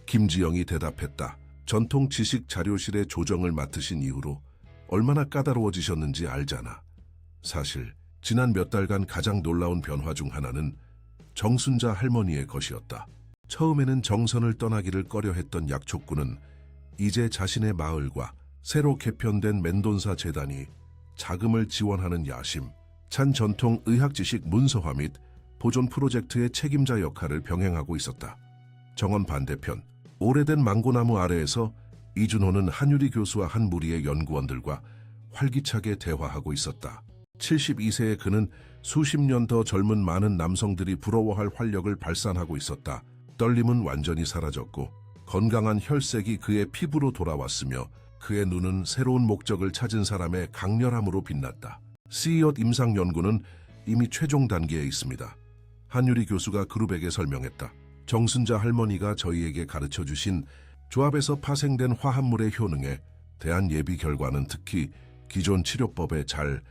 김지영이 대답했다. 전통 지식 자료실의 조정을 맡으신 이후로 얼마나 까다로워지셨는지 알잖아. 사실 지난 몇 달간 가장 놀라운 변화 중 하나는 정순자 할머니의 것이었다. 처음에는 정선을 떠나기를 꺼려했던 약초꾼은 이제 자신의 마을과 새로 개편된 멘돈사 재단이 자금을 지원하는 야심, 찬 전통 의학 지식 문서화 및 보존 프로젝트의 책임자 역할을 병행하고 있었다. 정원 반대편, 오래된 망고나무 아래에서 이준호는 한유리 교수와 한 무리의 연구원들과 활기차게 대화하고 있었다. 72세의 그는 수십 년 더 젊은 많은 남성들이 부러워할 활력을 발산하고 있었다. 떨림은 완전히 사라졌고 건강한 혈색이 그의 피부로 돌아왔으며 그의 눈은 새로운 목적을 찾은 사람의 강렬함으로 빛났다. 씨앗 임상 연구는 이미 최종 단계에 있습니다. 한유리 교수가 그룹에게 설명했다. 정순자 할머니가 저희에게 가르쳐주신 조합에서 파생된 화합물의 효능에 대한 예비 결과는 특히 기존 치료법에 잘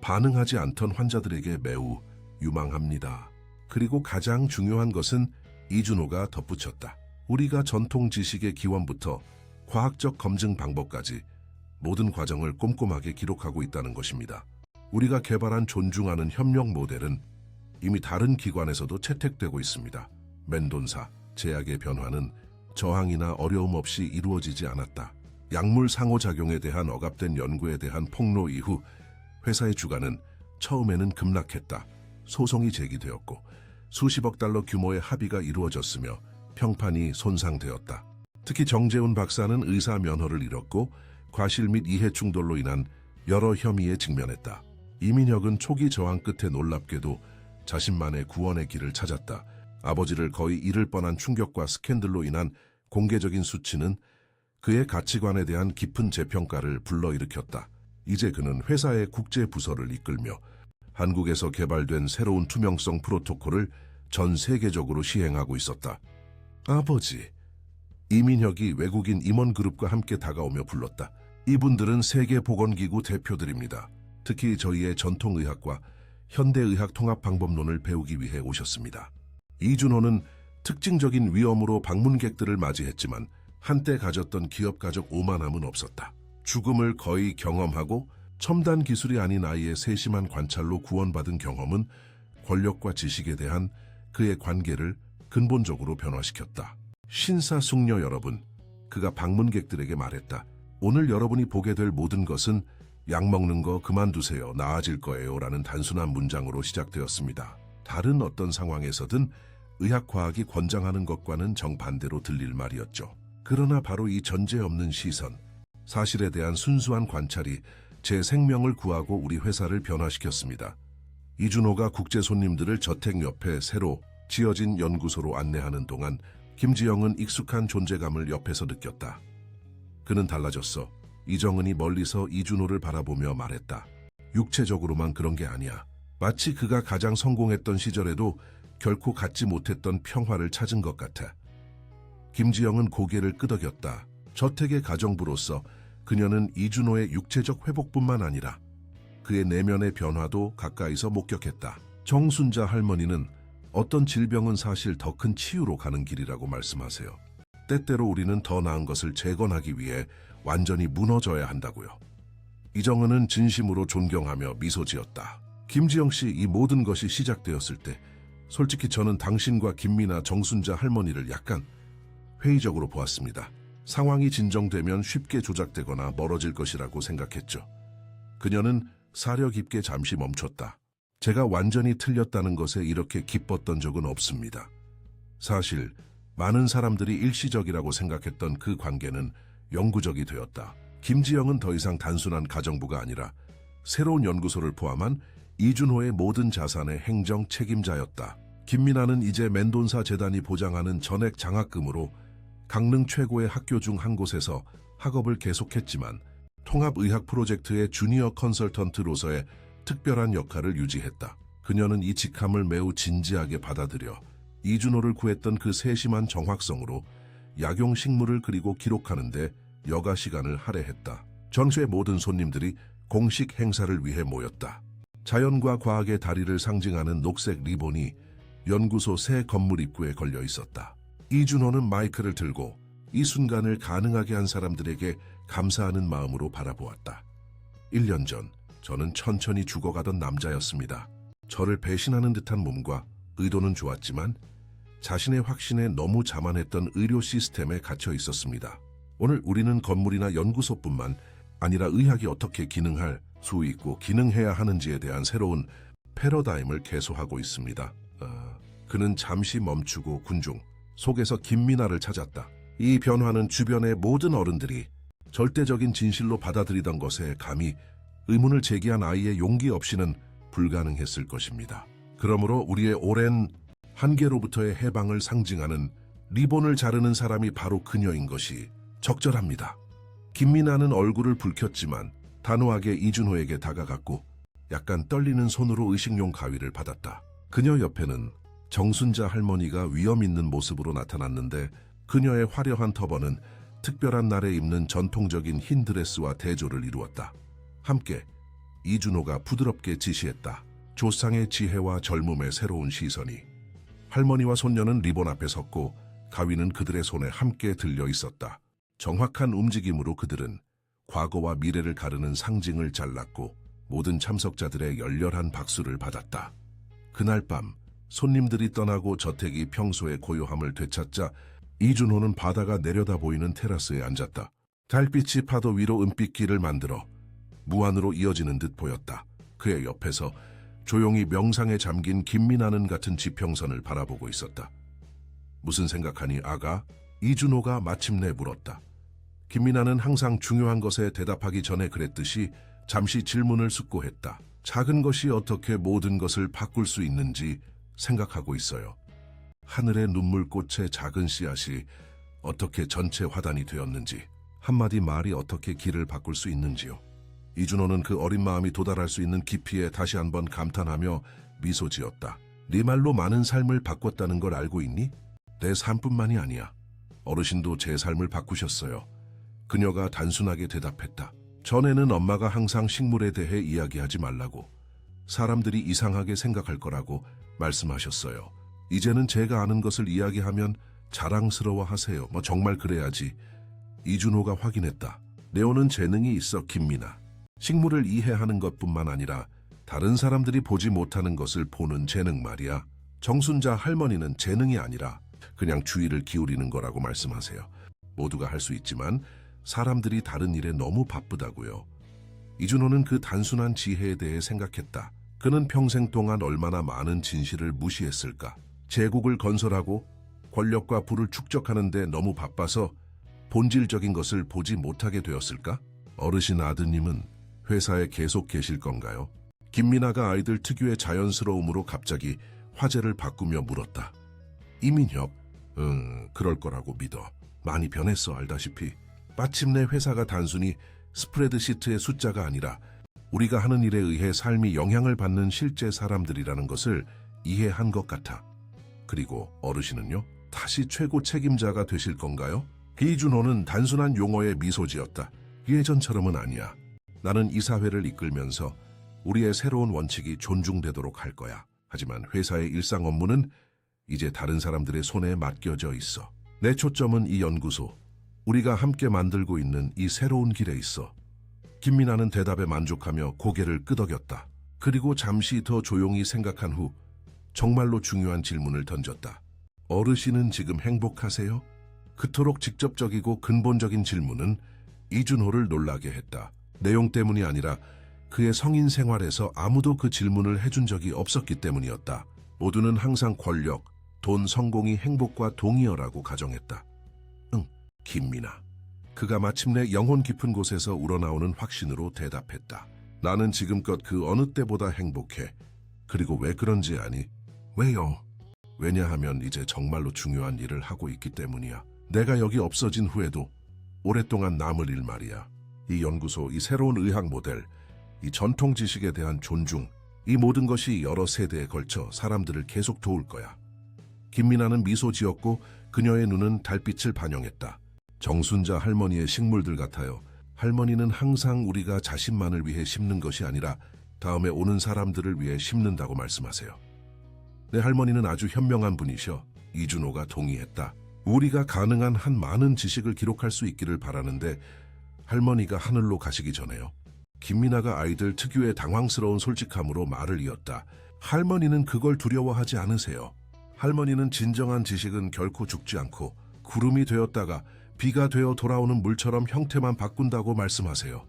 반응하지 않던 환자들에게 매우 유망합니다. 그리고 가장 중요한 것은 이준호가 덧붙였다. 우리가 전통 지식의 기원부터 과학적 검증 방법까지 모든 과정을 꼼꼼하게 기록하고 있다는 것입니다. 우리가 개발한 존중하는 협력 모델은 이미 다른 기관에서도 채택되고 있습니다. 멘돈사, 제약의 변화는 저항이나 어려움 없이 이루어지지 않았다. 약물 상호작용에 대한 억압된 연구에 대한 폭로 이후 회사의 주가는 처음에는 급락했다. 소송이 제기되었고 수십억 달러 규모의 합의가 이루어졌으며 평판이 손상되었다. 특히 정재훈 박사는 의사 면허를 잃었고 과실 및 이해 충돌로 인한 여러 혐의에 직면했다. 이민혁은 초기 저항 끝에 놀랍게도 자신만의 구원의 길을 찾았다. 아버지를 거의 잃을 뻔한 충격과 스캔들로 인한 공개적인 수치는 그의 가치관에 대한 깊은 재평가를 불러일으켰다. 이제 그는 회사의 국제 부서를 이끌며 한국에서 개발된 새로운 투명성 프로토콜을 전 세계적으로 시행하고 있었다. 아버지, 이민혁이 외국인 임원그룹과 함께 다가오며 불렀다. 이분들은 세계보건기구 대표들입니다. 특히 저희의 전통의학과 현대의학 통합방법론을 배우기 위해 오셨습니다. 이준호는 특징적인 위엄으로 방문객들을 맞이했지만 한때 가졌던 기업가적 오만함은 없었다. 죽음을 거의 경험하고 첨단 기술이 아닌 아이의 세심한 관찰로 구원받은 경험은 권력과 지식에 대한 그의 관계를 근본적으로 변화시켰다. 신사숙녀 여러분, 그가 방문객들에게 말했다. 오늘 여러분이 보게 될 모든 것은 약 먹는 거 그만두세요. 나아질 거예요. 라는 단순한 문장으로 시작되었습니다. 다른 어떤 상황에서든 의학과학이 권장하는 것과는 정반대로 들릴 말이었죠. 그러나 바로 이 전제 없는 시선, 사실에 대한 순수한 관찰이 제 생명을 구하고 우리 회사를 변화시켰습니다. 이준호가 국제 손님들을 저택 옆에 새로 지어진 연구소로 안내하는 동안 김지영은 익숙한 존재감을 옆에서 느꼈다. 그는 달라졌어. 이정은이 멀리서 이준호를 바라보며 말했다. 육체적으로만 그런 게 아니야. 마치 그가 가장 성공했던 시절에도 결코 갖지 못했던 평화를 찾은 것 같아. 김지영은 고개를 끄덕였다. 저택의 가정부로서 그녀는 이준호의 육체적 회복뿐만 아니라 그의 내면의 변화도 가까이서 목격했다. 정순자 할머니는 어떤 질병은 사실 더 큰 치유로 가는 길이라고 말씀하세요. 때때로 우리는 더 나은 것을 재건하기 위해 완전히 무너져야 한다고요. 이정은은 진심으로 존경하며 미소 지었다. 김지영 씨, 이 모든 것이 시작되었을 때 솔직히 저는 당신과 김미나 정순자 할머니를 약간 회의적으로 보았습니다. 상황이 진정되면 쉽게 조작되거나 멀어질 것이라고 생각했죠. 그녀는 사려 깊게 잠시 멈췄다. 제가 완전히 틀렸다는 것에 이렇게 기뻤던 적은 없습니다. 사실 많은 사람들이 일시적이라고 생각했던 그 관계는 영구적이 되었다. 김지영은 더 이상 단순한 가정부가 아니라 새로운 연구소를 포함한 이준호의 모든 자산의 행정 책임자였다. 김미나는 이제 멘돈사 재단이 보장하는 전액 장학금으로 강릉 최고의 학교 중 한 곳에서 학업을 계속했지만 통합의학 프로젝트의 주니어 컨설턴트로서의 특별한 역할을 유지했다. 그녀는 이 직함을 매우 진지하게 받아들여 이준호를 구했던 그 세심한 정확성으로 약용식물을 그리고 기록하는데 여가 시간을 할애했다. 전시회 모든 손님들이 공식 행사를 위해 모였다. 자연과 과학의 다리를 상징하는 녹색 리본이 연구소 새 건물 입구에 걸려 있었다. 이준호는 마이크를 들고 이 순간을 가능하게 한 사람들에게 감사하는 마음으로 바라보았다. 1년 전 저는 천천히 죽어가던 남자였습니다. 저를 배신하는 듯한 몸과 의도는 좋았지만 자신의 확신에 너무 자만했던 의료 시스템에 갇혀 있었습니다. 오늘 우리는 건물이나 연구소뿐만 아니라 의학이 어떻게 기능할 수 있고 기능해야 하는지에 대한 새로운 패러다임을 개소하고 있습니다. 그는 잠시 멈추고 군중 속에서 김미나를 찾았다. 이 변화는 주변의 모든 어른들이 절대적인 진실로 받아들이던 것에 감히 의문을 제기한 아이의 용기 없이는 불가능했을 것입니다. 그러므로 우리의 오랜 한계로부터의 해방을 상징하는 리본을 자르는 사람이 바로 그녀인 것이 적절합니다. 김미나는 얼굴을 붉혔지만 단호하게 이준호에게 다가갔고 약간 떨리는 손으로 의식용 가위를 받았다. 그녀 옆에는 정순자 할머니가 위험 있는 모습으로 나타났는데 그녀의 화려한 터번은 특별한 날에 입는 전통적인 흰 드레스와 대조를 이루었다. 함께 이준호가 부드럽게 지시했다. 조상의 지혜와 젊음의 새로운 시선이. 할머니와 손녀는 리본 앞에 섰고 가위는 그들의 손에 함께 들려 있었다. 정확한 움직임으로 그들은 과거와 미래를 가르는 상징을 잘랐고 모든 참석자들의 열렬한 박수를 받았다. 그날 밤 손님들이 떠나고 저택이 평소의 고요함을 되찾자 이준호는 바다가 내려다 보이는 테라스에 앉았다. 달빛이 파도 위로 은빛길을 만들어 무한으로 이어지는 듯 보였다. 그의 옆에서 조용히 명상에 잠긴 김미나는 같은 지평선을 바라보고 있었다. 무슨 생각하니 아가? 이준호가 마침내 물었다. 김미나는 항상 중요한 것에 대답하기 전에 그랬듯이 잠시 질문을 숙고했다. 작은 것이 어떻게 모든 것을 바꿀 수 있는지 생각하고 있어요. 하늘의 눈물꽃의 작은 씨앗이 어떻게 전체 화단이 되었는지, 한마디 말이 어떻게 길을 바꿀 수 있는지요. 이준호는 그 어린 마음이 도달할 수 있는 깊이에 다시 한번 감탄하며 미소 지었다. 네 말로 많은 삶을 바꿨다는 걸 알고 있니? 내 삶뿐만이 아니야. 어르신도 제 삶을 바꾸셨어요. 그녀가 단순하게 대답했다. 전에는 엄마가 항상 식물에 대해 이야기하지 말라고, 사람들이 이상하게 생각할 거라고 말씀하셨어요. 이제는 제가 아는 것을 이야기하면 자랑스러워하세요. 정말 그래야지. 이준호가 확인했다. 네오는 재능이 있어, 김미나. 식물을 이해하는 것뿐만 아니라 다른 사람들이 보지 못하는 것을 보는 재능 말이야. 정순자 할머니는 재능이 아니라 그냥 주의를 기울이는 거라고 말씀하세요. 모두가 할 수 있지만 사람들이 다른 일에 너무 바쁘다고요. 이준호는 그 단순한 지혜에 대해 생각했다. 그는 평생 동안 얼마나 많은 진실을 무시했을까. 제국을 건설하고 권력과 부를 축적하는데 너무 바빠서 본질적인 것을 보지 못하게 되었을까? 어르신 아드님은 회사에 계속 계실 건가요? 김미나가 아이들 특유의 자연스러움으로 갑자기 화제를 바꾸며 물었다. 이민혁, 그럴 거라고 믿어. 많이 변했어, 알다시피. 마침내 회사가 단순히 스프레드시트의 숫자가 아니라 우리가 하는 일에 의해 삶이 영향을 받는 실제 사람들이라는 것을 이해한 것 같아. 그리고 어르신은요? 다시 최고 책임자가 되실 건가요? 이준호는 단순한 용어에 미소 지었다. 예전처럼은 아니야. 나는 이 사회를 이끌면서 우리의 새로운 원칙이 존중되도록 할 거야. 하지만 회사의 일상 업무는 이제 다른 사람들의 손에 맡겨져 있어. 내 초점은 이 연구소, 우리가 함께 만들고 있는 이 새로운 길에 있어. 김미나는 대답에 만족하며 고개를 끄덕였다. 그리고 잠시 더 조용히 생각한 후 정말로 중요한 질문을 던졌다. 어르신은 지금 행복하세요? 그토록 직접적이고 근본적인 질문은 이준호를 놀라게 했다. 내용 때문이 아니라 그의 성인 생활에서 아무도 그 질문을 해준 적이 없었기 때문이었다. 모두는 항상 권력, 돈, 성공이 행복과 동의어라고 가정했다. 응, 김미나. 그가 마침내 영혼 깊은 곳에서 우러나오는 확신으로 대답했다. 나는 지금껏 그 어느 때보다 행복해. 그리고 왜 그런지 아니? 왜요? 왜냐하면 이제 정말로 중요한 일을 하고 있기 때문이야. 내가 여기 없어진 후에도 오랫동안 남을 일 말이야. 이 연구소, 이 새로운 의학 모델, 이 전통 지식에 대한 존중, 이 모든 것이 여러 세대에 걸쳐 사람들을 계속 도울 거야. 김미나는 미소 지었고 그녀의 눈은 달빛을 반영했다. 정순자 할머니의 식물들 같아요. 할머니는 항상 우리가 자신만을 위해 심는 것이 아니라 다음에 오는 사람들을 위해 심는다고 말씀하세요. 내 할머니는 아주 현명한 분이셔. 이준호가 동의했다. 우리가 가능한 한 많은 지식을 기록할 수 있기를 바라는데 할머니가 하늘로 가시기 전에요. 김미나가 아이들 특유의 당황스러운 솔직함으로 말을 이었다. 할머니는 그걸 두려워하지 않으세요. 할머니는 진정한 지식은 결코 죽지 않고 구름이 되었다가 비가 되어 돌아오는 물처럼 형태만 바꾼다고 말씀하세요.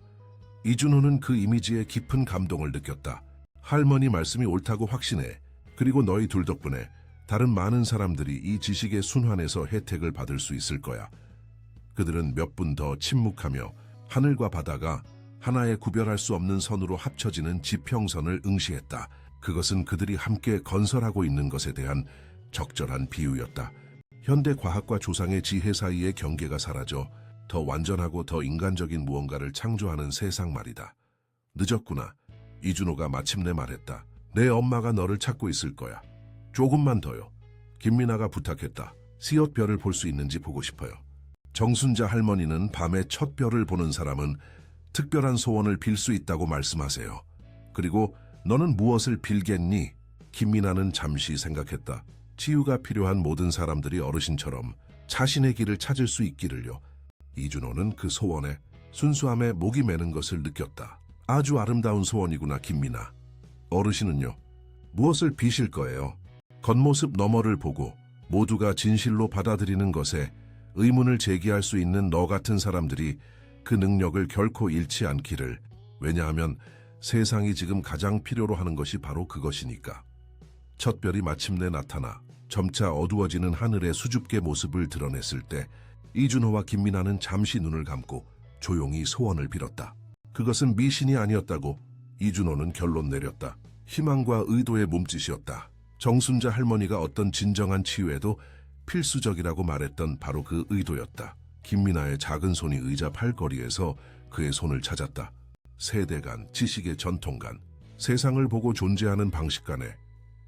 이준호는 그 이미지에 깊은 감동을 느꼈다. 할머니 말씀이 옳다고 확신해. 그리고 너희 둘 덕분에 다른 많은 사람들이 이 지식의 순환에서 혜택을 받을 수 있을 거야. 그들은 몇 분 더 침묵하며 하늘과 바다가 하나의 구별할 수 없는 선으로 합쳐지는 지평선을 응시했다. 그것은 그들이 함께 건설하고 있는 것에 대한 적절한 비유였다. 현대 과학과 조상의 지혜 사이의 경계가 사라져 더 완전하고 더 인간적인 무언가를 창조하는 세상 말이다. 늦었구나. 이준호가 마침내 말했다. 내 엄마가 너를 찾고 있을 거야. 조금만 더요. 김민아가 부탁했다. 씨앗 별을 볼 수 있는지 보고 싶어요. 정순자 할머니는 밤에 첫 별을 보는 사람은 특별한 소원을 빌 수 있다고 말씀하세요. 그리고 너는 무엇을 빌겠니? 김민아는 잠시 생각했다. 치유가 필요한 모든 사람들이 어르신처럼 자신의 길을 찾을 수 있기를요. 이준호는 그 소원에 순수함에 목이 매는 것을 느꼈다. 아주 아름다운 소원이구나, 김민아. 어르신은요? 무엇을 비실 거예요? 겉모습 너머를 보고 모두가 진실로 받아들이는 것에 의문을 제기할 수 있는 너 같은 사람들이 그 능력을 결코 잃지 않기를. 왜냐하면 세상이 지금 가장 필요로 하는 것이 바로 그것이니까. 첫 별이 마침내 나타나 점차 어두워지는 하늘의 수줍게 모습을 드러냈을 때 이준호와 김민아는 잠시 눈을 감고 조용히 소원을 빌었다. 그것은 미신이 아니었다고 이준호는 결론 내렸다. 희망과 의도의 몸짓이었다. 정순자 할머니가 어떤 진정한 치유에도 필수적이라고 말했던 바로 그 의도였다. 김민아의 작은 손이 의자 팔걸이에서 그의 손을 찾았다. 세대 간, 지식의 전통 간, 세상을 보고 존재하는 방식 간에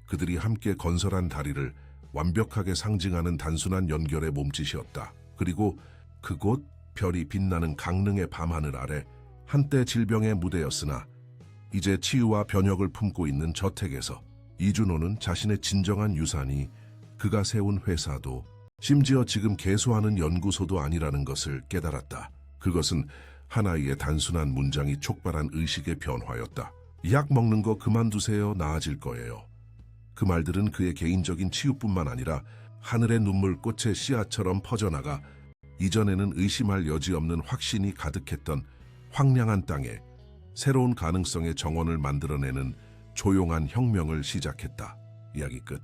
그들이 함께 건설한 다리를 완벽하게 상징하는 단순한 연결의 몸짓이었다. 그리고 그곳 별이 빛나는 강릉의 밤하늘 아래 한때 질병의 무대였으나 이제 치유와 변혁을 품고 있는 저택에서 이준호는 자신의 진정한 유산이 그가 세운 회사도 심지어 지금 개소하는 연구소도 아니라는 것을 깨달았다. 그것은 하나의 단순한 문장이 촉발한 의식의 변화였다. 약 먹는 거 그만두세요. 나아질 거예요. 그 말들은 그의 개인적인 치유뿐만 아니라 하늘의 눈물꽃의 씨앗처럼 퍼져나가 이전에는 의심할 여지 없는 확신이 가득했던 황량한 땅에 새로운 가능성의 정원을 만들어내는 조용한 혁명을 시작했다. 이야기 끝.